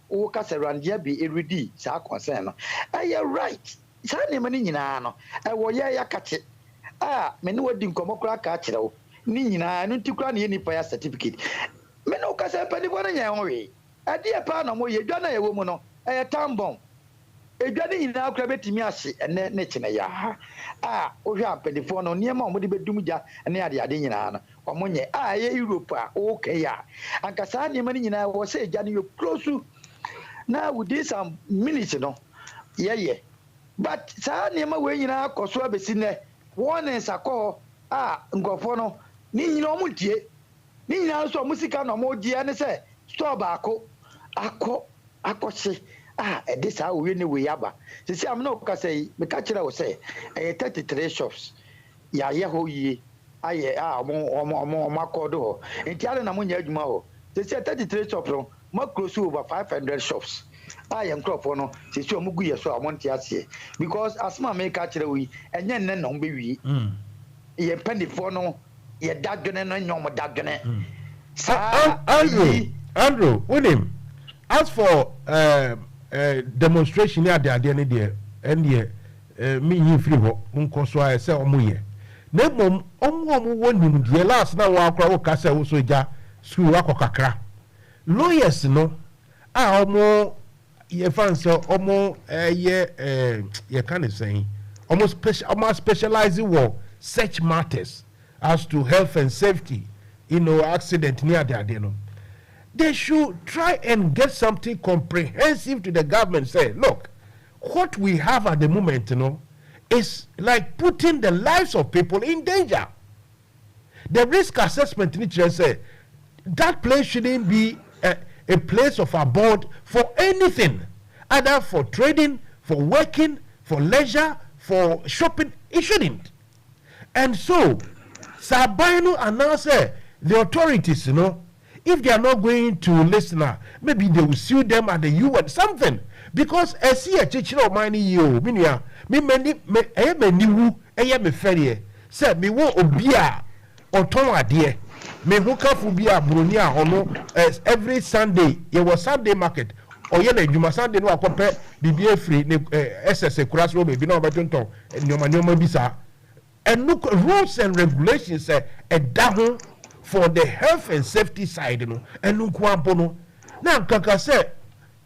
[SPEAKER 16] wo ka se randia bi eredi sa concern no you right sa ne mani nyina no wo ye yakate me ne wadi nkomo kura ka kire wo ni nyina no ntikura ne nipa ya certificate me no ka se pani bo na nya ho we ade e pa na mo ye dwa na ye wo mu no tambon edwane nyina akura betimi ase ene ne kine ya o hwa pedifo no niema o mo de bedum ja ne ade nyina no o mo nye ye Europe okay ya ankasa niema nyina wo se edwane yo close na with this minutes no ye but sa niema we nyina akoso abesi ne won nsakọ ngofo no ni nyina o mo tie ni nyina so musika no mo die ne se store baako akose this how we know we yaba. See, I'm not gonna say, me catch it. I will say, 33 shops. Ya ho ye. Mo kodo. Entiale na mo nya adwuma ho. See 33 shops no, mo close to over 500 shops. Am crop no. See mo gu ye so amonti ase. Because asma me catch it we, enye nne no be wi. Ye penny for no, ye dadwene no nyom dadwene.
[SPEAKER 2] Andrew, William. As for demonstration at the idea there and me you free ho nko so I say omoye na mom omo wonu the last na wa akra wo kasa wo so ja school akokakra lawyers no omo ye fan so omo ye can say almost specializing wo such matters as to health and safety, accident near the idea no. They should try and get something comprehensive to the government. Say, look, what we have at the moment, is like putting the lives of people in danger. The risk assessment teacher say that place shouldn't be a place of abode for anything, either for trading, for working, for leisure, for shopping. It shouldn't. And so, Sabaino announced the authorities, if they are not going to listen, maybe they will sue them at the UN, something. Because I see a teacher of mine, say, me wo obia or ton dear. Me hook for bia brunia or every Sunday, it was Sunday market. Or you Sunday no compare BBA free, SSA cross road, maybe no better and Yoma Bisa. And look, rules and regulations say a double for the health and safety side, and look one now kaka say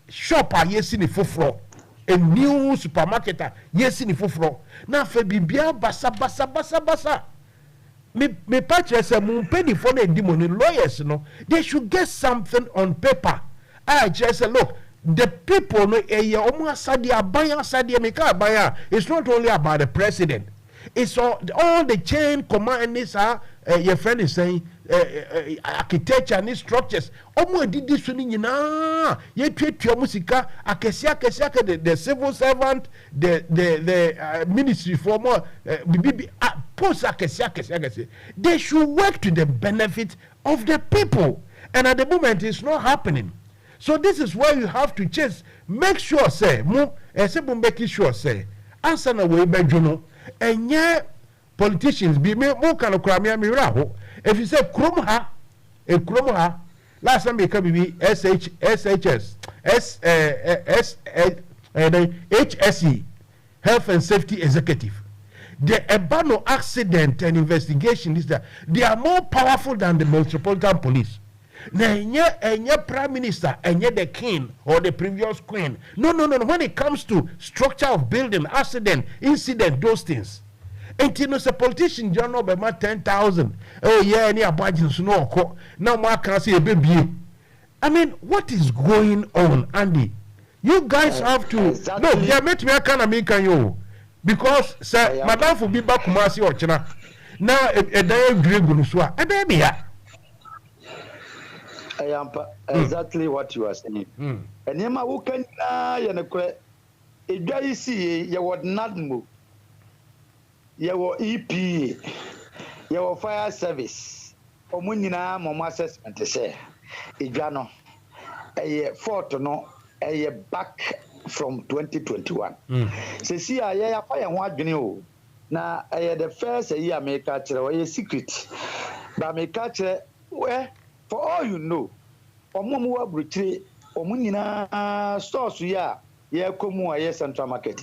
[SPEAKER 2] shopper yes in the fufro a new supermarket yes in the fufro now for bibia basa me purchase a moon penny for the demon lawyers they should get something on paper. I just say look, the people almost sadia baya sadia meka baya. It's not only about the president, it's all the chain commanders your friend is saying architecture and structures. Omo did this nyina ye twetwa musika akesia the civil servant, the ministry for more post akesia. They should work to the benefit of the people, and at the moment it's not happening. So this is why you have to just make sure say make sure say answer na we bejuno enye politicians be more kind of cramia miraho. If you say Kromha, last time they come be HSE, Health and Safety Executive. The Ebano accident and investigation is that they are more powerful than the Metropolitan Police. Now, Prime Minister, and the king or the previous queen. No. When it comes to structure of building, accident, incident, those things. And you know, a politician, you know, by 10,000. Oh, yeah, any abidance, no. Now, I can see a baby. I mean, what is going on, Andy? You guys have to. Exactly. No, yeah, met me, I can't make you. Because, sir, Madame will be back to Kumasi or China. Now, a day of drink, a baby.
[SPEAKER 16] I am exactly what you are saying. And Yama, who can edwa yi si ye wo NADMO ye wo EPA ye wo fire service omo nyina mo assessment say edwa no fort no back from 2021 se si a ye afa ye ho adwene o na the first year America chere we secret ba America chere for all you know omo mo wa bruchire omo nyina stores ya ye komu a ye central market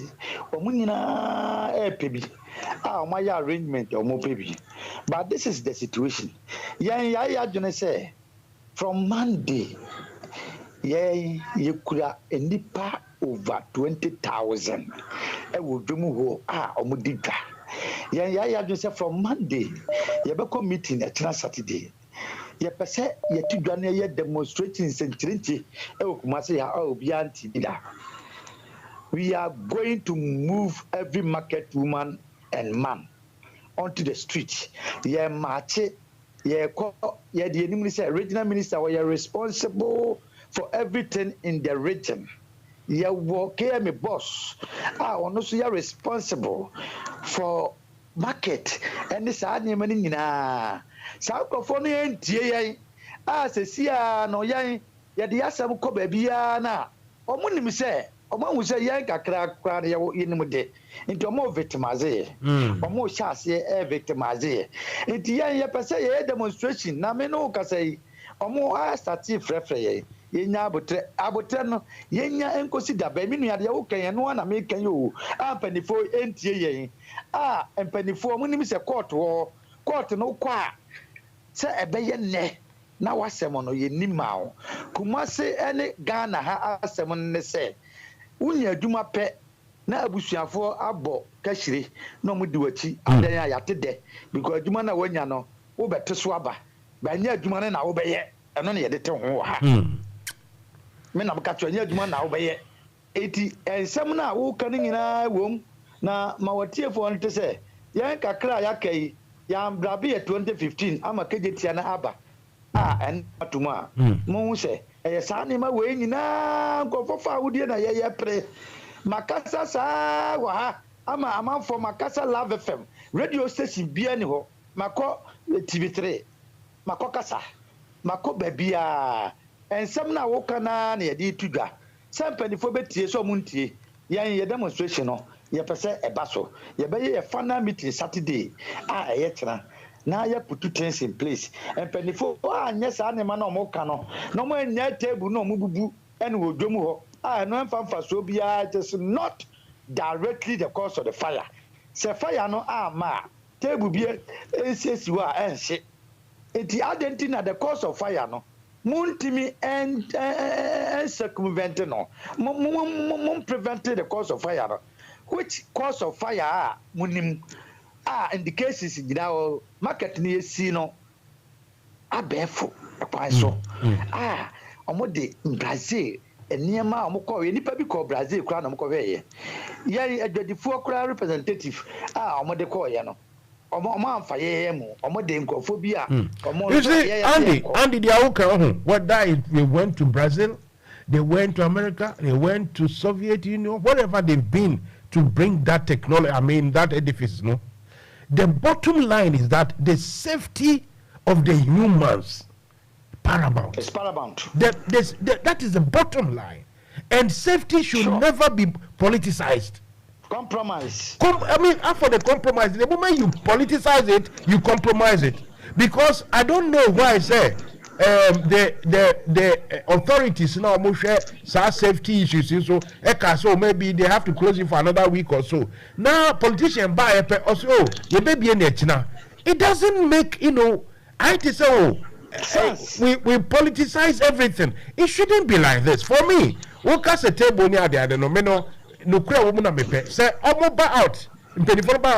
[SPEAKER 16] omo nyina pebi omo ya arrangement omo pebi. But this is the situation ya adwene say from Monday ye kura enipa over 20,000 e wo dwemu ho omo diga ya adwene say from Monday ye be come meeting at Saturday ye pese ye tidwa na ye demonstrating sentirenti e wo kuma say ya obi anti bida. We are going to move every market woman and man onto the street. Ye march ye the minister, regional minister, we are responsible for everything in the region. Ye work here, me boss. Also you are responsible for market and this money na. Sa ko no entie yan. Se sia no yan ye de asam ko babia na. Omo nim se omo say yan kakra kra ye yinim de. Nti omo victimize. Omo hyase victimize. Nti yan ye pese ye demonstration na me no ka say omo start frefre ye. Yenya abotre no yenya enkosi da ba mi nua de wo kan ye no na me kan yo. Ampanifo entie yen. Ampanifo omo nim se court no kwa se ebeye ne na wasem no ye nimao kumase ene Ghana ha asem ne se unya adwuma pe na abusuafo abo kashire na mo diwachi adan ya yate de because adwuma na wanya no wo bete so aba ba nya adwuma na wo beye eno ne ye de te ho ha me na baka nya adwuma na wo beye eti ensem na wo kan nyina wom na mawatiefo on te se yan kakra ya kai ya brabi 2015 ama kejetia na aba en atuma mo se sa ni ma we nyina kofofa wudie na ye pre makasa sa wa ha ama amanfo makasa Love FM radio station bia ni ho mako TV3 mako kasa mako babia ensem na wo kana na ye di tudwa sampanifo betie so muntie yan ye demonstration no ye pese ebaso ye be ye final meeting Saturday ye tena na ye put things in place empanifo anya sa ne ma na omo ka no no mo anya table no mo bubu ene wodwom ho no emfa so bia it is not directly the cause of the fire se fire no ma table bia ensesi wa enhye eti identity na the cause of fire no muntimi and circumvent no mum prevent the cause of fire no. Which cause of fire munim in the cases in market ni esi no abefo kwa so omo de Brazil eniema omo ko nipa bi ko Brazil kura na omo ko we ye adwadifo kura representative omo de ko ye no omo amfa ye mu omo de nkofo bi omo
[SPEAKER 2] Andy they are okay whether they went to Brazil, they went to America, they went to Soviet Union, whatever they've been to bring that technology, that edifice, no? The bottom line is that the safety of the humans paramount.
[SPEAKER 16] It's paramount.
[SPEAKER 2] That is the bottom line. And safety should never be politicized.
[SPEAKER 16] Compromise.
[SPEAKER 2] For the compromise, the moment you politicize it, you compromise it. Because I don't know why I say the authorities now share safety issues so maybe they have to close it for another week or so. Now politicians buy also it doesn't make I say we politicize everything. It shouldn't be like this. For me, what a table near there say out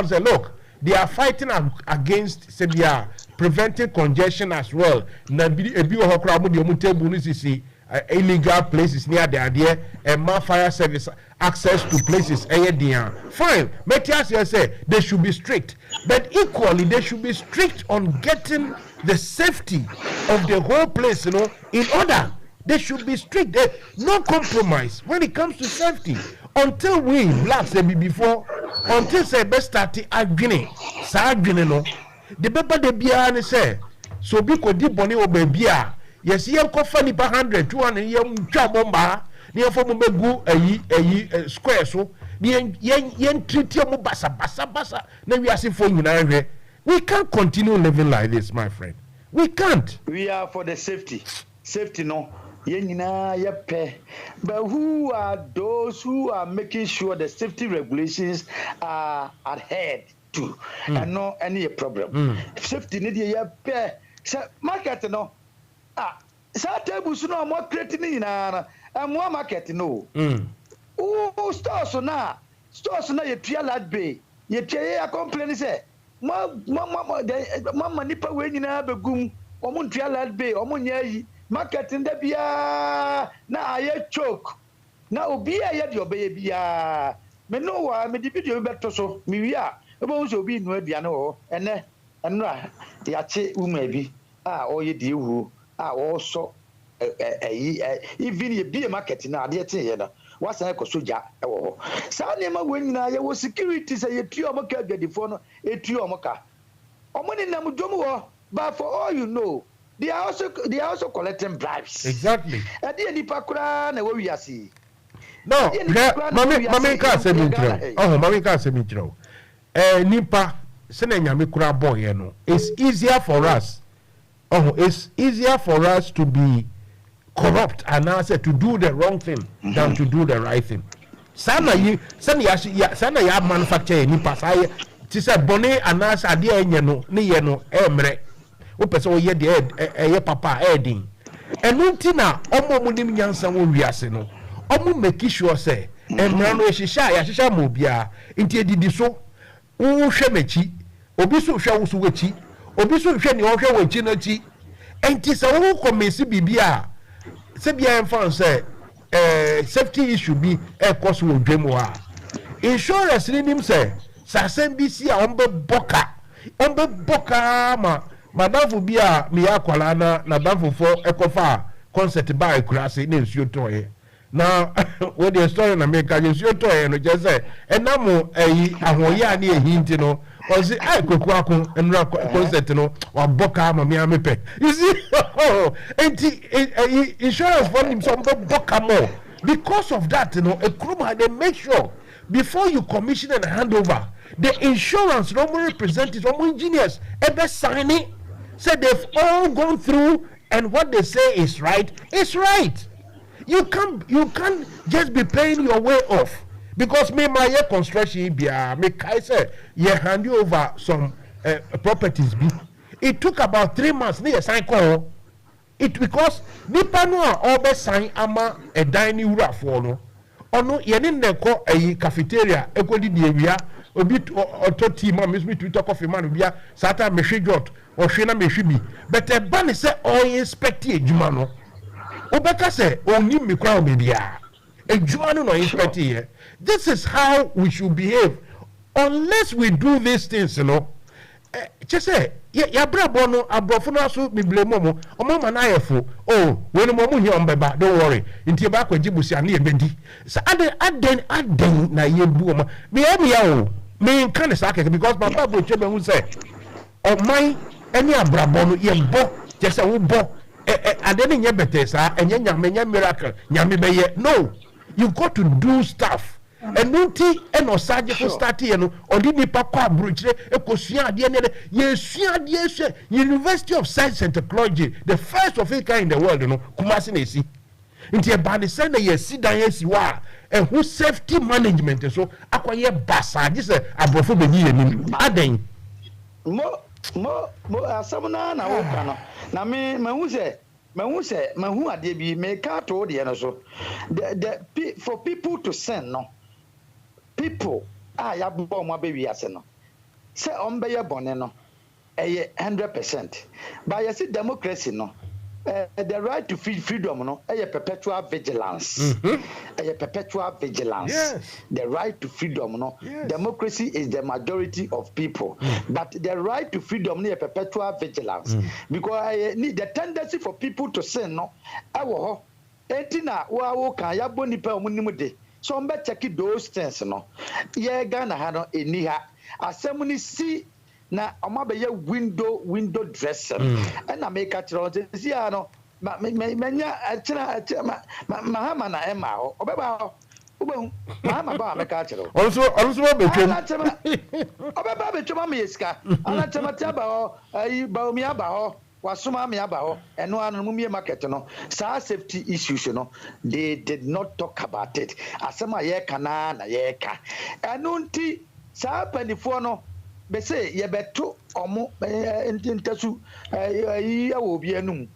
[SPEAKER 2] say look, they are fighting against Serbia, preventing congestion as well. Illegal places near there and more fire service access to places. Fine, Matthias say they should be strict, but equally they should be strict on getting the safety of the whole place, in order. They should be strict. No compromise when it comes to safety. Until we blacks be before, until say best start agreeing, no. The paper the beer and say so be could deep on your baby. Yes, you have funny per 100, 200 young bomba, near for go a square so yen treat your bassa. Then we are seeing for you. We can't continue living like this, my friend. We can't.
[SPEAKER 16] We are for the safety. Safety, no. But who are those who are making sure the safety regulations are adhered to and not any problem? Safety need you pay. Market no. Tables no more creating and more market no. Stores now you try lad bay. You try a complaint say. Mama nipa we nyina begum omo ntria lad bay omo nyai market nda bia na aye choke na obi aye de obeye bia me no wa me di video beto so me wi a ebo so obi nu aduane ho ene enra ya che uma bi oye di hu o so even ye bi market na ade te ye na wasa ko soja ewo ho sa ne ma we nyina ye wo security say ye tuo mo ka gadifo no etuo mo ka omo ni nam dwom ho but for all you know they are also collecting bribes.
[SPEAKER 2] Exactly.
[SPEAKER 16] Adi nipa kura na we wiase.
[SPEAKER 2] No, mami ka se mi tro. Mami ka se mi tro. Nipa se na nyame kura boy no. It's easier for us. It's easier for us to be corrupt and answer to do the wrong thing than to do the right thing. Sana ya manufacture nipa sai ti se bone anasa ade enye no ne ye no emre. Wo pese wo ye de eye papa edin enunti na omo munim nyansa wo wiase no omo make sure say emra no hihya mo bia nti edidi so wo hwe machi obi so hwe wo so wachi obi so hwe ne wo hwe wachi na chi enti se wo komesi bibia se bia enfan say safety issue bi cause wo dwem wa insurance ni nim say sasen bi si a ombe boka ma madamfo bi a me akwala na damfo for ekofa concert by kurase na nsuo toye na we the story na make nsuo toye no je say enamo ahoye ani ehinti no o say ai koku akon enura concert no wa boka ma me amepe you see insurance for him some boka more because of that a kruma they make sure before you commission and hand over the insurance normally representatives or engineers ever sign it. Say they've all gone through and what they say is right. You can't just be paying your way off because me my construction bia me kai say you hand you over some properties be. It took about 3 months near sign call it because nipa no all be sign ama a dining ura for no ono ye ne nko cafeteria ekodi di ewia obi auto team am me to talk coffee man bia sata me hwejot o hwe na me hwe bi but e ba ne se o inspect ejuma no obeka se oni me kwa me bia ejuma no inspect here. This is how we should behave unless we do these things, you know. Just say ya brabo no abrofo no aso me blame mo ma na ayefo we no mo here on beba don't worry nti ba kwa jibusi ane ebedi sa aden na ye bu o ma me ya me kan sa keke because papa bo chebe hu say o man any abrabo no ye bo just say wo bo aden nye better sa enye nyame miracle nyame be ye no, you got to do stuff. And nunti eno saje for start here no odi nipa kwa abrochire ekosua ade ne yesua ade ehwe University of Science and Technology, the first of its kind in the world, you know, Kumasi na esi nti e ba de say na yesi dan yesi wa who safety management so akwaye basa je say abrofo be ni enim aden
[SPEAKER 16] mo asamna na wo kana na me hu ade bi me ka to de no so for people to send no people ya bo mo be wiase no say ombe ye bone no 100%, but you see democracy no the right to freedom no perpetual vigilance. Perpetual vigilance. Yes. The right to freedom no. Yes. Democracy is the majority of people, but the right to freedom no perpetual vigilance because the tendency for people to sin no Etina wa kan ya boni pe omunim de. So mbe check those things no. Ye Ghana ha no eni ha. Asem ni si na omabe window dresser. And na make it si no menya achina mahama na ema ho. Obeba ho. Mahama ba make it
[SPEAKER 2] Also between.
[SPEAKER 16] Obeba between me iska. Ana temata ba ho, ayi ba omi aba ho. Wasuma me aba ho eno anu mumie market no sa safety issues no they did not talk about it asema ye kana na ye ka eno nti sa panifo no be say ye beto omo ntasu yi awo bi anum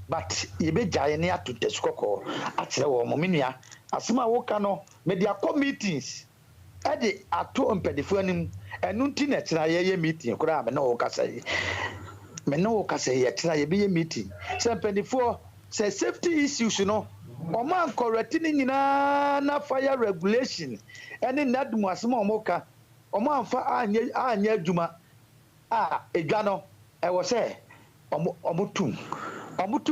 [SPEAKER 16] but ye be jaye ne atotesu kokko akire wo mo menua asema wo ka no media committees ade ato mpadifo anim eno nti na kira ye meeting kura me na wo ka say me no ka say ye try be meeting say 24 say safety issues no o man correct ni nyina na fire regulation any nadmu asema o ka o man fa anya adwuma edwa no e wo say omutum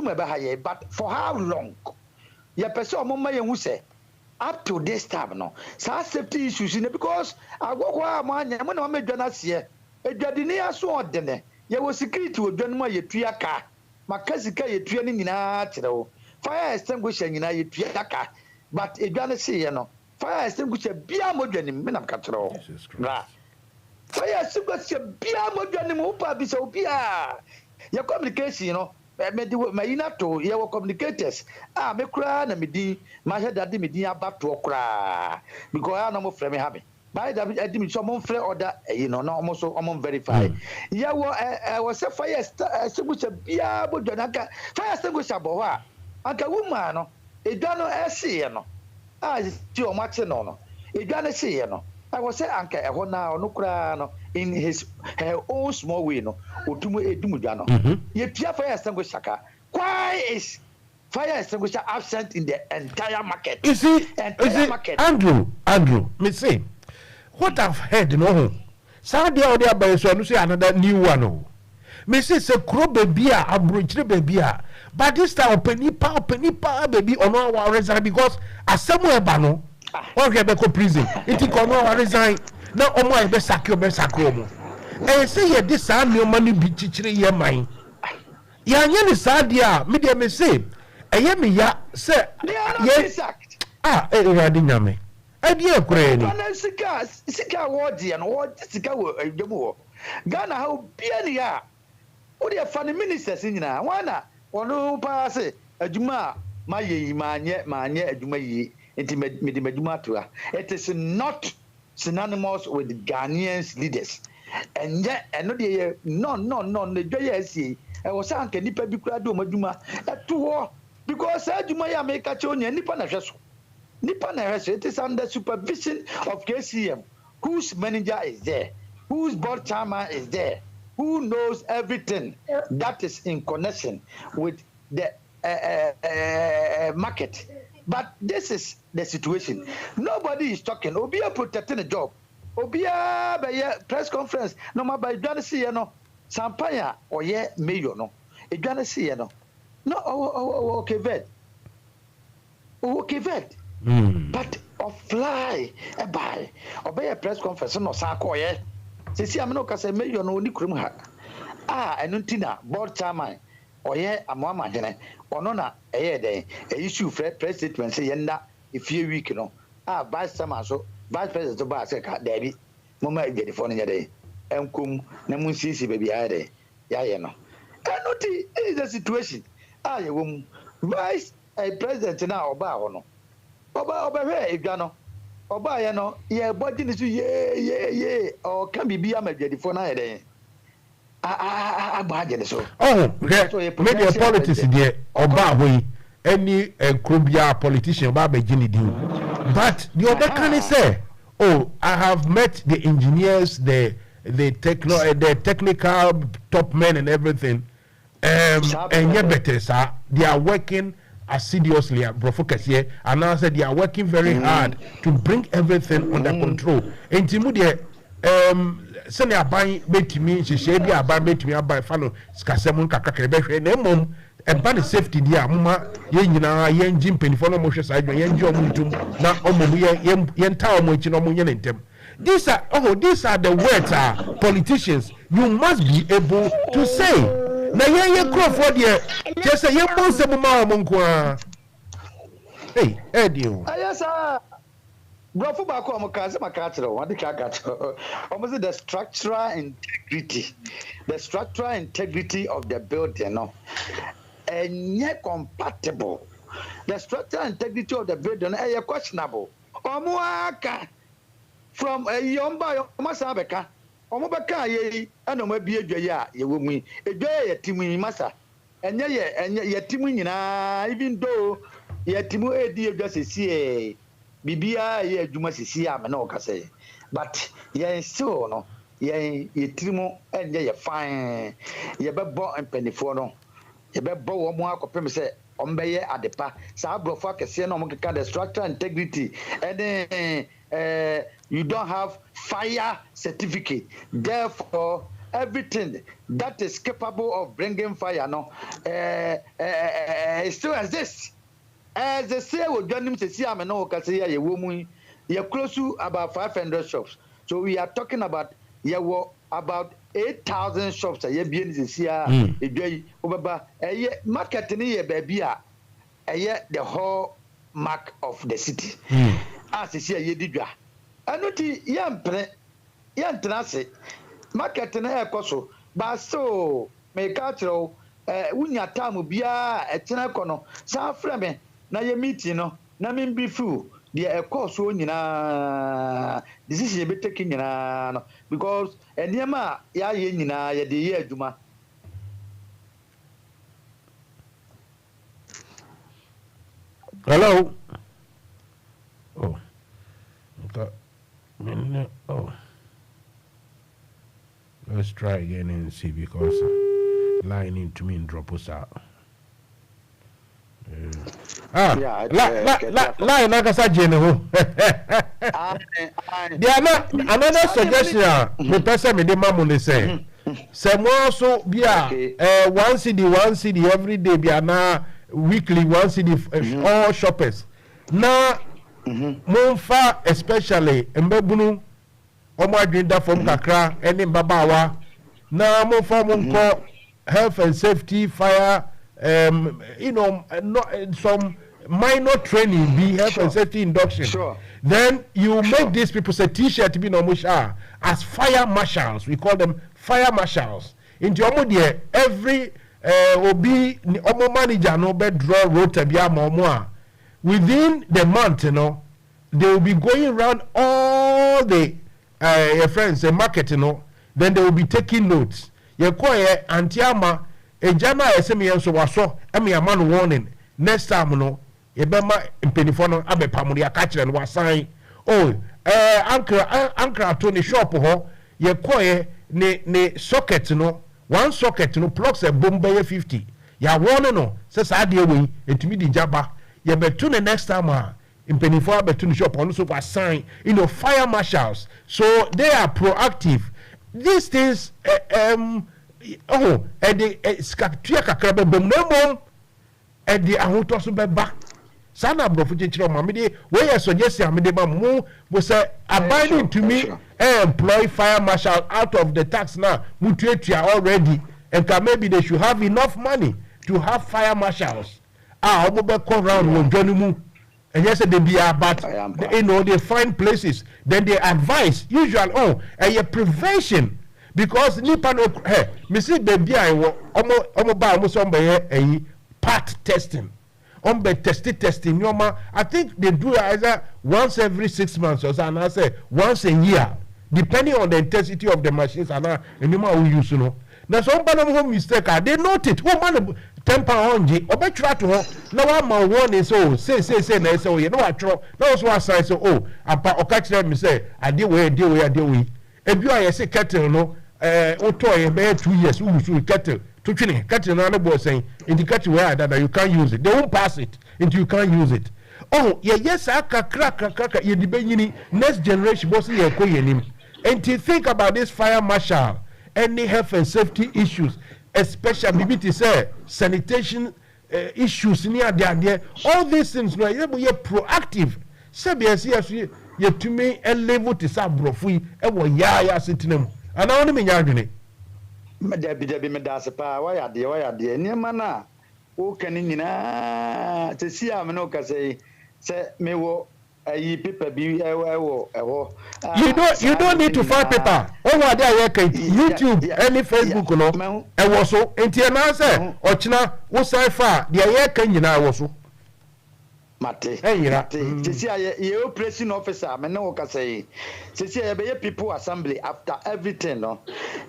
[SPEAKER 16] e be ha ye but for how long ye person o ma ye hu say up to this time no say safety issues no because agwogwo amanya mo na medwa na se edwadi ni aso odene ye wo security wo dwanum yetua ka makasika yetua ni nyina kirewo fire extinguisher nyina yetua ka but edwane se ye no fire extinguisher bia modwanim me nam ka kirewo ra fire extinguisher bia modwanim upa bi se obia ye communication no me di mayina to ye wo communicators me kura na medi ma heda medi abato kura because I no mo frame ha me by the admin so mon frère order no almost so verify ya was a fire extinguisher bia bodwanaka fire extinguisher bo ha aka woman no edwa no ese no ti o mache no edwa no se no I was say anka eho na ono kura no in her own small way no otumu edumu dwa no ye pia fire extinguisher ka why is fire extinguisher absent in the entire market?
[SPEAKER 2] You see, Andrew, me say what I've heard no Saudi Arabia by so say another new one no me say kro baby a abrochire baby a but this time penipa baby ono wa resign because asemu eba no o ge be ko prison it ko no wa resign na omo e be sakio mo e say ye this new money bi chichire ye man ya nya ni Saudi a me dey me say eye me ya say ye radi nyame adi ekure ni
[SPEAKER 16] Ghana sika wodi ya no wodi sika wo adwemu wo Ghana ha obia ni ya wodi e fa ni ministers nyina wana wono pa se adwuma ma ye manye adwuma yi enti me adwuma to a it is not synonymous with Ghanaians leaders and eno de no ne dwa asi e wo sa anka nipa bi kura do madwuma eto wo because adwuma ya me ka che onya nipa na hweso it is under supervision of KCM, whose manager is there, whose board chairman is there, who knows everything that is in connection with the market. But this is the situation. Nobody is talking. Obia protecting a job. Obia by press conference. No ma by Johnny see no. Sampaya or ye mayor no. A Johnny see no. No okay vet. Okay vet. But of fly a buy obey a press conference no sakoye se si ameno ka se mayor no ni kurum ha enuntina board chairman oye amama hene ono na eye den issue press statement say yenda ifie week no vice chairman so vice president to ba se ka dabi mama ejedi fo no yede enkom na munsisi baby ayede yaye no enuti is the situation ye wom vice president na oba ho no Oba he edwa no oba ye no ye body ni so ye o kan bibia madwadifo na ye den agbaje so
[SPEAKER 2] media politics there oba ho yi any krobia politician oba be gini din but the other can say I have met the engineers the technical top men and everything and better sir they are working assiduously brofocus here and now said they are working very hard to bring everything under control entimu de senior ban betimi hihye bi aban betimi aban fa no skasem kakakre be hwe na mom eba ne safety dia mama ye nyina ye nji mpenifo no mo hwe sa adwo ye nji omuntum na omomu ye nta omunchi no munye ne ntem. These are the words politicians you must be able to say. Na ye crowd here just say ye mo se mo ma mo nko a. Hey, Edio.
[SPEAKER 16] Yes sir. Brofo ba ko mo ka se makatro, what the kakatro. Almost the structural integrity. The structural integrity of the building, no. And yet compatible. The structural integrity of the building is questionable. Omuaka from a yomba masabeka. Omubaka ye and omabi ya ye wumi. A day timu massa. And ye timu na even though ye timu edi just see bibia ye juma sisi amena okase. But ye so no ye timu and ye fine. Ye be born and penifo no. You better bow more copy say ombeye adepa sa brofo akese no mo keka the structural integrity and then you don't have fire certificate, therefore everything that is capable of bringing fire no still exists. As they say we join say see am no ka say ye wo mu ye close to about 500 shops, so we are talking about ye wo about 8,000 shops. Ye bien this year. Market ni ye baby the whole mark of the city. As this year ye did. Anuti yan trase market na e koso ba so me catro unya time bia e tena kono sa frame na ye meeting no na me be fu the course so nyina decision ye be taking nyina no because eniema ya ye nyina ye de ye aduma.
[SPEAKER 2] Hello. Oh. Oh. Let's try again and see because line into me and drop us out. Line nakasa jene. There another suggestion. The person me the mamu ne say. Some also be one CD every day be na weekly one CD all shoppers. Now Monfa especially mbebunu omo adwenda from kakra eni babawa na monfa monko health and safety fire some minor training be health and safety induction. Sure. Then you make these people say t-shirt be no musha as fire marshals. We call them fire marshals. In Jomo there every obi omo manager no be draw rota bia momo. Within the month, they will be going around all the friends, the market, then they will be taking notes. You quiet antiama a jama SME so waso, a man warning. Next time, you bema impenifono abe pamudia catcher and was sign. Oh, anchor to the shop, you quiet ne socket, one socket, plugs a Bombay 50. Ya warning, no, says I deal with it me the jabba. You better the next time in Penifo between the shop also was sign fire marshals, so they are proactive. These things the skatuya kakrabe bomom and the ahuto so be back sana brofo chichiro mamide where you suggest amide ba mu was abiding to me employ fire marshal out of the tax now mutuatua already, and maybe they should have enough money to have fire marshals. Come around with Johnny Moo, and yes, they be but they find places. Then they advise usual prevention because nipa no Missy baby I almost part testing, testing. I think they do either once every 6 months or so, and I say once a year, depending on the intensity of the machines and who use Now somebody who mistake they note it. Oh man, £10 or bet try to now I'm my one is say na so you know I try now so I say so or catch them me say I deal with if you are say kettle no toy be 2 years who should kettle to training kettle no boy saying in the kettle where that you can't use it, they won't pass it until you can't use it. Yes I crack you the next generation boss here ko yenim. And to think about this fire marshal, any health and safety issues, especially maybe to say sanitation issues near there. All these things no you proactive. Sabi asi you to me a level to sa brofu e wo ya sitinam. Ana woni me nyaadwene.
[SPEAKER 16] Debi me da se pa wa ya de ni ma na wo kan nyina te si am no ka se me wo ayi paper bi ewo
[SPEAKER 2] you don't need to find paper. Oh what there YouTube any Facebook no ewo so enti na say ochina wo sai fa de ye kan nyina ewo so
[SPEAKER 16] mate te si ye operation officer me no ka say se si ye be people assembly after everything no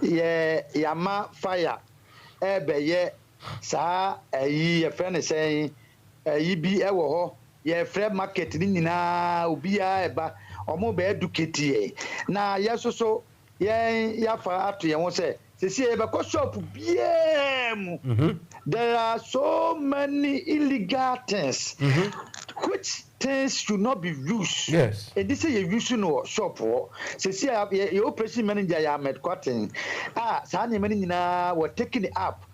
[SPEAKER 16] ye yama fire be ye sa ayi ye friend say ayi bi ewo ho ye free market ni nyina obia eba omo be educate na yesoso ye yafa ato ye won say se ye be ko shop biem there are so many illegal things which things should not be used.
[SPEAKER 2] Yes.
[SPEAKER 16] And this is a use no shop or se your operation manager ya med cotton sa ni mani nyina were taking it up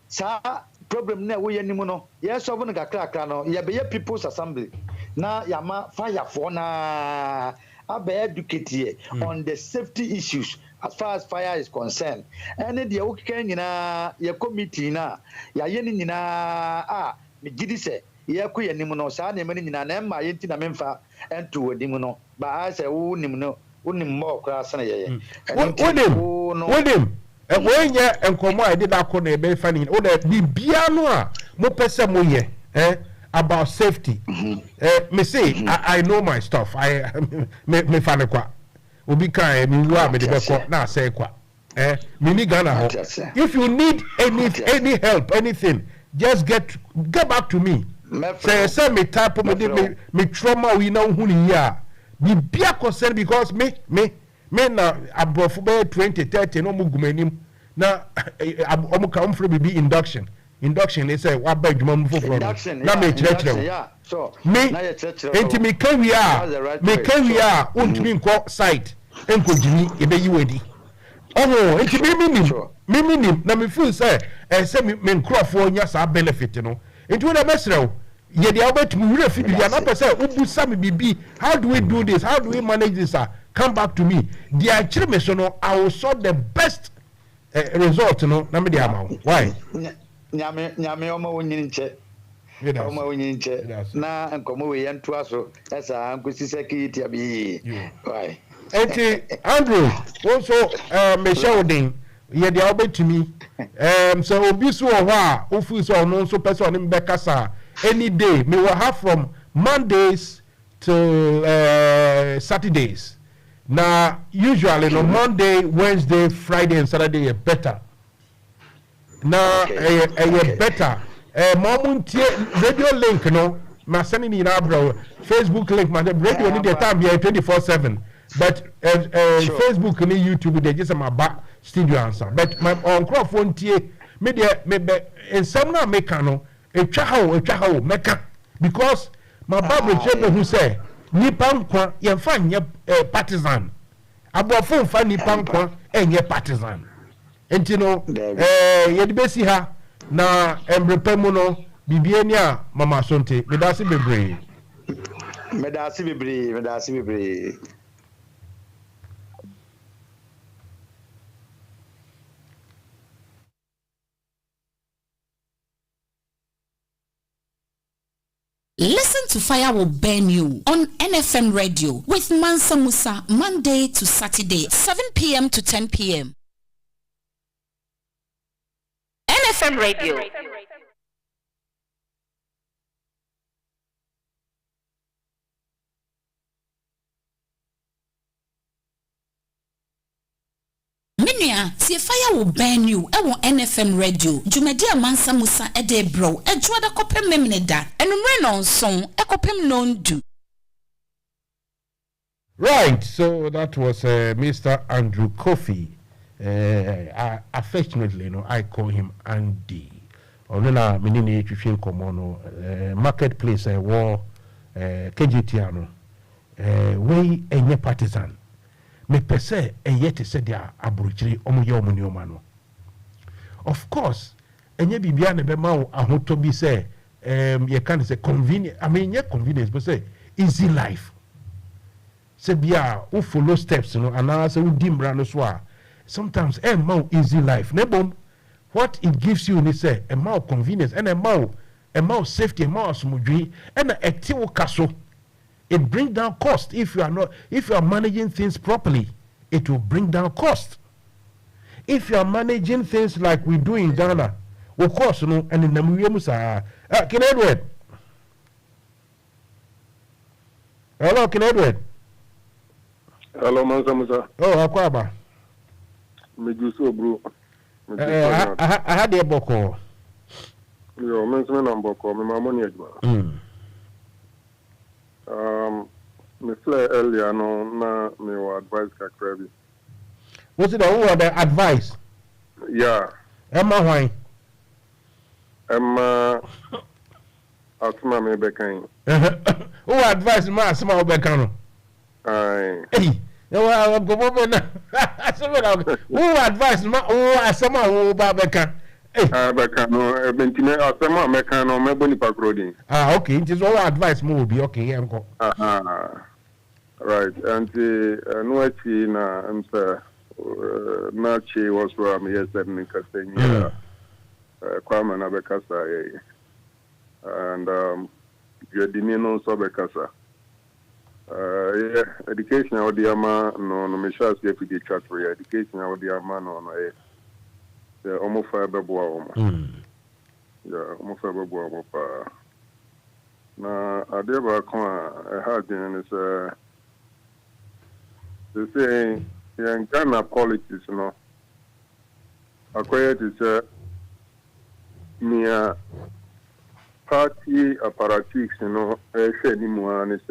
[SPEAKER 16] sa problem na we yanimu no yes so no kakra no ye be people's assembly na yama fire for na abe educate on the safety issues as far as fire is concerned and the okay nyina ye committee na ya ye ni nyina me gidi se ye ko yanimu no sa na mani nyina na ma ye nti na memfa ento wadimu no ba say wo nim no wonim mo kra sana ye
[SPEAKER 2] wonim when ye enkomo I did that na be funny o da bibia no a mo pese mo ye about safety me say I know my stuff I me fane kwa obi kan me wu a me de be ko na say kwa me ni Ghana ho if you need any help anything just get back to me say me type me trauma we now hu ni ya bibia concern because me na abrofu be 2030 no mugumanim na omo ka omfre bibi induction they say wa ba djuma mu foforo na me chire
[SPEAKER 16] yeah so
[SPEAKER 2] me enti me kan wi a ontumi nko site enko jimi ebe yiwedi omo enti me nim na me feel say me nkrofo nya sa benefit no enti wo na mesrew ye dia obetumi wure fi bibia na pese obu sami bibi how do we do this how do we manage this come back to me dia chire me so no I will sort the best result no na me dia ma why
[SPEAKER 16] nyame omo wonyini nche na enkomo we yentu aso esa ankosi security abi why
[SPEAKER 2] enti Andrew also me showding ye dia obetumi so obi so ho a ofu so no so person ni bekasa any day me will have from Mondays to Saturdays. Now usually no Monday, Wednesday, Friday and Saturday are better. Now better. Radio link no ma sending in abro Facebook link ma radio need the time here 24/7 but Facebook and YouTube they just my back studio answer but my on phone tie me in some na make no etwa how meka because my Bible chebe who say nipa nkwa ye fa nye partisan abofo fa nipa nkwa enye partisan enti no ye de besi ha na embrepemu no bibie ni a mama sonte medasi bebre
[SPEAKER 9] Listen to Fire Will Burn You on NFM Radio with Mansa Musa Monday to Saturday 7 p.m. to 10 p.m. NFM Radio. Minia, see Fire Will Burn You on NFM Radio. Jumedia Mansa Musa Ede Bro, a Juada Copem Memneda, and Renon song, a Copem non do.
[SPEAKER 2] Right, so that was Mr. Andrew Kofi. Affectionately, I call him Andy. Onena minini chifin komono marketplace war KGTiano. We enye partisan. Me pese enye te se dia aburichiri omuye omunioma no. of course enye bibia na be ma ahoto bi say you can say convenient. I mean, yeah, convenience, but say easy life. Say bia who follow steps, and now say who dim brand so. Sometimes more easy life. Nebom, what it gives you is say a more convenience and a more safety, a more smoothie, and a active castle. It brings down cost if you are managing things properly. It will bring down cost. If you are managing things like we do in Ghana, of course, and in the Musa. Ken Edward. Hello, Ken Edward.
[SPEAKER 14] Hello, Mansa Musa.
[SPEAKER 2] Oh, Akwaba.
[SPEAKER 14] Mejuso, bro.
[SPEAKER 2] I had a boko.
[SPEAKER 14] Yo, Mansa Namboko, my money. Me flare earlier, no, na me wa advice kakrebi.
[SPEAKER 2] Was it who the advice?
[SPEAKER 14] Yeah.
[SPEAKER 2] Emma why?
[SPEAKER 14] Asma me bekan.
[SPEAKER 2] Who advise ma asma bekan?
[SPEAKER 14] Aye.
[SPEAKER 2] Hey, no go na. Who advise ma who asma who ba bekan?
[SPEAKER 14] Bekan no bentime asma mekan no me boni pakrodin.
[SPEAKER 2] Okay, it is all advice mo be okay enko.
[SPEAKER 14] Right. And no achi na amsa na chi was where me yesterday Kastenya. Kwame na bekasa and you didn't so bekasa education audiama no me sure say fi the chat for education audiama no the omo fa bebo yeah omo fa bebo pa na adeba kon ha din is they say in Ghana politics no acquired is Mia party apparatchiks, anymore, and it's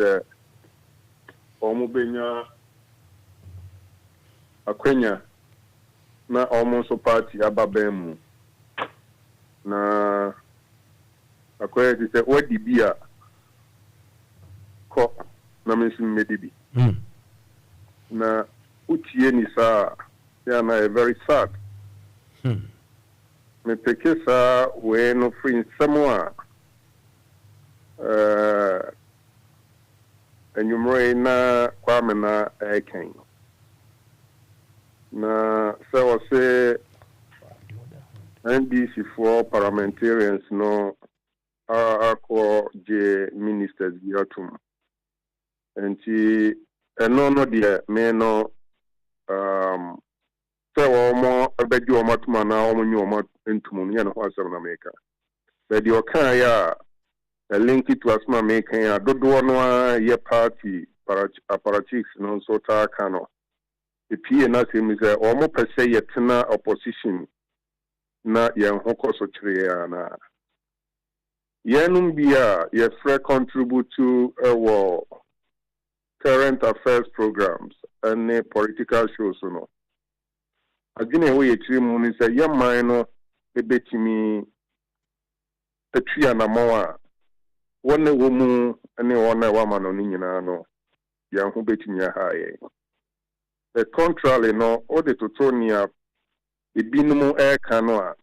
[SPEAKER 14] Omubenya Aquenya, na almost a party ababemu. Na Aquia is a what the beer cock, na missing medibi. Na Uchieni sa, yana very sad. Me peke sa we no free samoa enyumre na kwame na eken na so say NDC for parliamentarians no are je ministers biatum enti eno no de me no so omo abeju omo tuma na omo nyu omo entumu ya no asem na meka but the okan ya a link it to asma meka ya dodo no ye party apparatchiks no so ta kano the PA na say say omo pese ye tena opposition na ye hoko so kire ya na yenum bia ye free contribute to current affairs programs and political shows no agine we yetiri mu ni say ye man no ebetimi petria na mawa wonne wo mu ene wona wa ma no nyina no ye ho betimi ha ye the contrary no o de totonia ebinum e kan no a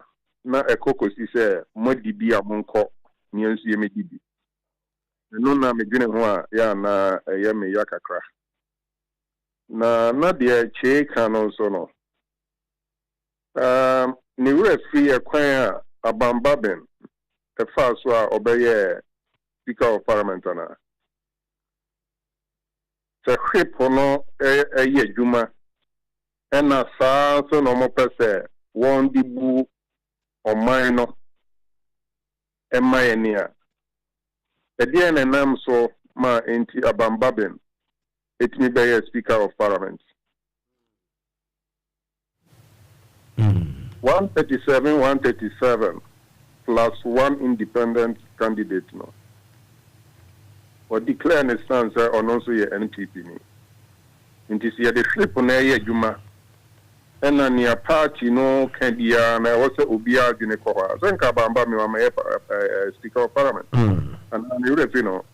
[SPEAKER 14] na ekokosi say modibi amonko ni ensu ye medibi no na medwene ho a ya na ye me yakakra na de che kan no so no ni free a kwan abambaben e fa so a obeye speaker of parliament na se hwepo no ye adwuma ena saa so no mo pese won dibu oman no e mayenia e dia na nam so ma enti abambaben etimi be speaker of parliament 137 plus one independent candidate no or declare an stance on also your NPP ni inti si the flip na ye adwuma ena ni a party no can be na was obia dwene ko ha so nka bamba me wa speaker of parliament and you know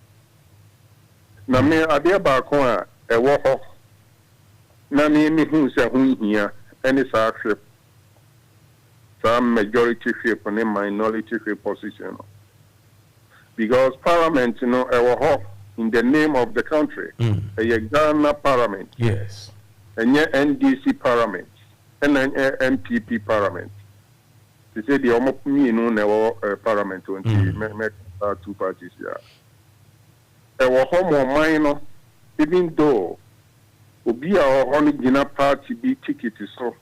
[SPEAKER 14] na me ade ba ko a e wo ho na me hu se hu hia any sa flip some majority shape and a minority shape position. Because Parliament, in the name of the country, a Ghana Parliament,
[SPEAKER 2] yes,
[SPEAKER 14] and NDC Parliament, and an MPP Parliament. They say the Parliament on two parties here. Our home minor, even though Obi our only dinner party be ticket so,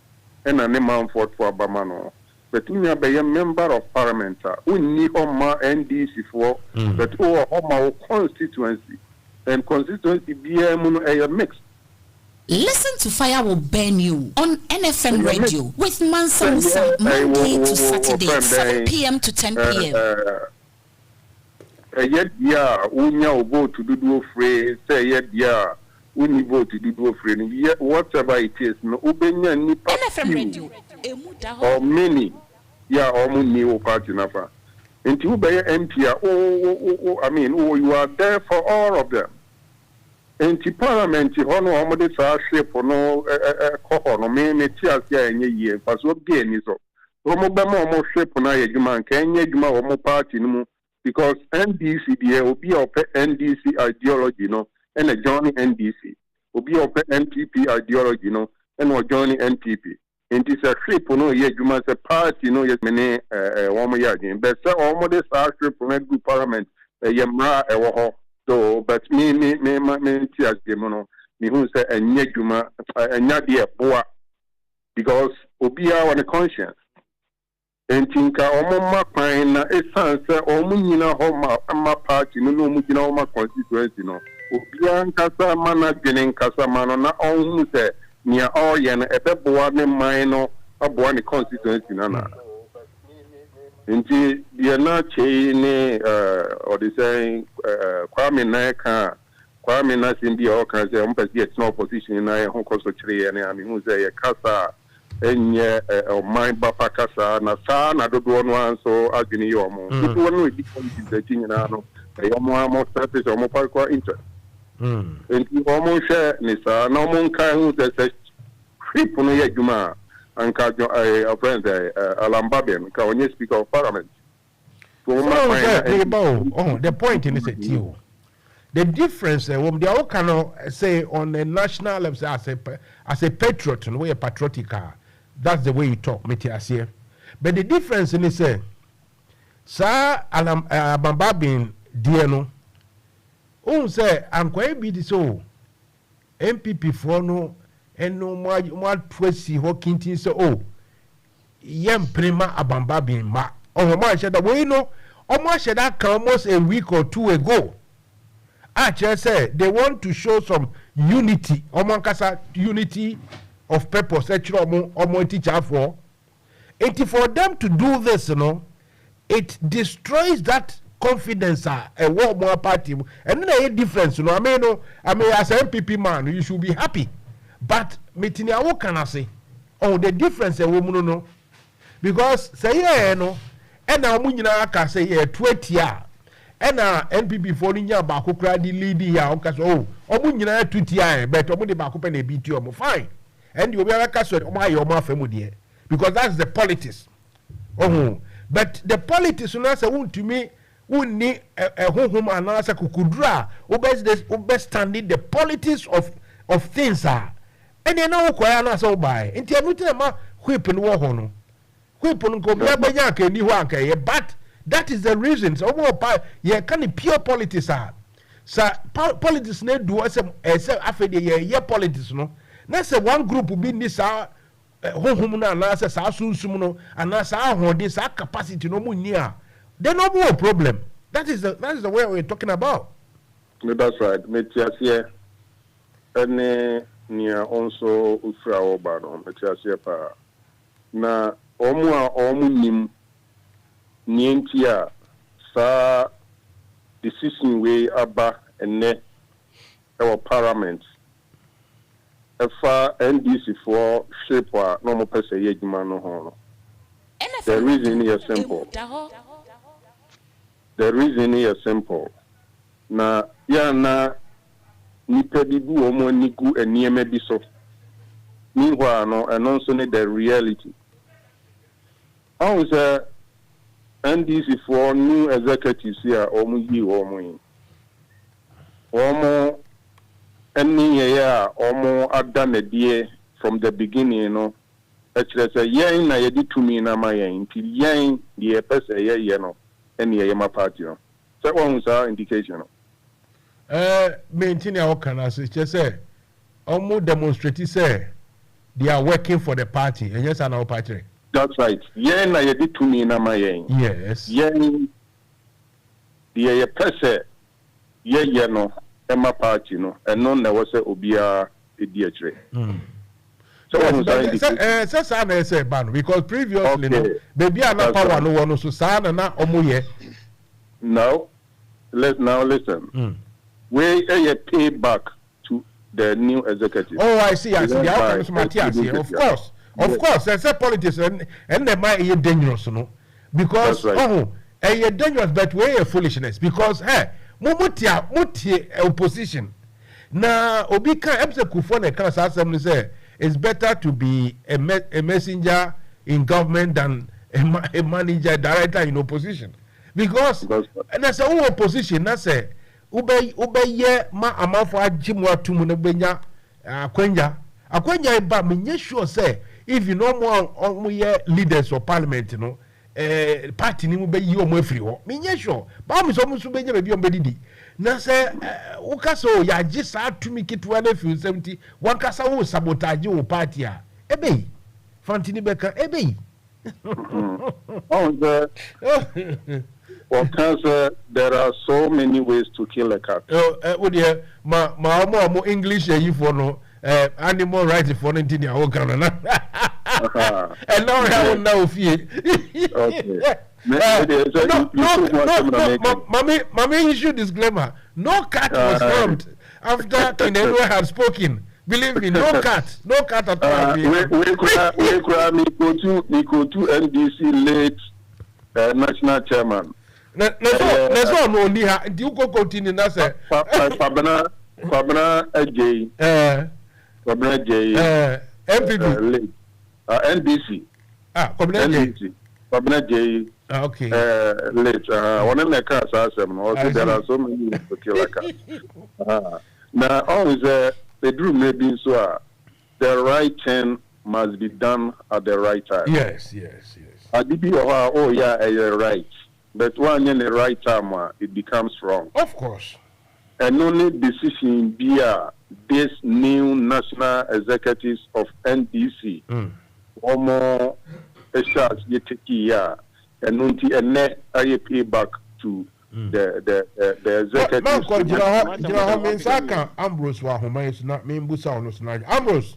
[SPEAKER 14] and a name for Bamano. But we have a member of Parliament, we need Homa NDC for, but our constituency, and constituency be a mix.
[SPEAKER 9] Listen to Fire Will Burn You on NFM Radio with Mansa Musa, Monday to Saturday, 7 p.m. to 10 p.m.
[SPEAKER 14] Yet, yeah, we vote to do free, say, yet, we need vote to do free, yet, whatever it is, no,
[SPEAKER 9] NFM Radio,
[SPEAKER 14] or many, or new party nafa. And you by MP, you are there for all of them. And the Parliament, almost a shape or no, no, many tears here in a year, but what gain is up. Romobama shape on a man, can you more party no? Because NDC will be up NDC ideology, and a journey NDC will be up NPP ideology, and a journey NPP. And it's a shape no you must a party, yes, many one year again. But so almost a shape on a good Parliament, a yamra a so, but me, tears, me who say a nyajuma, a nyadia boa, because Obia on the conscience. And Tinka Omoma Pine, a son, sir, or Munina Homa party, no Mujina Homa constituency, Obian Casa Mana Genin Casa Mano, not all say near Orion, a peboa, minor, a boy constituency, Nana. Indeed, they are not changing, or they saying, Kwame Naka, Kwame Nasimbi, or can say, it's no position in a home constituency, and I mean, who's a Casa, and or my Bapa Casa, Nasan, I don't want so Agni Yomo. If you want to be the thing in Ano, a more surface or more park interest. And you almost share Nisa, no one can who says, Trip on a Juma. And a friend, Alambabian, can you speak of Parliament?
[SPEAKER 2] The point in this is you. The difference, when they all cannot say on a national level as a patriot, and we are patriotic, that's the way you talk, Metiasia. But the difference in this, Sir Alambabin, Diano, who say, I'm going to be this old MPP for no. And no more pressy Hawkinson so yam prima abambabin ma oh my shed away no almost said that almost a week or two ago. I just said they want to show some unity, unity of purpose, or teacher for it for them to do this, it destroys that confidence a war more party and then a difference, I mean as an MPP man, you should be happy. But metinia wo kana say the difference e wo mu no because say no e na omu nyina aka say 20 a e na NPP for nya ba kokra di lead ya o ka so omu nyina 20 a but omu de ba ko pe na bi ti omu fine and you be aka so omu aye omu afemu de because that's the politics but the politics no say won to me wonni honhom anasa kukudura obes standing the politics of things are. And you know, Koyana so by. And Tiamutima whipping war no. Whipping go Yabayaka ni wanka, but that is the reason. So ye can pure politics are. So politics need do as after ye politics no. That's one group will be this home and answer Sasuno and answer how this capacity no more near. Then no more problem. That is the way we're talking about.
[SPEAKER 14] That's right. Metiasia and near also Ufra Obano, Metiasia Pa. Na omu nim nientia sa decision way aba ene our parliament efa NDC for shape no mo pese yeduma no ho. The reason is simple. The reason is simple. Na ya na nipa bibu omo nigu enieme bi so. Meanwhile no and also need the reality. How is NDC for new executives here or more any year or more I've done a dear from the beginning, you know. Actually, say yen na yedi to me na my yen till yen the person ye no any yema party no. So one was our indication.
[SPEAKER 2] Maintain our canals, just say almost demonstrate say they are working for the party and yes, and our party.
[SPEAKER 14] That's right. Yen na yedi to me na my yen.
[SPEAKER 2] Yes.
[SPEAKER 14] Yen the person ye no ema party no and none was a obia ediatre. So
[SPEAKER 2] say because previously baby are not power no one so sana na omuye.
[SPEAKER 14] Now listen. We pay back to the new executive.
[SPEAKER 2] Oh, I see. The outcomes Matthias here. Of course. There's a politics and they might be dangerous, no? Because dangerous, but we are foolishness. Because muti opposition. Na obika emse kufone kan assembly say it's better to be a messenger in government than a manager director in opposition. Because and that's a opposition. That's a ube ma amafo ajimu atumu ne benya akwenya ba menye sure say if you know more leaders of parliament no party ni mu be yi omo afiri ho menye sure ba mu so mu so benya be bi ombedidi na say ukasa o ya ji sa atumi kitwa na fi 70 wankasa wo sabotage wo party a ebe fantini beka ebe
[SPEAKER 14] For cancer, there are so many ways to kill a cat.
[SPEAKER 2] Oh dear, ma English you for no animal rights for no thing I can na. And now I will know fear. Okay. Mommy issue disclaimer. No cat was harmed after Kinedo had spoken. Believe me, no cat at all.
[SPEAKER 14] We go to NDC late national chairman.
[SPEAKER 2] Let's go no ni ha. Do you go continue na say?
[SPEAKER 14] Fabana AJ. Fabana AJ.
[SPEAKER 2] MPP.
[SPEAKER 14] NDC.
[SPEAKER 2] NDC.
[SPEAKER 14] Fabana AJ.
[SPEAKER 2] Okay.
[SPEAKER 14] Late. One of the cars also there are so many ways to kill a cat. Now always the dream may be so the right turn must be done at the right time.
[SPEAKER 2] Yes.
[SPEAKER 14] You're right. But when in the right time, it becomes wrong.
[SPEAKER 2] Of course.
[SPEAKER 14] And only decision be this new national executives of NDC. Or more stars you take here and net I pay back to the executives.
[SPEAKER 2] Now, Ambrose wa homa is not me Musa on us now. Ambrose.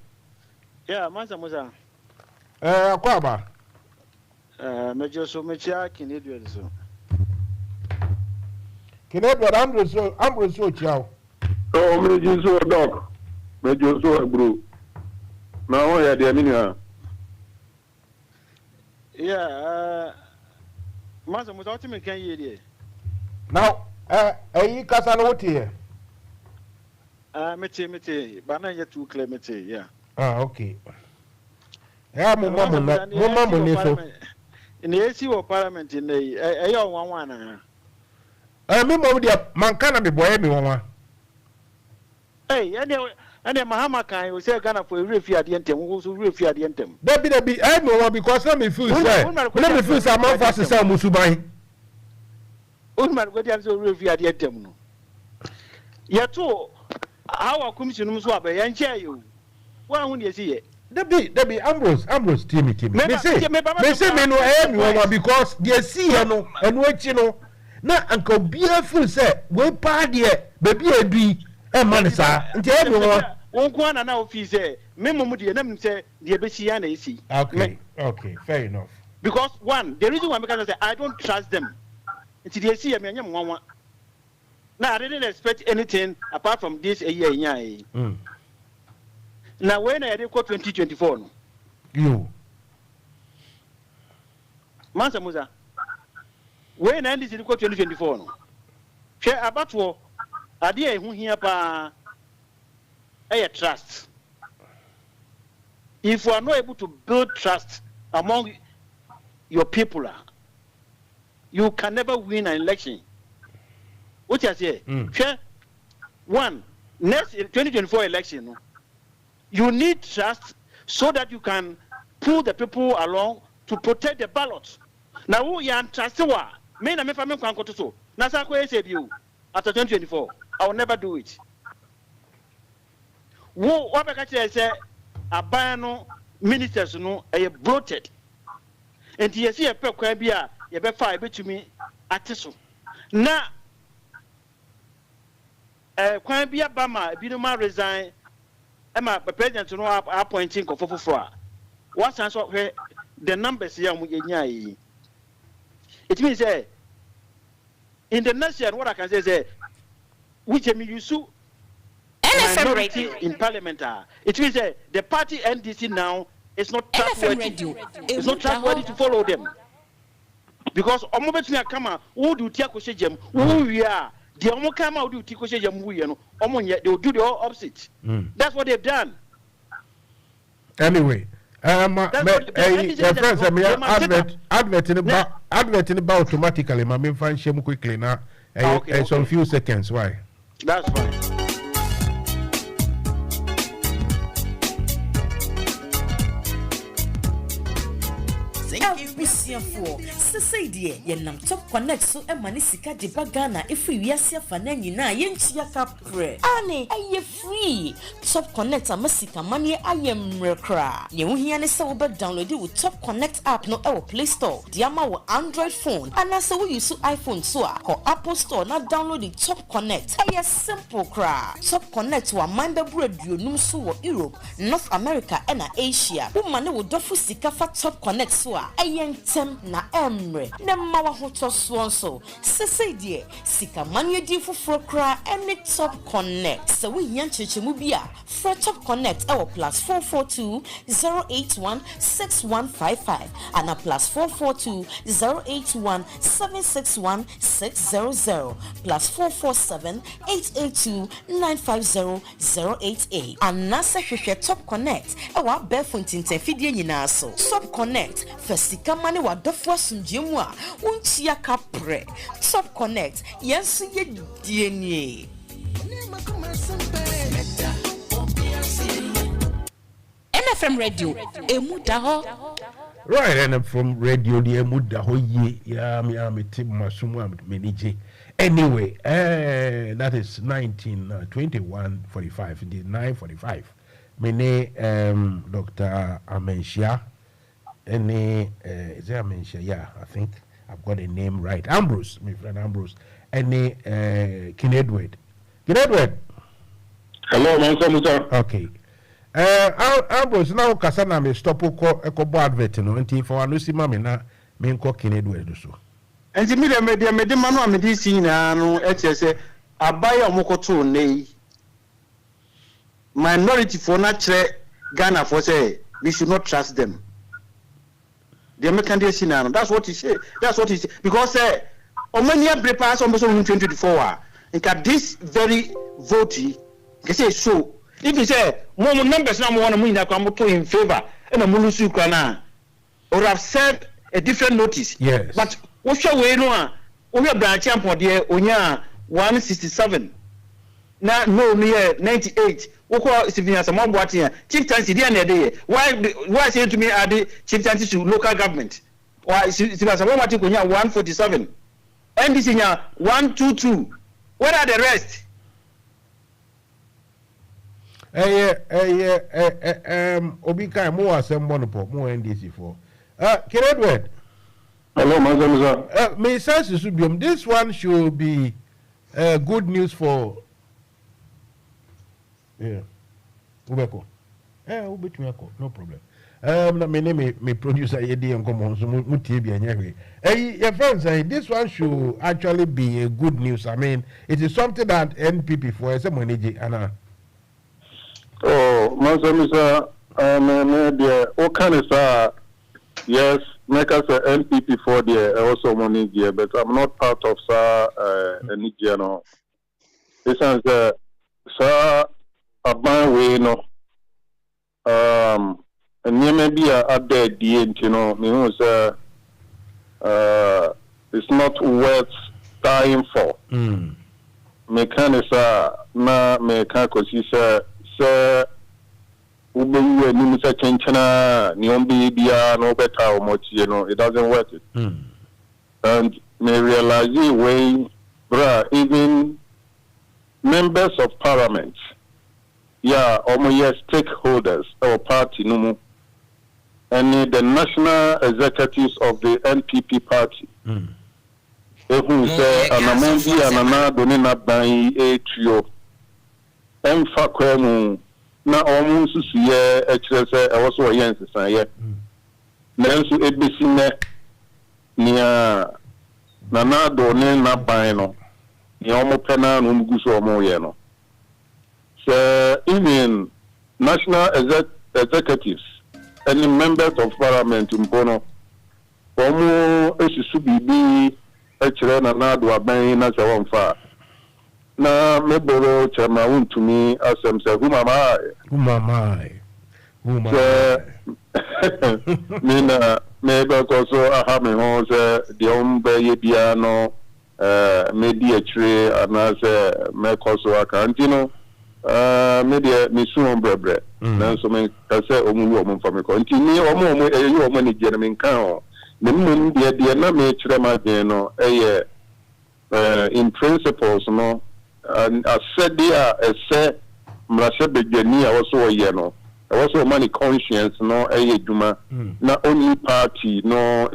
[SPEAKER 17] Yeah, Mansa Musa.
[SPEAKER 2] Kwaba.
[SPEAKER 17] Major so much Canadian so.
[SPEAKER 2] Canadian Ambrose so chow.
[SPEAKER 14] Oh, Major so dog. Major so bro. Now I the minia.
[SPEAKER 17] Yeah, Mansa Musa ultimate can you
[SPEAKER 2] now you kasa no here.
[SPEAKER 17] Mete, but not yet too clear mete, yeah.
[SPEAKER 2] Okay. Yeah, Mama in the AC or parliament in the air one. I remember the man can't be boy me one.
[SPEAKER 17] Hey, and then Mahama can you say Ghana for a refugee at the end, who's a refugee at the end.
[SPEAKER 2] There be I know because let me feel some more fast as some Musubai.
[SPEAKER 17] Unman go down to refugee at the end. Yet, too, our commission was what I share you. Why won't you see it?
[SPEAKER 2] Debbie Ambrose, Timmy. They say me no everyone because they see no and what you know. Na Uncle Beautiful say we party baby a do Mansa. Everyone.
[SPEAKER 17] One and now he say, Memo Dianam say the Bessiana is he.
[SPEAKER 2] Okay, fair enough.
[SPEAKER 17] Because one, the reason why because I say I don't trust them. It's the see me one. Now I didn't expect anything apart from this a year. Now when I record 2024 no.
[SPEAKER 2] You
[SPEAKER 17] Mansa Musa. When I record 2024 no. Share about what idea who here pa trust. If we are not able to build trust among your people are, you can never win an election. What you say? One, next 2024 election, you need trust so that you can pull the people along to protect the ballot. Now, who you are trusting? Me na me family kwan koto so. Na sa ko say you after 2024, I will never do it. Wo what be ka say aban no ministers no e bloated. Enti yesi e pe kwa bia ye be fa e betumi ateso. Na kwan bia ba ma bi no ma resign e ma president no appointing ko fofofo. What sense of the numbers here mu yenya yi. It means in the next year, what I can say is which you sue NFM Radio in Parliament. It means the party NDC now is not trustworthy. It's not trustworthy to follow them. Because Omobetuna Kama, who do Tiakosejem, who we are, the Omokama who do Tiakosejem, they will do the opposite. That's what they've done.
[SPEAKER 2] Anyway. Friends, advert in about automatically. My main fan shame quickly now. Some few seconds. Why?
[SPEAKER 17] That's fine.
[SPEAKER 3] For say dear, yenam top connect so e mani sika de bagana if we wiase afa na nyina yentia ka pre ane aye free top connect amasika mani ayem rekra ye wo hia ne se wo be download wo top connect app no e wo Play Store dia ma wo Android phone ana se wo use iPhone so a ko Apple Store na download the top connect aye simple kra top connect wa man be bro num so wo Europe North America and Asia wo mane wo dofo sika fa top connect so a aye ntem na emre na mawa hoto so sese die sika manye di foforo kra any top connect so we yan chechemu bia for top connect e wo +442 081 6155 and a +442 081 761 600 +447 882 950 088 and nasa hwehwe top connect e wa barefoot intafidie nyina so top connect for sika mane wa dofo asumjemu a untia ka pre top connect yensu ye dienie
[SPEAKER 9] NFM Radio emudaho
[SPEAKER 2] right NFM Radio the emudaho ye ya mi tim masumu menije anyway that is 1921:45 the 9:45 mene Dr. Amenshia any is there Amenshia? Yeah, I think I've got the name right. Ambrose, my friend Ambrose. Any King Edward.
[SPEAKER 14] Hello, Mansa.
[SPEAKER 2] Okay. Ambrose now kasana me stop ko ekobo advert no nti for anusi mame na me nko King Edward so.
[SPEAKER 17] Enti me de manu amedi si na no etese abaye omokoto nei. Minority for na chere Ghana for say we should not trust them. The American Sinano. That's what he said. Because Omania prepares almost 2024. And this very vote, can say so. If you say more numbers now want to win that come to in favor and a Mulusu Krana, or have said a different notice.
[SPEAKER 2] Yes.
[SPEAKER 17] But what shall we know? We are branch champion there, Onya 167. Now, no, near 98. Why chieftaincy why say to me are the chieftaincy to local government? Why is 147 and this is 122. What are the rest?
[SPEAKER 2] Obika more assemble more NDC for King Edward.
[SPEAKER 14] Hello, Mansa.
[SPEAKER 2] May sense this one should be good news for yeah. Ubeko. Ubeko, no problem. My name me producer Eddie and Commons Mutibi and your friends say this one should actually be a good news. I mean, it is something that NPP for someone Anna.
[SPEAKER 14] Oh, Mansa, what kind of yes, make us a NPP for the also money here, but I'm not part of any general. This is sir. Aban we no and maybe a dead the you know me who say it's not worth dying for. Mekanisa na meka kosisa se ubewe ni se chenchena ni ombi bia no beta o mochi no, it doesn't work it. And me realize way even members of parliament, stakeholders or party no, and the national executives of the NPP party. Who say Anamondi Anana Donina Bai a trio. Emfa Kwemu na Omunsu Suye HSA also a Yensis. Nansu Ebisine Nia Nana Donina Baino. Niomo Pena Numuguso Moyeno. So even national executives and members of parliament in Bono, Omo Esisubi. Na do aban na se won fa na meboro chama won me asem se who mina mebe ko so aha me ho se de on be ye bia no me di atire ana se me ko so akanti no me de me su on brebre na so me ka se omu wo mo fa me ko nti ni omu eyi omu ni je me kan o Minimum the na me chere ma den no in principles no and I said there say mrashe begani also ye no also money conscience no duma na only party no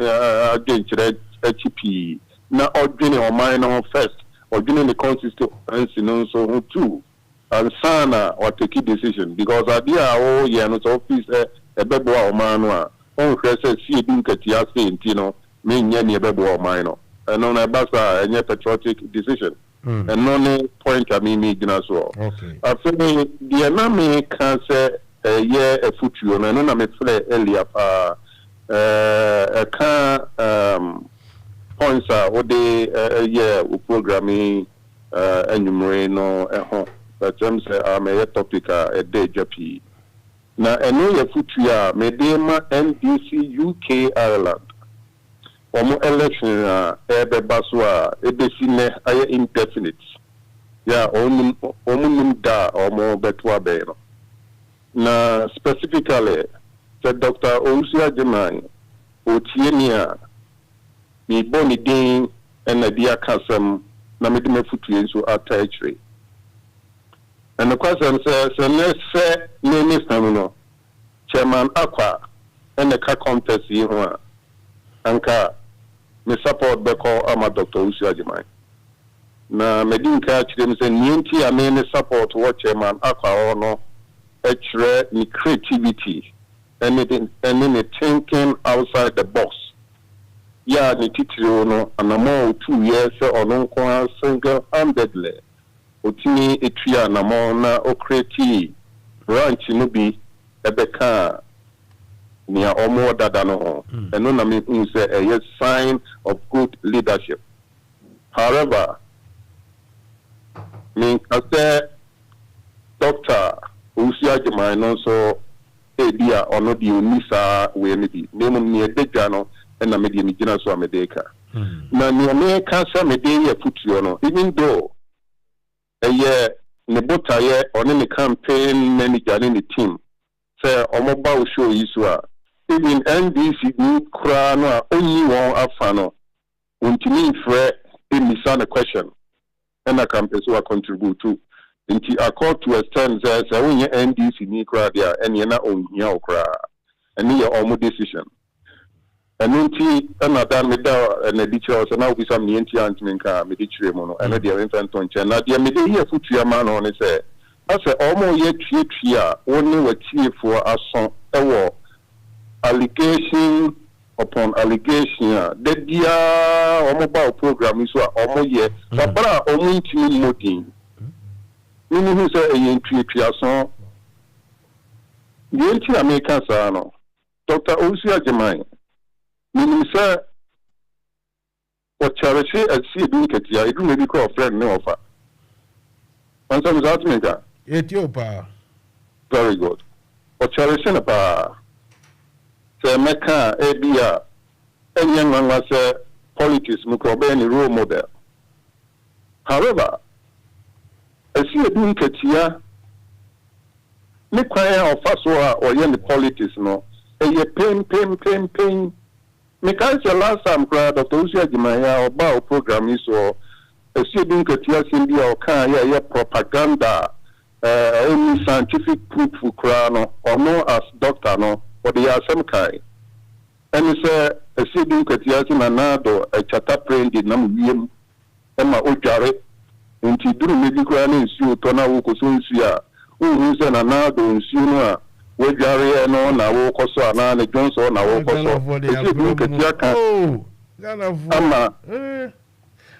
[SPEAKER 14] again chere HP na odwene o man no first odwene the consistency no so who too and sana or take a decision because idea ye no so office ebebo o man no on crese see bin katia say ntino me nya ne bebo o man no and on abasa any patriotic decision and no point I mean me gina so okay I feel the na me can say ye a future no na me feel earlier can points are the programming enumerate no but them say a topic a day japi na eno ye futua medema NDC UK Ireland omo election ebe baswa ebesine aye indefinite omo da omo betwa be no na specifically said Dr. Ousia Jeman otienia mi boni din ena dia kasam na medema futua so attachre. And the question says, say, no, Chairman Aqua, and the car contest here, and car, me support Beko Ama Dr. Usia Jimai. Na Medin catch them say, Ninti, I mean, support what Chairman Aqua or no, ni creativity, anything, and then thinking outside the box. Yeah, ni titrio no, and a more 2 years or no, single handedly. Otini etria na mo na okreti branch no bi ebeka ni a omo dada no eno na me say a sign of good leadership. However, me say Dr. Usia Jemai no so dia ono di unisa we ni bi nemu ni edega no na me di mi gina so amedeka na ni me ka sa me dey ya futuo no even though ne botaye on the campaign manager in the team say omoba show isua even NDC ni kra no only one afano untimi frɛ emisa na question and a campaign so contribute to nti accord to extend say when NDC ni kra dia ene na onhia okra ene ye omo decision and nti na dan me da na dicho so na obi sam ni nti antmenka me dichire mo no ene dia infant on chen na dia me dey here futua ma no ne say ase omo ye twa woni watiefo aso ewo allegation upon allegation de dia omo ba program so omo ye sabara omo nti modin ni hu say ye twa so ye nti America sa no Dr. Ousia Jemai Minimisa what charity at sea doing it, I do maybe call a friend no offer. And some is out me that.
[SPEAKER 2] Ethiopia.
[SPEAKER 14] Very good. What charity about say Mecca, Abia, any young man was politics, Mukobe, role model. However, I see a doing Katia, me cry or fast or young politics, no. A pain. Me can't say last time, Dr. Usia Jimaya or Bao program is or a student Katia Cindy or Kaya propaganda, any scientific proof for Krano or no as doctor, no, or they are some kind. And it's a student Katia Manado, a chata praying the Nam Emma Ojare, and she do medical and issue Tona Wukusunsia, who is an anado in Suna. We Gary no na wo koso na ne Johnson na wo koso.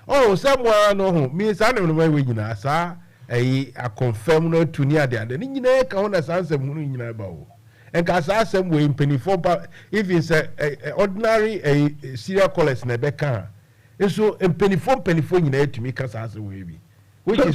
[SPEAKER 2] Oh, someone no me say no we nyina sa I confirm no to near there. Ni nyina ka wona sansem hunu nyina ba wo. Enka sa asem we impenifo if it's a ordinary serial callers na be kan. So impenifo nyina etumi ka sa asem we bi. Which is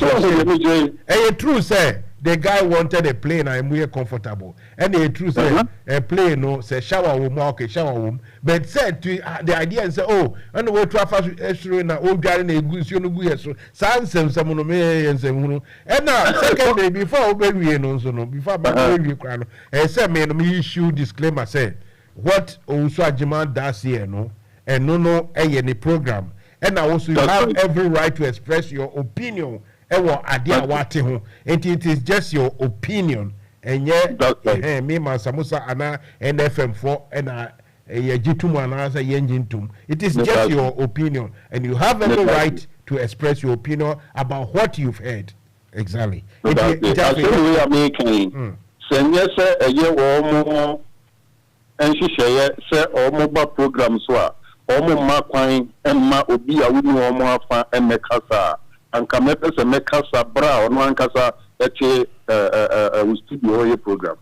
[SPEAKER 2] true say the guy wanted a plane and we are comfortable. And the truth say a plane no say shower room, okay, shower room. But said to the idea and say, oh, and we traffic extra na old guy in a goose you know so sans some me and some and now secondly before we no so no before we crown and say me issue disclaimer say what also Ajima does here no and no any program and also you have every right to express your opinion. It is just your opinion, and yet, me, Mansa Musa, and NFM 4 and Jitum and answer Yenjintum. It is just your opinion, and you have every right to express your opinion about what you've heard. Exactly.
[SPEAKER 14] We are making. Send yes, a year or more, and she say, or mobile programs were, or more Marquine, and Ma Obia, we know more and Mekasa. And come up as a Mekasa bra or one casa studio program.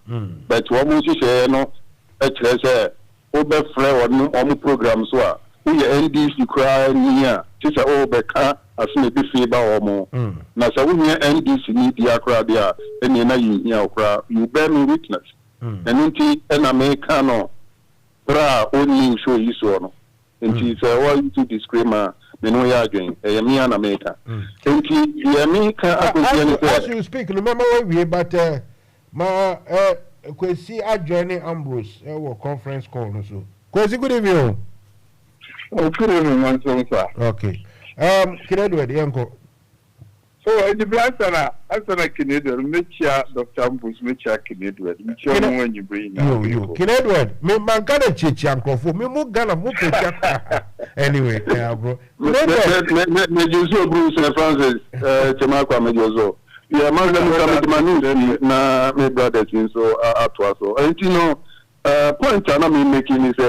[SPEAKER 14] But what we say no, say over flare or programs were we NDC cry near just a overca as maybe fever or more. Now, so we NDC media crowd there, and you bear me witness. And indeed, an Americano bra only show you so. And she's a one to disclaimer. As
[SPEAKER 2] you speak, remember where we but Kwesi adjoining Ambrose conference call also. Kwesi, good evening.
[SPEAKER 18] Oh, good evening, Mansa.
[SPEAKER 2] Okay. Edward, Yanko.
[SPEAKER 18] So the black Asana Canadian, Mitcha, Dr. Ambrose, Mitcha Canadian, Mitcha when you bring
[SPEAKER 2] you. Edward, me man gonna chichi uncle for me more gonna move anyway, bro.
[SPEAKER 14] Mejozo Bruce Francis, Chamaka Mejozo. Yeah, man, na me brothers in so atwaso. And you know, point I'm making is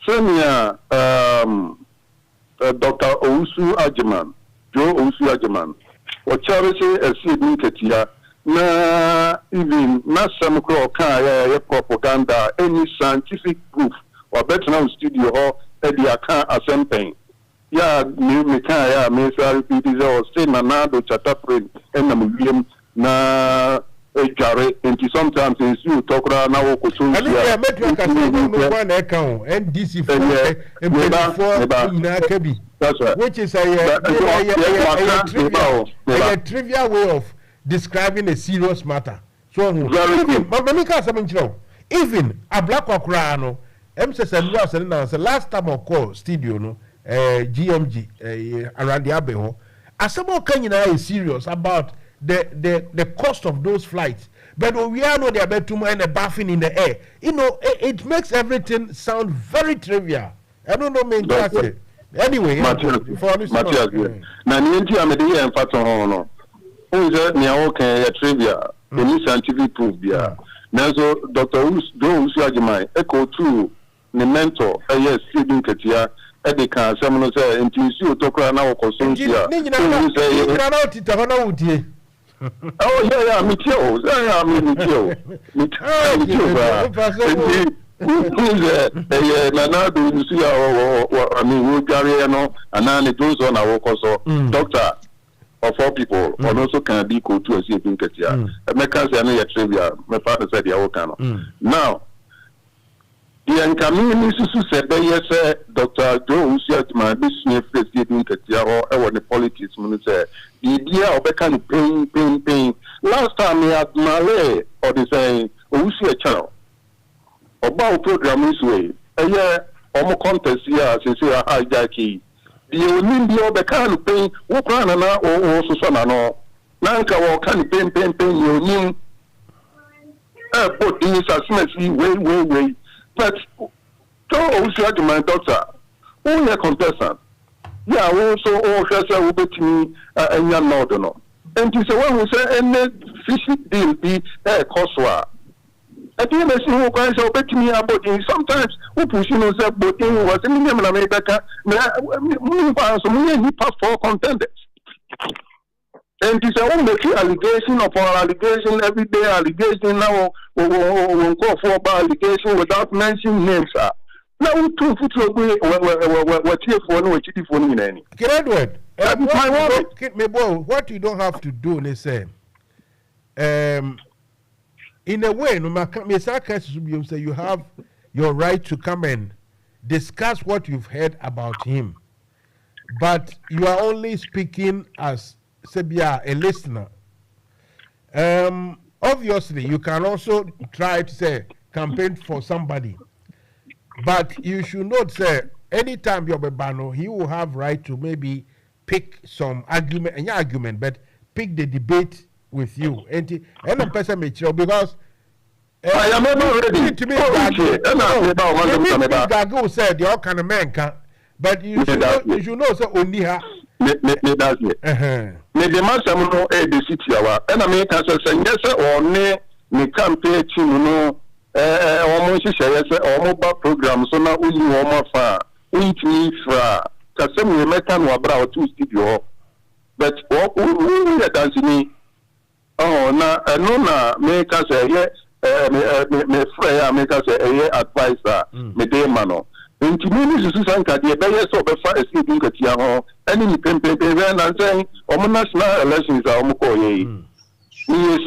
[SPEAKER 14] Senior Dr. Owusu Ajiman, Joe Owusu Ajiman. Or charity a seeding Katia, na even na some propaganda, any scientific proof, or better now studio or the account assembling. Ya, me can, Mesa repeat is or say Nanado Chataprin and the museum na Jare, and sometimes you talk around now. I
[SPEAKER 2] met one account and DC for that's right. Which is a trivial way of describing a serious matter. So, even a black ocrano, last time I called studio, no, GMG around the Abeho, as someone is serious about the cost of those flights. But we are know they are better and a bathing in the air. You know, it makes everything sound very trivial. I don't know, man. Anyway,
[SPEAKER 14] Matthias, now, Ninty Amedia and Faton, who is a trivia, any scientific proof. Now, so Dr. Usiajimai, echo to the mentor, yes, Sidin Katia, Edeka, someone say, and you talk now, Consuncia. Oh, yeah, me too. Nanado, you see, I mean, we carry no, and then it goes on our course. Doctor of 4 people, and also can be called to a sleeping Katia. A mechanic and a trivia, my father said, Now, the Enkamini Susu say Dr. Joe Usiatman, this new face giving Katia or the politics, the idea of a kind of pain. Last time we had Malay or the saying, Usia channel about program this way. A year or contest here, since you are hijacking. The only the kind of pain, what kind of or Susana, Nanka or kind of pain, you mean. Put in as way. But so also to my daughter, only a contestant. Yeah, also all first will be to me and young Northern. And to say when we say any fishing deal be a coswa. At the end of the guys will bet me about it. Sometimes who pushing us up, but in was in America, move on some new pass for contenders. And it's a only allegation upon allegation, everyday allegation now, or go for allegation without mentioning names. Now, 2 foot away, what here for no chief for any.
[SPEAKER 2] Edward, what you don't have to do, they say, in a way, no matter you have your right to come and discuss what you've heard about him, but you are only speaking as Sebia, a listener. Obviously, you can also try to say campaign for somebody, but you should not say anytime you're Bano, he will have right to maybe pick some argument, but pick the debate with you. And a person may show because
[SPEAKER 14] I am never ready
[SPEAKER 2] to me. Gago said the all kind of man can, but you should know so only her.
[SPEAKER 14] Me that's it. Me the Mansa no the city awa. And I make us say yes or ne campaign team no almost say yes or mobile program so na uyi wo ma fa. Uyi fra. Kasem we make no abra to studio. But we dance ni. Oh na no na make us say me frère make us say advisor me dey mano. Nti mini susan ka de be yes obefa esipin katia ho any pempe and saying national elections are omuko ye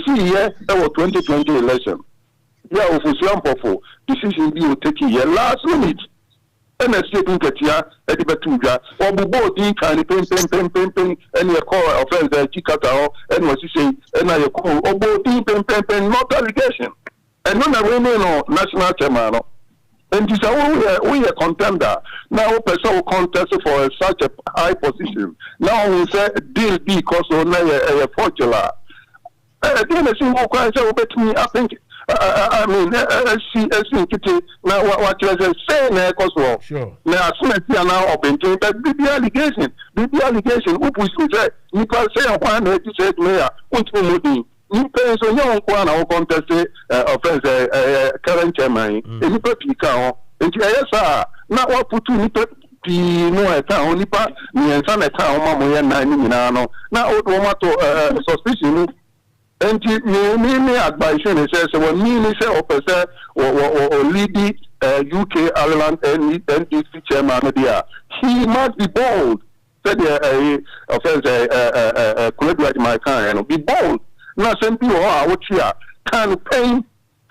[SPEAKER 14] see here 2020 election yeah ofusian pofo decision be take here last minute and esipin katia e de betuja obubo din kan pem and you call offense chikata ho and what you say and you call obo din pem not allegation and no national chairman no. And this we are contender. Now a person will contest for such a high position. Now we say deal because on a formula. Then I see more questions bet me. I think I mean see now what you say now because
[SPEAKER 2] sure.
[SPEAKER 14] Now as soon as you are now open to that BB allegation. Who push say you can say one that you said me which will you pay so young one our contest offense current chairman. You put Picao, and yes, not what put you no account, Nipa, me and son account, Mamma, and 9 minano. Now, what suspicion. And me advice says, when me say or lead UK, Ireland, and NDC chairman, he must be bold. Said offense, collaborate my kind, be bold. Now, some people are what you are campaign.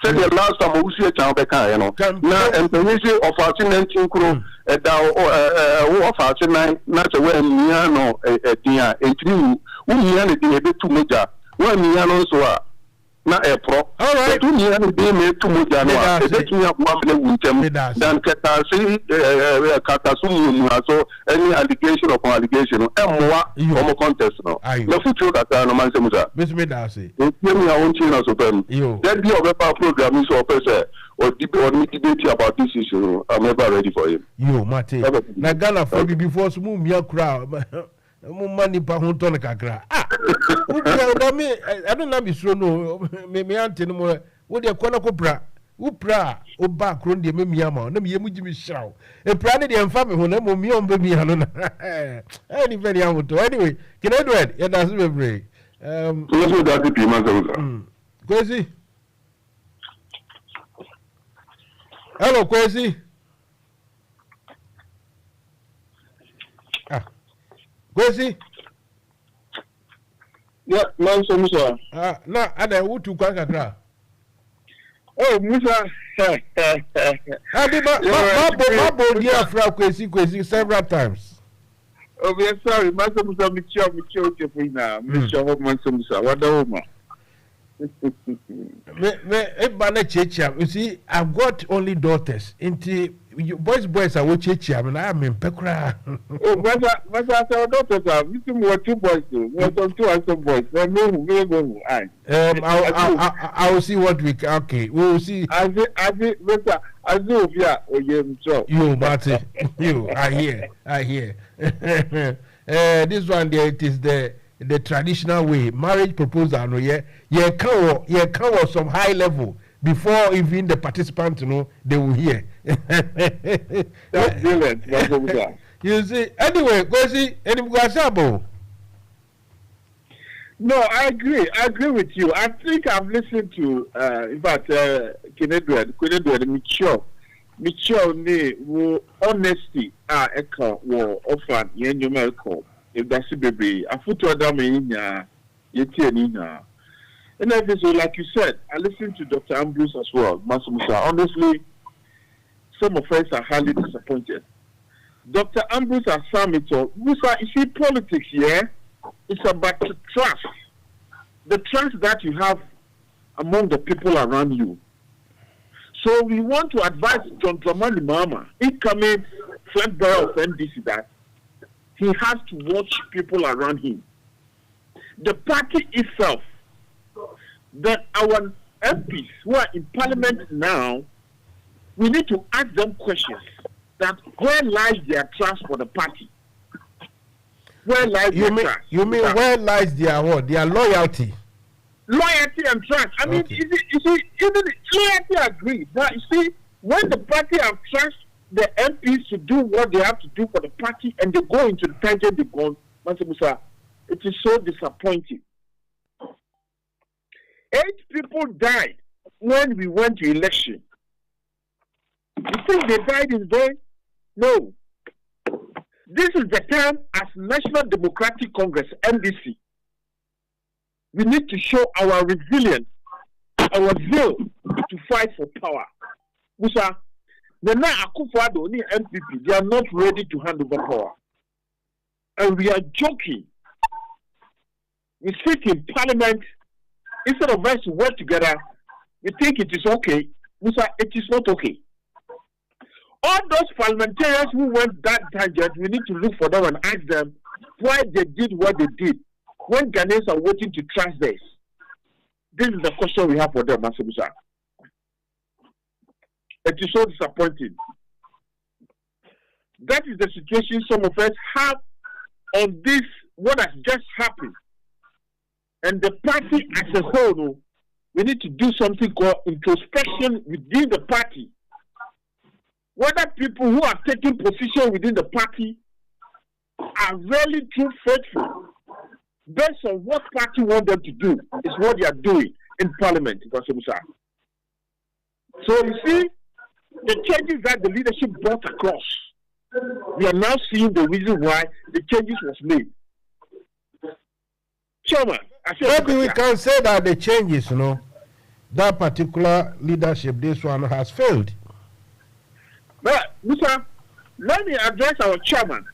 [SPEAKER 14] Say the last time we see a town back, now, and the issue of our 19 crew, of our 9, not a way, Miano, a dear, a true, we are a bit too major. When Miano so not a pro. All right, 2 years be made too much. Then Katasi, Katasum, so any allegation of allegation, and more contest. No, the future that I know, Mansa.
[SPEAKER 2] Miss Medasi,
[SPEAKER 14] give me our own channel of them. That be a program is or person or debate about this issue. I'm never ready for him.
[SPEAKER 2] You, Mate, Nagana for you before smooth your crowd. Money pa ho ton kakra me I don't know be so no me ante no mo wo de kwana ko bra wo pra o ba kro de me miama na me yemu gimi shaw e pra ne de emfa me ho na mo mi on be mi hano na any very amoto anyway can Edward ya da so be break
[SPEAKER 14] so that be Mansa
[SPEAKER 2] Kwesi hello Kwesi Kwesi
[SPEAKER 18] yeah Mansa Musa
[SPEAKER 2] na ada wutu kwa kakra
[SPEAKER 18] oh Musa
[SPEAKER 2] Kwesi several times.
[SPEAKER 18] Oh, we are sorry, Mansa Musa, Michio, Mansa Musa, what the woman?
[SPEAKER 2] You see, I've got only daughters. Boys are what Chechia, and I am in Pekra.
[SPEAKER 18] Oh, Masa, our daughters are. We were 2 boys, too. We have 2 handsome boys. I
[SPEAKER 2] will see what we can. Okay, we will see.
[SPEAKER 18] As
[SPEAKER 2] you, Marty, you, I hear. This one there, it is the traditional way. Marriage proposal, no, yeah, cover some high level before even the participants, they will hear.
[SPEAKER 18] That's brilliant.
[SPEAKER 2] You see, anyway, go see,
[SPEAKER 18] no, I agree with you. I think I've listened to, in fact, Kennedy, mature, honesty, echo, war, often, America. If that's a baby, I put to Adam in Yetia. And so, like you said, I listened to Dr. Ambrose as well, Musa. Honestly, some of us are highly disappointed. Dr. Ambrose has found it all. Musa, you see, politics here, it's about the trust. The trust that you have among the people around you. So we want to advise John Dramani Mahama, incoming flag bearer of NDC, that he has to watch people around him. The party itself, that our MPs who are in parliament now, we need to ask them questions. That where lies their trust for the party? Where lies their trust?
[SPEAKER 2] You mean where lies their what? Their loyalty?
[SPEAKER 18] Loyalty and trust. I mean, you see, even loyalty agreed. Now, you see, when the party have trust the MPs to do what they have to do for the party and they go into the tangent they go on, Musa, it is so disappointing. 8 people died when we went to election. You think they died in vain? No. This is the time as National Democratic Congress, NDC. We need to show our resilience, our zeal to fight for power. Musa, the Nana Akufo-Addo, only MPP, they are not ready to hand over power. And we are joking. We sit in parliament, instead of us to work together, we think it is okay. Musa, it is not okay. All those parliamentarians who went that tangent, we need to look for them and ask them why they did what they did. When Ghanaians are waiting to trust this, this is the question we have for them, Musa. It is so disappointing. That is the situation some of us have on this, what has just happened. And the party as a whole, we need to do something called introspection within the party. Whether people who are taking position within the party are really too faithful, based on what party want them to do, is what they are doing in parliament. So you see, the changes that the leadership brought across, we are now seeing the reason why the changes was made. Chairman,
[SPEAKER 2] maybe we can say that the changes, that particular leadership, this one has failed.
[SPEAKER 18] But, Musa, let me address our chairman.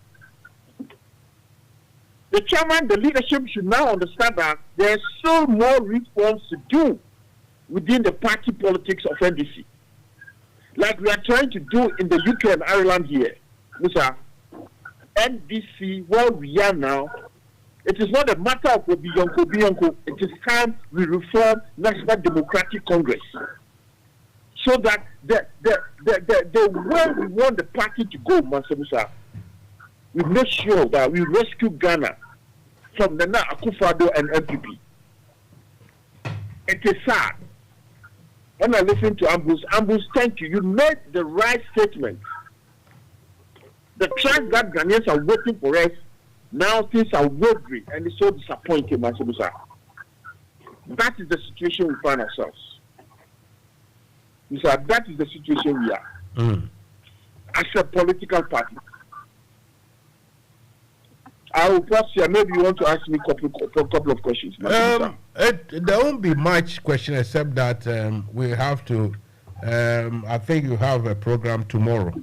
[SPEAKER 18] The chairman, the leadership should now understand that there are still more reforms to do within the party politics of NDC. Like we are trying to do in the UK and Ireland here. Musa, NDC, where we are now, it is not a matter of Biyonko. It is time we reform National Democratic Congress. So that the way we want the party to go, Musa, we make sure that we rescue Ghana from the Nana Akufo-Addo and MPP. It is sad. When I listen to Ambrose, thank you. You made the right statement. The trust that Ghanaians are waiting for us, now things are wavering and it's so disappointing, Musa. That is the situation we find ourselves. Musa, that is the situation we are. As a political party. I will pause here. Maybe you want to ask me a couple of questions.
[SPEAKER 2] There won't be much question except that we have to I think you have a program tomorrow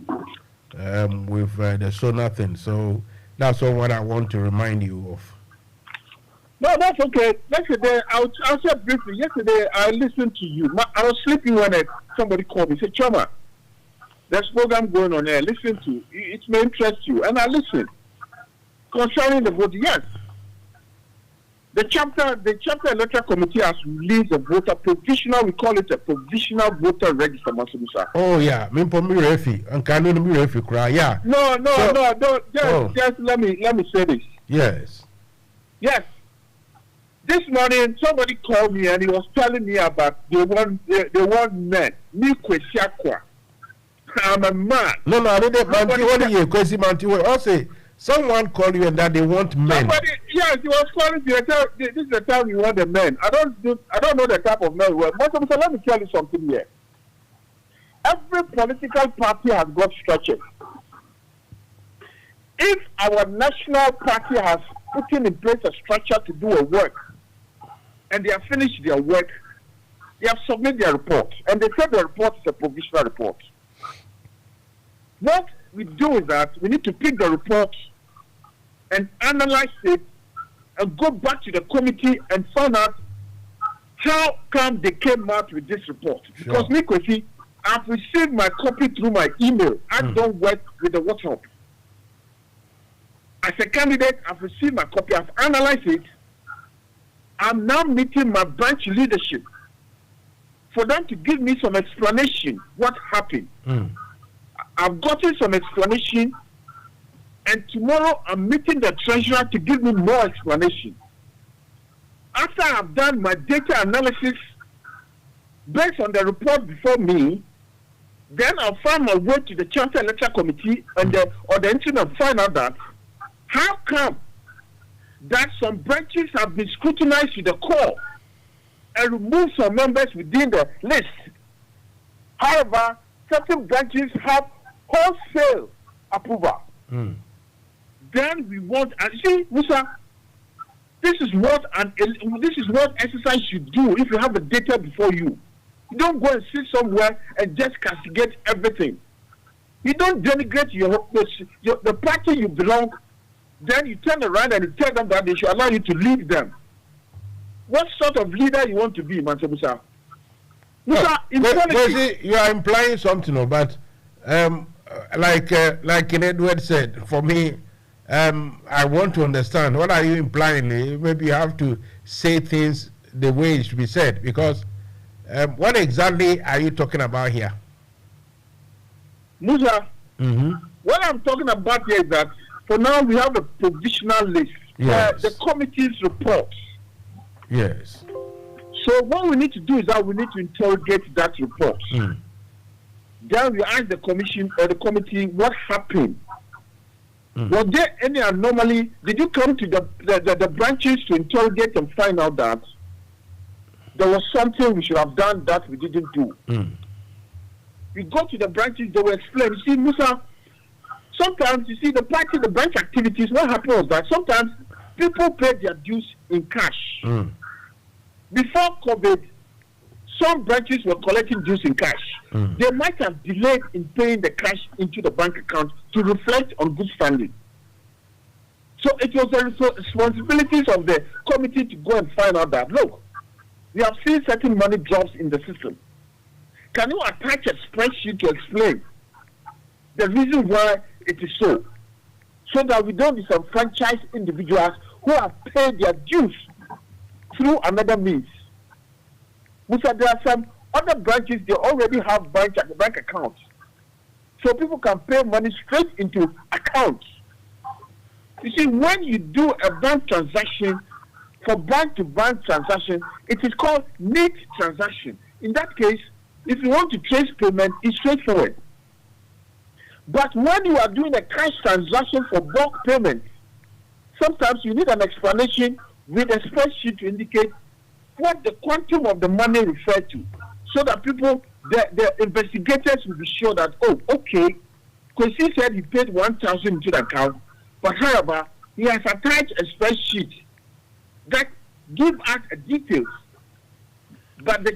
[SPEAKER 2] with the sonar thing. So that's all what I want to remind you of.
[SPEAKER 18] No, that's okay. Yesterday, I'll say briefly. Yesterday, I listened to you. I was sleeping when somebody called me. Said, Choma, there's a program going on there. Listen to it. May interest you. And I listened. Concerning the vote, yes. The chapter electoral committee has released a voter provisional. We call it a provisional voter register, Musa.
[SPEAKER 2] Oh yeah, me refi. And can you me refi cry? Yeah.
[SPEAKER 18] No. Just let me say this.
[SPEAKER 2] Yes.
[SPEAKER 18] Yes. This morning, somebody called me and he was telling me about the one man. Me kwesiakwa. I'm a man.
[SPEAKER 2] No, I didn't. Manti, what are you? Kwesi Manti, what say? Someone called you and that they want men.
[SPEAKER 18] Yes, he was calling me. This is the time you want the men. I don't know the type of men. Well, let me tell you something here. Every political party has got structures. If our national party has put in place a structure to do a work, and they have finished their work, they have submitted their report, and they said the report is a provisional report. What we do is that we need to pick the report and analyze it and go back to the committee and find out how come they came out with this report. Because me, Kwesi, I've received my copy through my email. I don't work with the WhatsApp. As a candidate, I've received my copy. I've analyzed it. I'm now meeting my branch leadership for them to give me some explanation what happened. I've gotten some explanation, and tomorrow I'm meeting the treasurer to give me more explanation. After I've done my data analysis based on the report before me, then I'll find my way to the Charter Electoral Committee and the internet and find out that how come that some branches have been scrutinized to the core and remove some members within the list. However, certain branches have wholesale approval. Then we want, and see, Musa, this is what exercise you do if you have the data before you. You don't go and sit somewhere and just castigate everything. You don't denigrate the party you belong. Then you turn around and you tell them that they should allow you to lead them. What sort of leader you want to be, Mansa Musa?
[SPEAKER 2] You are implying something, but like Edward said, for me, I want to understand. What are you implying? Maybe you have to say things the way it should be said, because what exactly are you talking about here?
[SPEAKER 18] Musa, what I'm talking about here is that for now we have a provisional list.
[SPEAKER 2] Yes.
[SPEAKER 18] The committee's report.
[SPEAKER 2] Yes.
[SPEAKER 18] So what we need to do is that we need to interrogate that report. Then we ask the commission or the committee what happened. Was there any anomaly? Did you come to the branches to interrogate and find out that there was something we should have done that we didn't do? We go to the branches, they will explain. You see, Musa, sometimes you see the branch activities, what happened was that sometimes people pay their dues in cash. Before COVID, some branches were collecting dues in cash. They might have delayed in paying the cash into the bank account to reflect on good standing. So it was the responsibilities of the committee to go and find out that, look, we have seen certain money drops in the system. Can you attach a spreadsheet to explain the reason why it is so that we don't disenfranchise individuals who have paid their dues through another means? Musa, there are some other branches, they already have bank accounts. So people can pay money straight into accounts. You see, when you do a bank transaction, for bank-to-bank transaction, it is called neat transaction. In that case, if you want to trace payment, it's straightforward. But when you are doing a cash transaction for bulk payment, sometimes you need an explanation with a spreadsheet to indicate what the quantum of the money referred to, so that people, the investigators will be sure that, oh, okay, because he said he paid 1,000 into the account, but however, he has attached a spreadsheet that gives us details But the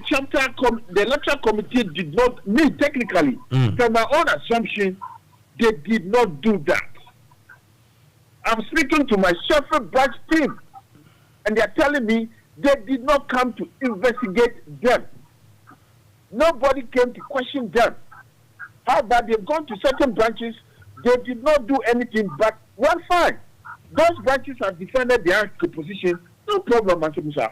[SPEAKER 18] the electoral committee did not, technically, from my own assumption, they did not do that. I'm speaking to my Sheffield branch team, and they're telling me they did not come to investigate them. Nobody came to question them. How about they've gone to certain branches, they did not do anything, but well, fine. Those branches have defended their position, no problem, Mansa Musa.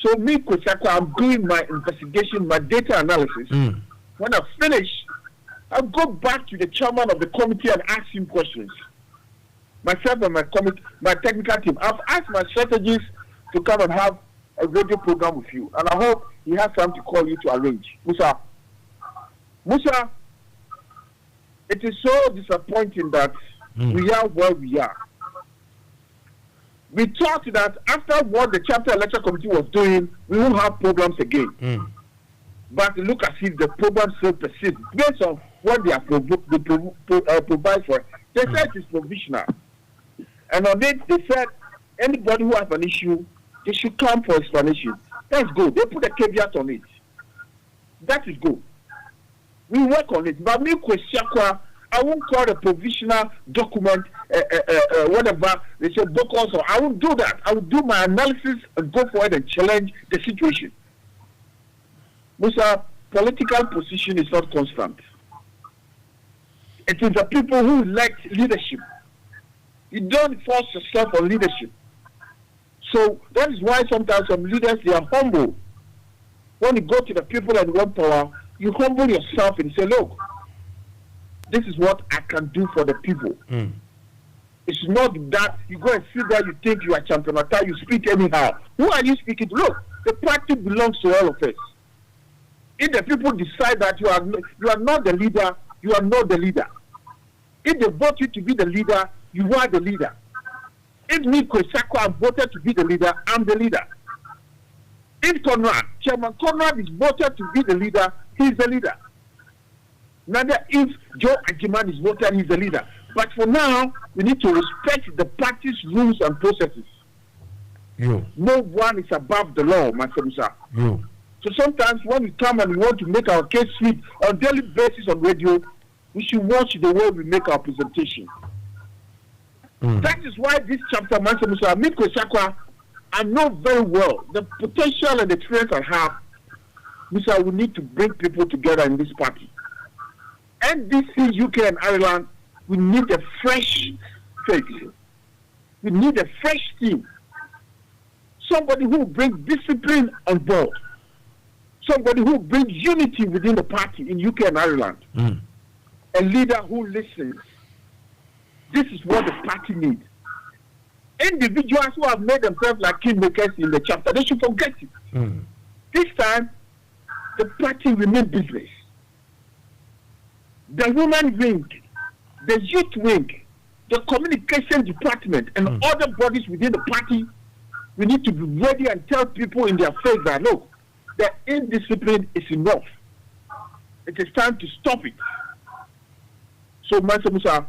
[SPEAKER 18] So me, Kosako, I'm doing my investigation, my data analysis. When I finish, I'll go back to the chairman of the committee and ask him questions. Myself and my technical team. I've asked my strategists to come and have a radio program with you, and I hope he has time to call you to arrange. Musa, it is so disappointing that we are where we are. We thought that after what the chapter election committee was doing, we won't have problems again. But look as if the program still persists based on what they are provide for. They said it is provisional. And on it, they said anybody who has an issue, they should come for explanation. Let's go. They put a caveat on it. That is good. We work on it. But me, I won't call a provisional document, whatever they say, book also. I won't do that. I will do my analysis and go forward and challenge the situation. Musa, political position is not constant. It is the people who elect leadership. You don't force yourself on leadership. So that is why sometimes some leaders, they are humble. When you go to the people and want power, you humble yourself and say, look, this is what I can do for the people. It's not that you go and sit there, you think you are champion, you speak anyhow. Who are you speaking to? Look, the party belongs to all of us. If the people decide that you are not the leader, you are not the leader. If they vote you to be the leader, you are the leader. If me, Kwesako, am voted to be the leader, I'm the leader. If Chairman Conrad is voted to be the leader, he's the leader. Neither if Joe Ajiman is voted, he's the leader. But for now, we need to respect the party's rules and processes. No one is above the law, Mansa Musa. So sometimes when we come and we want to make our case sweet on a daily basis on radio, we should watch the way we make our presentation. That is why this chapter, Mansa Musa, Miko Sakwa, I know very well the potential and the experience I have. Musa, we need to bring people together in this party. NDC, UK and Ireland, we need a fresh face. We need a fresh team. Somebody who brings discipline on board. Somebody who brings unity within the party in UK and Ireland. A leader who listens. This is what the party needs. Individuals who have made themselves like kingmakers in the chapter, they should forget it. This time, the party will mean business. The women wing, the youth wing, the communication department, and other bodies within the party, we need to be ready and tell people in their face that, look, the indiscipline is enough. It is time to stop it. So, Mansa Musa,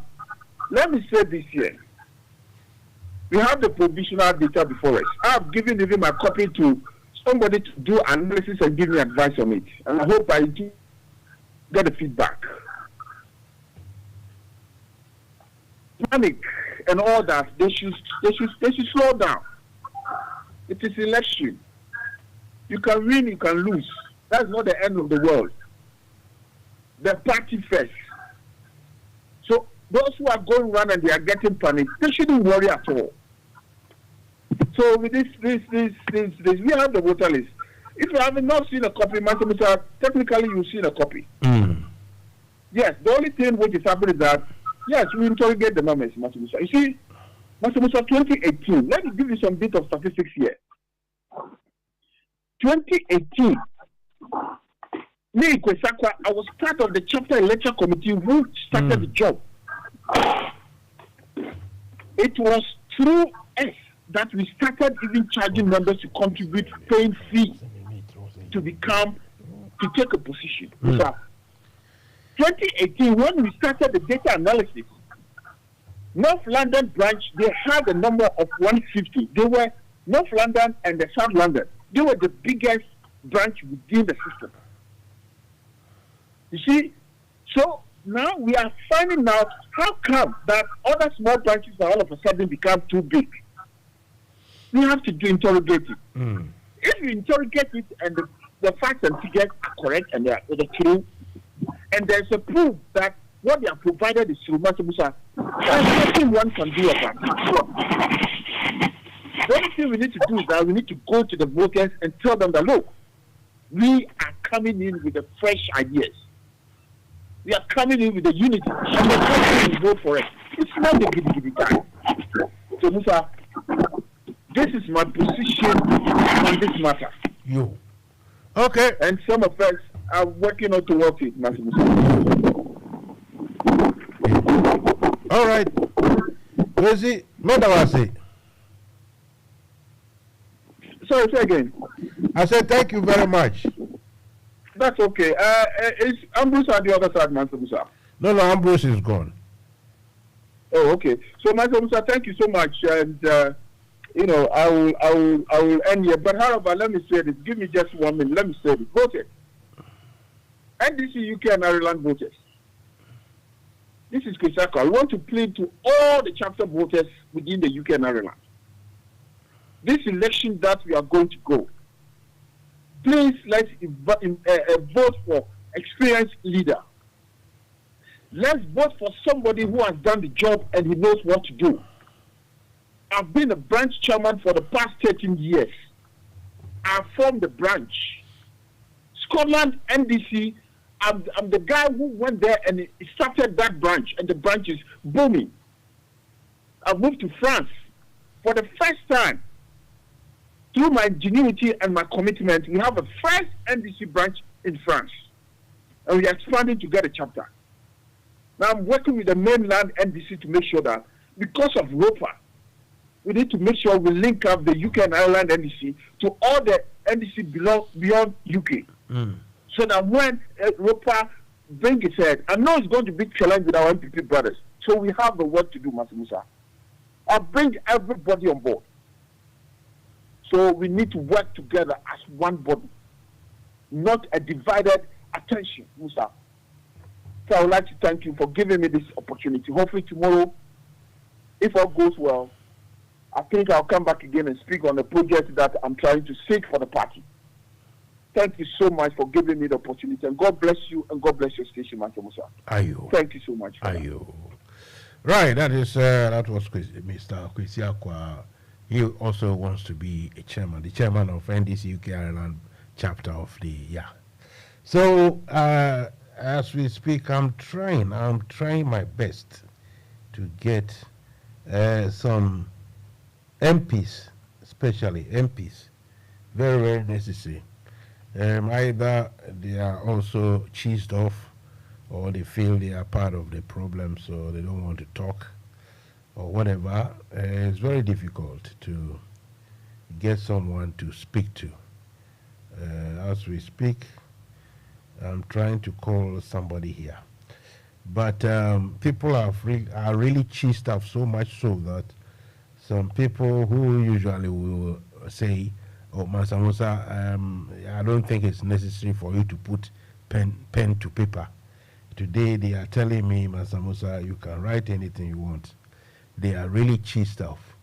[SPEAKER 18] let me say this here. We have the provisional data before us. I have given even my copy to somebody to do analysis and give me advice on it. And I hope I get the feedback. Panic and all that, they should slow down. It is election. You can win, you can lose. That's not the end of the world. The party first. So those who are going around and they are getting panic, they shouldn't worry at all. So with this, we have the voter list. If you have not seen a copy, Mansa Musa, technically you've seen a copy. Yes, the only thing which is happening is that, yes, we interrogate the numbers, Mansa Musa. You see, Mansa Musa, 2018, let me give you some bit of statistics here. 2018, me, Kwesakwa, I was part of the chapter election committee who started the job. It was through us that we started even charging members to contribute, paying fees to take a position. 2018, when we started the data analysis, North London branch, they had a number of 150. They were North London and the South London. They were the biggest branch within the system. You see, so now we are finding out how come that other small branches are all of a sudden become too big. We have to interrogate it. If you interrogate it and the facts and figures are correct and they are true, and there's a proof that what they are provided is true, Musa, there's nothing one can do about it. The only thing we need to do is that we need to go to the voters and tell them that, look, we are coming in with the fresh ideas. We are coming in with the unity, and the country will vote for it. It's not the giddy time. So, Musa, this is my position on this matter.
[SPEAKER 2] You. Okay.
[SPEAKER 18] And some of us are working on towards it, Musa.
[SPEAKER 2] All right. Where's it? What do I say?
[SPEAKER 18] Sorry, say again.
[SPEAKER 2] I said thank you very much.
[SPEAKER 18] That's okay. Is Ambrose on the other side, Mansa Musa?
[SPEAKER 2] No, Ambrose is gone.
[SPEAKER 18] Oh, okay. So, Mansa Musa, thank you so much. And I will end here. But however, let me say this. Give me just 1 minute. Let me say this. Voters. NDC, UK, and Ireland voters. This is Chris Akko. I want to plead to all the chapter voters within the UK and Ireland. This election that we are going to go, please let's vote for experienced leader. Let's vote for somebody who has done the job and he knows what to do. I've been a branch chairman for the past 13 years. I formed the branch. Scotland, NDC, I'm the guy who went there and he started that branch, and the branch is booming. I've moved to France. For the first time, through my ingenuity and my commitment, we have a first NDC branch in France. And we are expanding to get a chapter. Now I'm working with the mainland NDC to make sure that because of ROPA, we need to make sure we link up the UK and Ireland NDC to all the NDC beyond UK. So that when ROPA brings its head, I know it's going to be a challenge with our MPP brothers. So we have the work to do, Master Musa. I'll bring everybody on board. So we need to work together as one body, not a divided attention, Musa. So I would like to thank you for giving me this opportunity. Hopefully tomorrow, if all goes well, I think I'll come back again and speak on the project that I'm trying to seek for the party. Thank you so much for giving me the opportunity, and God bless you, and God bless your station, Mansa Musa.
[SPEAKER 2] Ayo.
[SPEAKER 18] Thank you so much.
[SPEAKER 2] Ayo. Right, that was Mr. Kwesi Akwa. He also wants to be the chairman of NDC UK Ireland chapter of the year. So as we speak, I'm trying my best to get some MPs, especially MPs, very, very necessary. Either they are also cheesed off, or they feel they are part of the problem, so they don't want to talk, or whatever. It's very difficult to get someone to speak to. As we speak, I'm trying to call somebody here. But people are really cheesed off, so much so that some people who usually will say, "Oh, Mansa Musa, I don't think it's necessary for you to put pen to paper." Today they are telling me, "Mansa Musa, you can write anything you want." They are really cheesed off.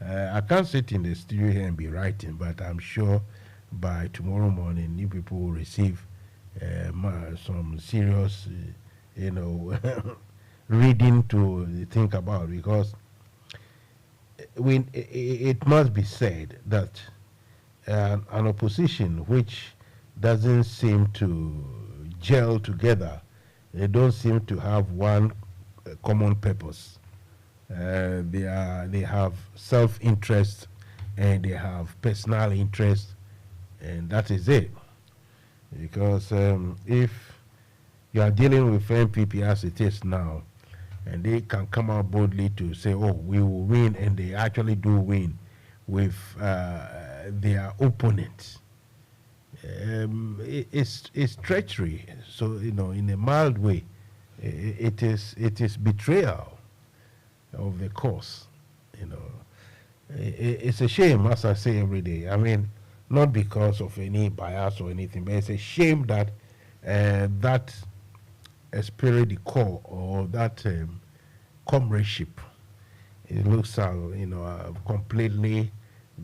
[SPEAKER 2] I can't sit in the studio here and be writing, but I'm sure by tomorrow morning you people will receive some serious, reading to think about, because it must be said that an opposition which doesn't seem to gel together, they don't seem to have one common purpose. They have self-interest and they have personal interest, and that is it. Because if you are dealing with NPP as it is now, and they can come out boldly to say, "Oh, we will win," and they actually do win with their opponents, it's treachery. So, in a mild way, it is betrayal of the cause. It's a shame, as I say every day. I mean, not because of any bias or anything, but it's a shame that that esprit de corps or that comradeship, it looks completely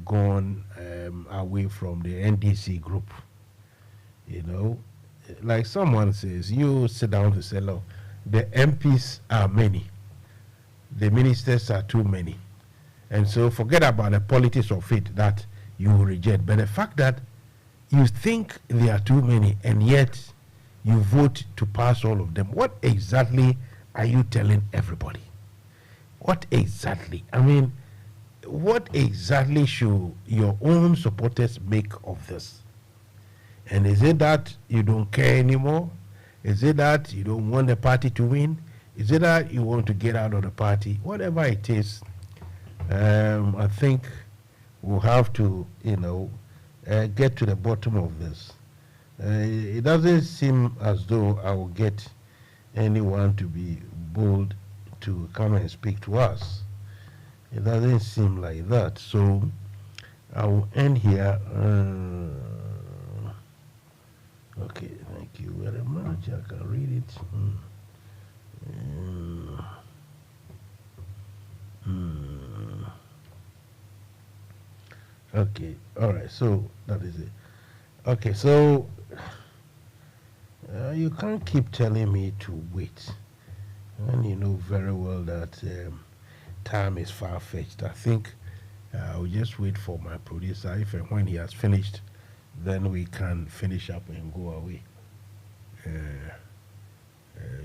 [SPEAKER 2] gone away from the NDC group. Like someone says, you sit down to say, look, the MPs are many, the ministers are too many, and so forget about the politics of it that you reject. But the fact that you think there are too many and yet you vote to pass all of them, what exactly are you telling everybody? What exactly? I mean, what exactly should your own supporters make of this? And is it that you don't care anymore? Is it that you don't want the party to win? Is it that you want to get out of the party? Whatever it is, I think we'll have to, get to the bottom of this. It doesn't seem as though I will get anyone to be bold to come and speak to us. It doesn't seem like that. So I will end here. Okay, thank you very much. I can read it. Okay, all right, so that is it. Okay, so you can't keep telling me to wait. And you know very well that time is far-fetched. I think I'll just wait for my producer. If and when he has finished, then we can finish up and go away.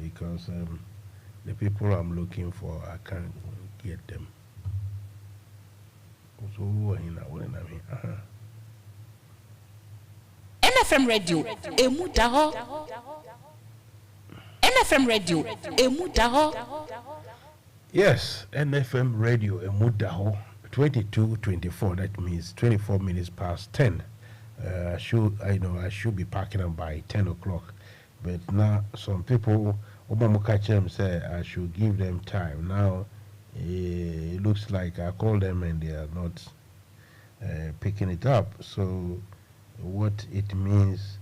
[SPEAKER 2] Because the people I'm looking for, I can't get them. So,
[SPEAKER 9] NFM Radio, Emudaho. NFM Radio, Emudaho.
[SPEAKER 2] Yes, NFM Radio, Emudaho, 22:24. That means 24 minutes past 10. I should be packing up by 10 o'clock. But now some people, say I should give them time. Now it looks like I call them and they are not picking it up. So what it means,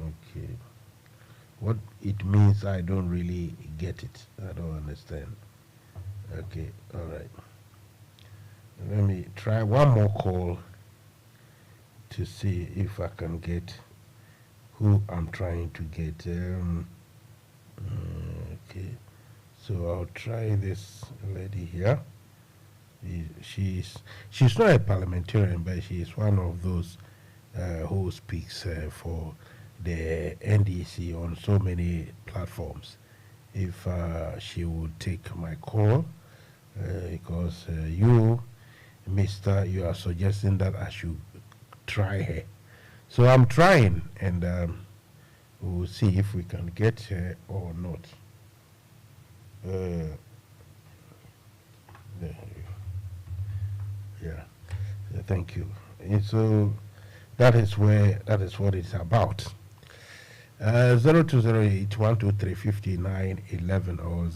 [SPEAKER 2] okay, what it means, I don't really get it. I don't understand. Okay, all right. Let me try one more call to see if I can get who I'm trying to get. Okay, so I'll try this lady here. She's not a parliamentarian, but she is one of those who speaks for the NDC on so many platforms. If she would take my call, because you, Mister, you are suggesting that I should try her. So I'm trying, and we'll see if we can get her or not. Yeah, thank you. And so that is what it's about. 0208-123-5911 or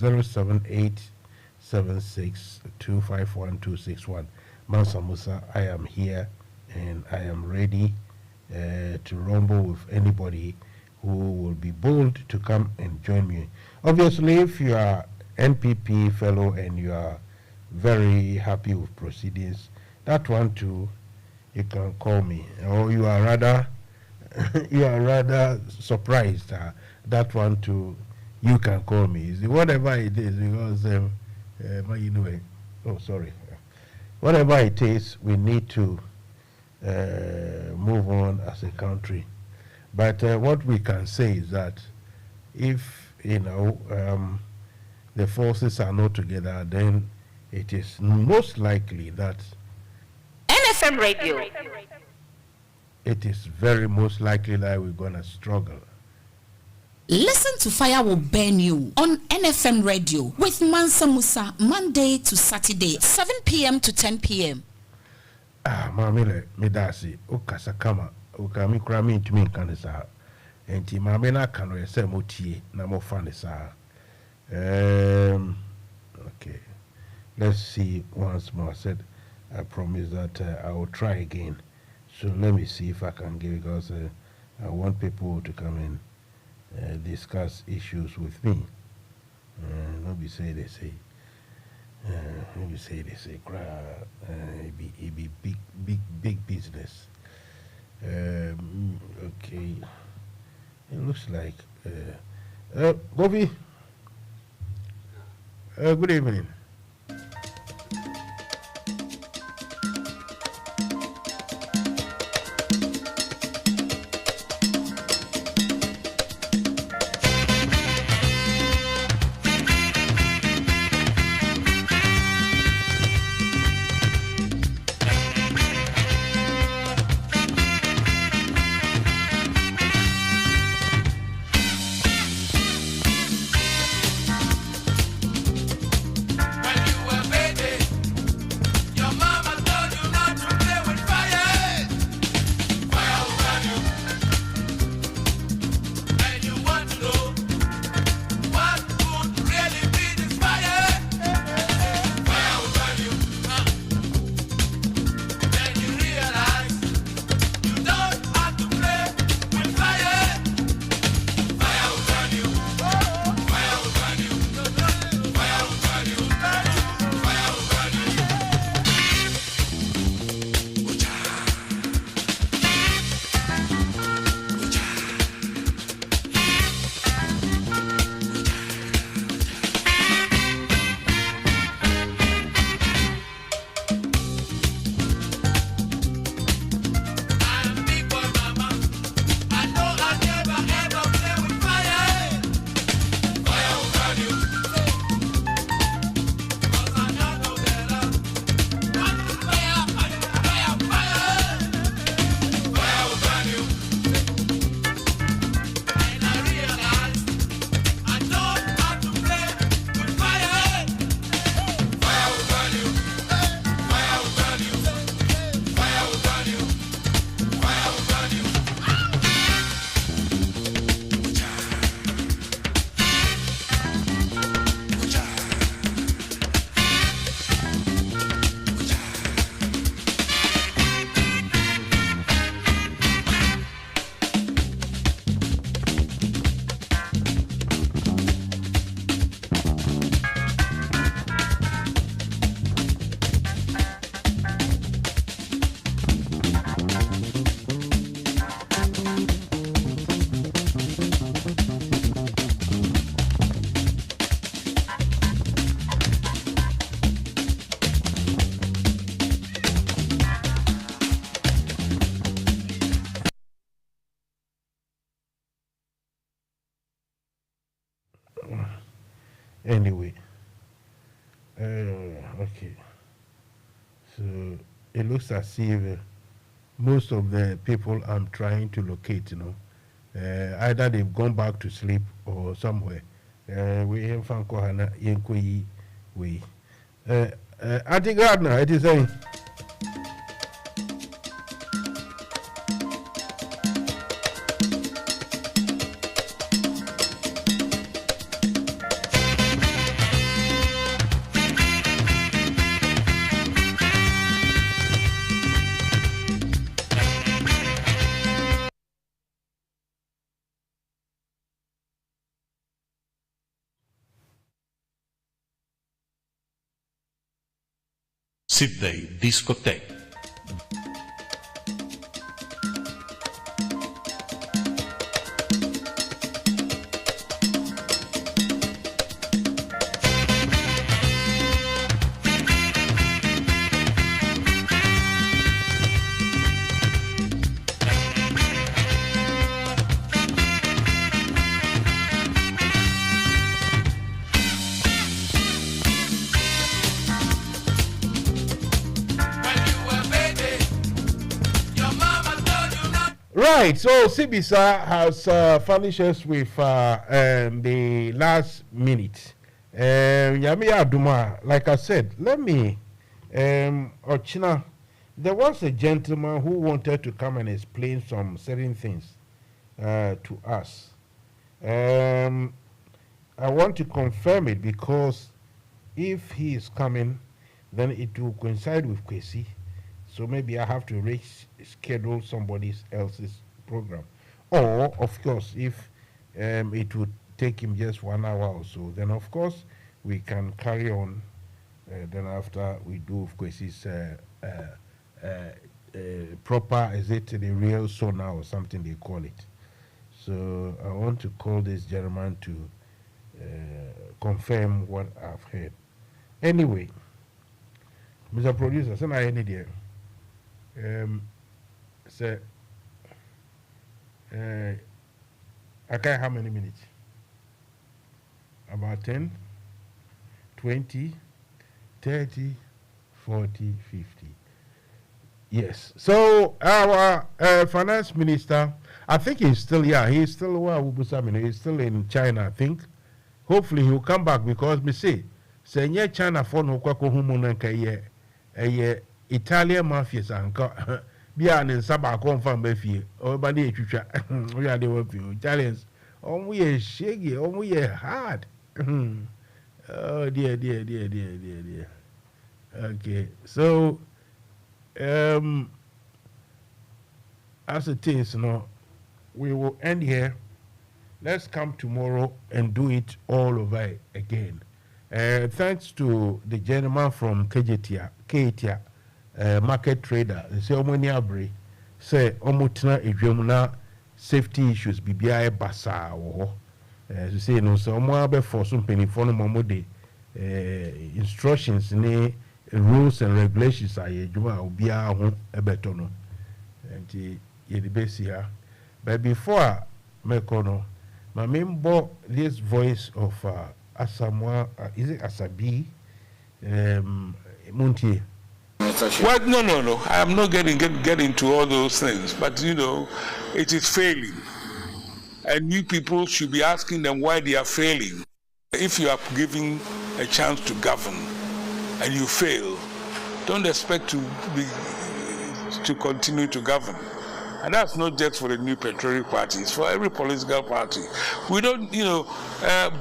[SPEAKER 2] 078-76-251-261. Mansa Musa, I am here and I am ready to rumble with anybody who will be bold to come and join me. Obviously, if you are NPP fellow and you are very happy with proceedings, that one too, you can call me. Or you are rather surprised, that one too, you can call me. Whatever it is, because whatever it is, we need to move on as a country. But what we can say is that if the forces are not together, then it is most likely that
[SPEAKER 9] NFM Radio.
[SPEAKER 2] It is very most likely that we're going to struggle.
[SPEAKER 9] Listen to Fire Will Burn You on NFM Radio with Mansa Musa, Monday to Saturday, 7 p.m. to 10 p.m.
[SPEAKER 2] Mamile, medasi, ukasa kama, ukami krami to me kanisa. Enti mamena kanwe se motie na mo fanisa. Okay. Let's see once more. I said I promise that I will try again. So let me see if I can give, because I want people to come and discuss issues with me. Let me say they say. Let me say they say. It be big business. Okay. It looks like. Govi. Good evening. Anyway, okay. So it looks as if most of the people I'm trying to locate, either they've gone back to sleep or somewhere. We have found Kohana Yenkoi way. Auntie Gardner, it is saying.
[SPEAKER 19] Sydney Discotheque.
[SPEAKER 2] Right, so Sibisa has furnished us with the last minute. Yami Aduma, like I said, let me, Ochina, there was a gentleman who wanted to come and explain some certain things to us. I want to confirm it because if he is coming, then it will coincide with Kwesi. So maybe I have to reschedule somebody else's program. Or, of course, if it would take him just 1 hour or so, then of course we can carry on. Then after we do, of course, it's proper, is it the real sonar or something they call it. So I want to call this gentleman to confirm what I've heard. Anyway, Mr. Producer, send I any there. Say, I can't how many minutes? About 10, 20, 30, 40, 50. Yes. So our finance minister, I think he's still he's still he's still in China, I think. Hopefully he'll come back because me say China for no kwako humunanka Italian mafias anka bia ne saba confirm be fie o ba dey twitwa we are dey work Italians we are shaggy we are hard. Oh dear. Okay, so as it is, we will end here. Let's come tomorrow and do it all over again. Thanks to the gentleman from Ketia, market trader. They say Omoniabri say Omutna Ejumna safety issues BBI Basa or you say no so Omoabe for some penny for no momode instructions ne rules and regulations are Juma Ubia home ebetono and ye the base here. But before Mekono, my member this voice of Asamoah is it Asabi Muntie.
[SPEAKER 20] Well, no. I am not getting into all those things, but it is failing, and you people should be asking them why they are failing. If you are given a chance to govern and you fail, don't expect to continue to govern. And that's not just for the New Patriotic Party, it's for every political party. We don't,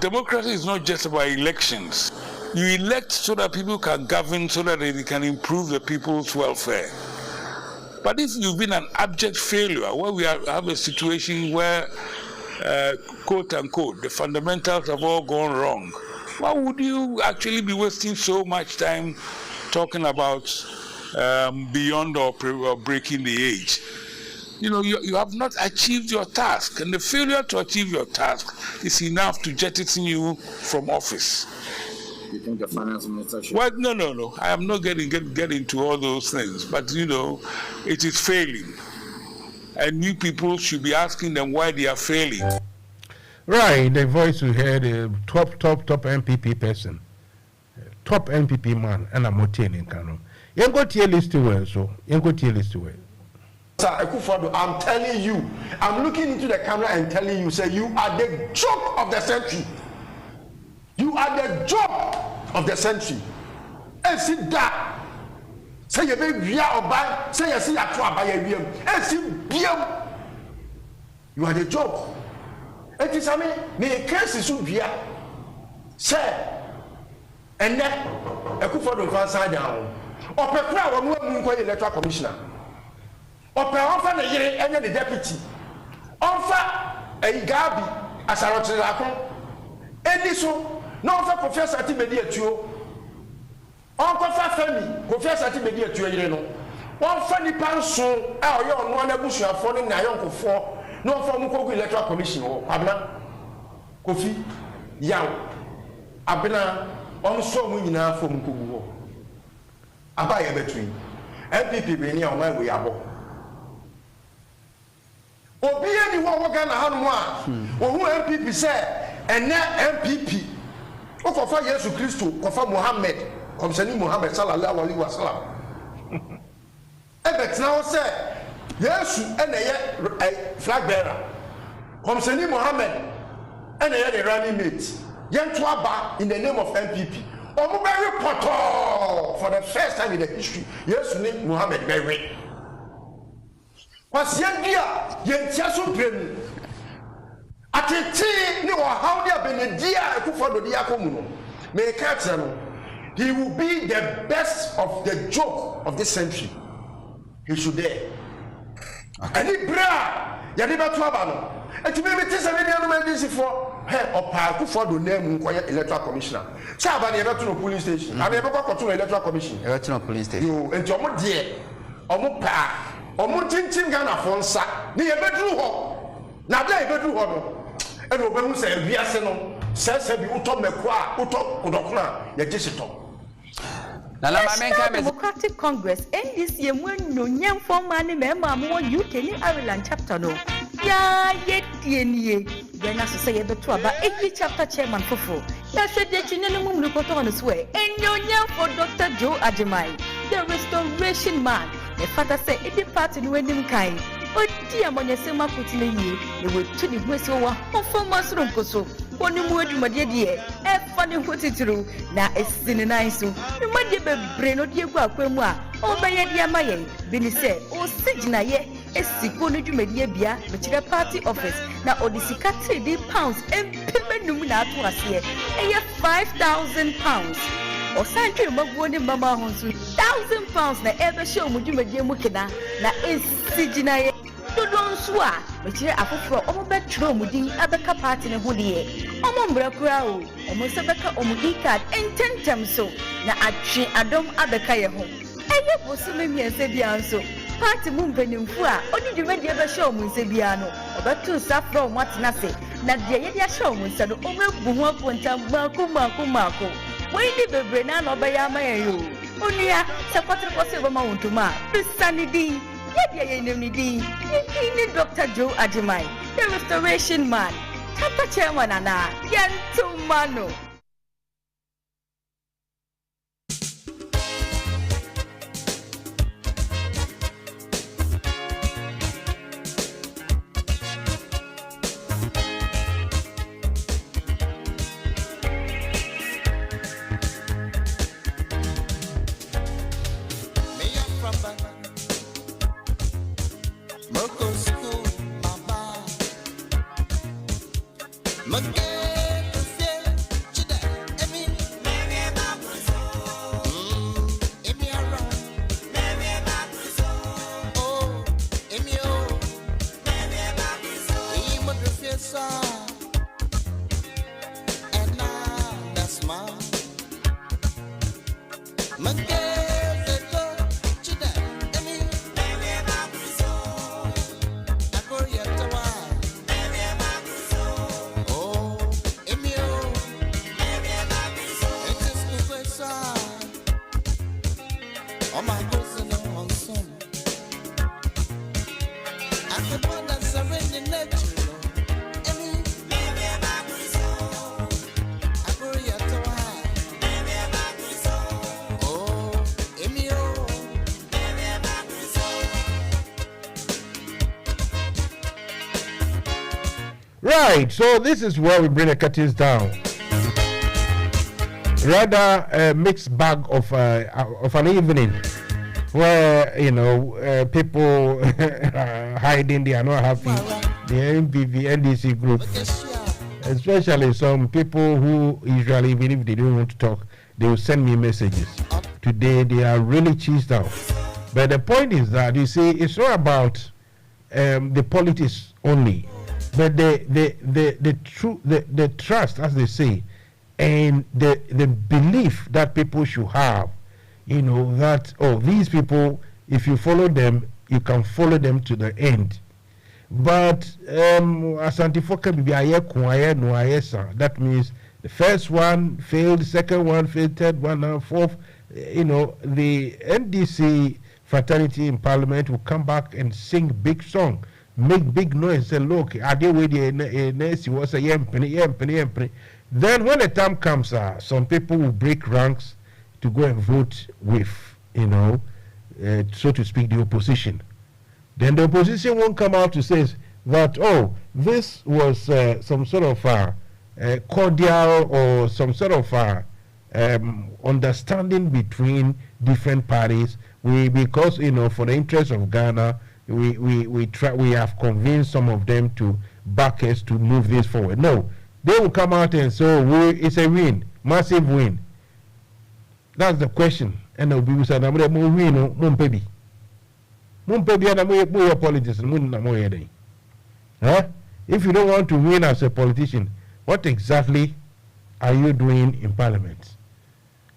[SPEAKER 20] democracy is not just about elections. You elect so that people can govern, so that they can improve the people's welfare. But if you've been an abject failure, where we have a situation where, quote unquote, the fundamentals have all gone wrong, why would you actually be wasting so much time talking about beyond or breaking the age? You have not achieved your task, and the failure to achieve your task is enough to jettison you from office.
[SPEAKER 21] You think the finance minister should...
[SPEAKER 20] Well, no. I am not getting into all those things, but it is failing, and you people should be asking them why they are failing.
[SPEAKER 2] Right, the voice we heard, top MPP person, top MPP man, and I'm not telling you. You go to your list well, so you go to your list well.
[SPEAKER 22] Sir Akufo-Addo, I'm telling you, I'm looking into the camera and telling you, say you are the joke of the century. You are the joke of the century. And see that. Say you be via oban, say you see ya to abaye wiem. And see biam. You are the joke. And this me case so via. Say and then Akufo-Addo fan side down. Opekra wa mu nko electoral commissioner. Ofa na yere enye the deputy. Ofa Gabi asarotira Ediso no ofa professor ti bedi atuo. Onkofa Femi professor ti bedi atuo yere no. Ofa ni panso a oye ono na busuafo ni na yonkofo no ofa mu kogu electoral commission wo. Abna Kofi yaw abna onso mu nyina fo mu kogu wo. Abaye between MPP be ni on we abo. Obi ani wo Ghana hanu a wo MPP say ene MPP o kofa Yesu Kristo kofa Muhammad komsani Muhammad sallallahu alaihi wasallam ebetna wo say Yesu ene ye flag bearer komsani Muhammad ene ye the running mate yento aba in the name of MPP omo be report for the first time in the history Yesu ni Muhammad be we was yandia yentia so brem atete ni wo how dia benedia Akufo-Addo dia komu no me ka tse no he will be the best of the joke of this century. He should dare. And he bra, Yadiba Tuabano. And to me, it is a very for her or Park for the name electoral commissioner. Chabani electoral police station. I never got to electoral commission.
[SPEAKER 1] Electoral police station.
[SPEAKER 22] You and your dear, or pa, or Mutin Ghana Fonsa, near bedroom. Now they bedroom. And Oben said, we are sending, says, have you told me qua, Uto, Udokna, Yajisito.
[SPEAKER 3] National Democratic Congress NDC when no young form man member more UK ni Ireland chapter no ya ye then as say the two about every chapter chairman fofo ya said the chinene mum no koto on swear and young for Dr. Joe Ajimai the restoration man the father say it the party no enim kind o dia monye sema kutile yi e we to the west wa former masrum koso oni mu adwumade de e fa ne hotitru na esine nan so numade bebre no de gu akwemu a obeye de amaye bi ni se o sigina ye esiko no dwumade bia be party office na odisika 3 pounds empemenum na ato ase e 5,000 pounds o santre maguo ne mama ho so 1,000 pounds na ebe show mu dwumade mu kina na esigina ye Dodon swa, which is a for almost true mudin abeka party in Hoodie. Omombra crowd, almost a beka omudika, and 10 times so. Na achi adom abeka ye home. And you was swimming and Sebianso. Party moving in Fua, only the red ever show Munsebiano, or but two saffron what's nothing. Not the idea show Munsa, over Bumwapunta, Marco. Why did the Brennan or Bayama you? Only a supporter was ever mount to ma. The sunny D. Dr. Joe Ajimai, the restoration man, Chapter Chairman Anna, Yantumano.
[SPEAKER 2] Right, so this is where we bring the curtains down. Rather a mixed bag of an evening where people hiding, they are not happy. The NDC group, especially some people who usually, even if they don't want to talk, they will send me messages. Today they are really cheesed out. But the point is that you see, it's not about the politics only. But the trust, as they say, and the belief that people should have, that these people, if you follow them, you can follow them to the end. But that means the first one failed, second one failed, third one, and fourth. The NDC fraternity in Parliament will come back and sing big song. Make big noise, say, look, are they waiting? Was a yempany. Then when the time comes, some people will break ranks to go and vote with, so to speak, the opposition. Then the opposition won't come out to say that, this was some sort of cordial or some sort of understanding between different parties. Because for the interest of Ghana, we have convinced some of them to back us to move this forward. No, they will come out and say, it's a win, massive win. That's the question. And the people say, "I'm going to win, no, baby. Moon baby, and I'm going to politics, and moon, huh? If you don't want to win as a politician, what exactly are you doing in Parliament?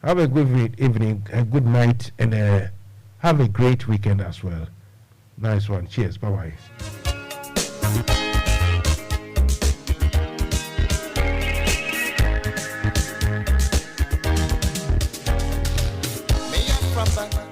[SPEAKER 2] Have a good evening, a good night, and have a great weekend as well. Nice one. Cheers. Bye-bye.
[SPEAKER 1] From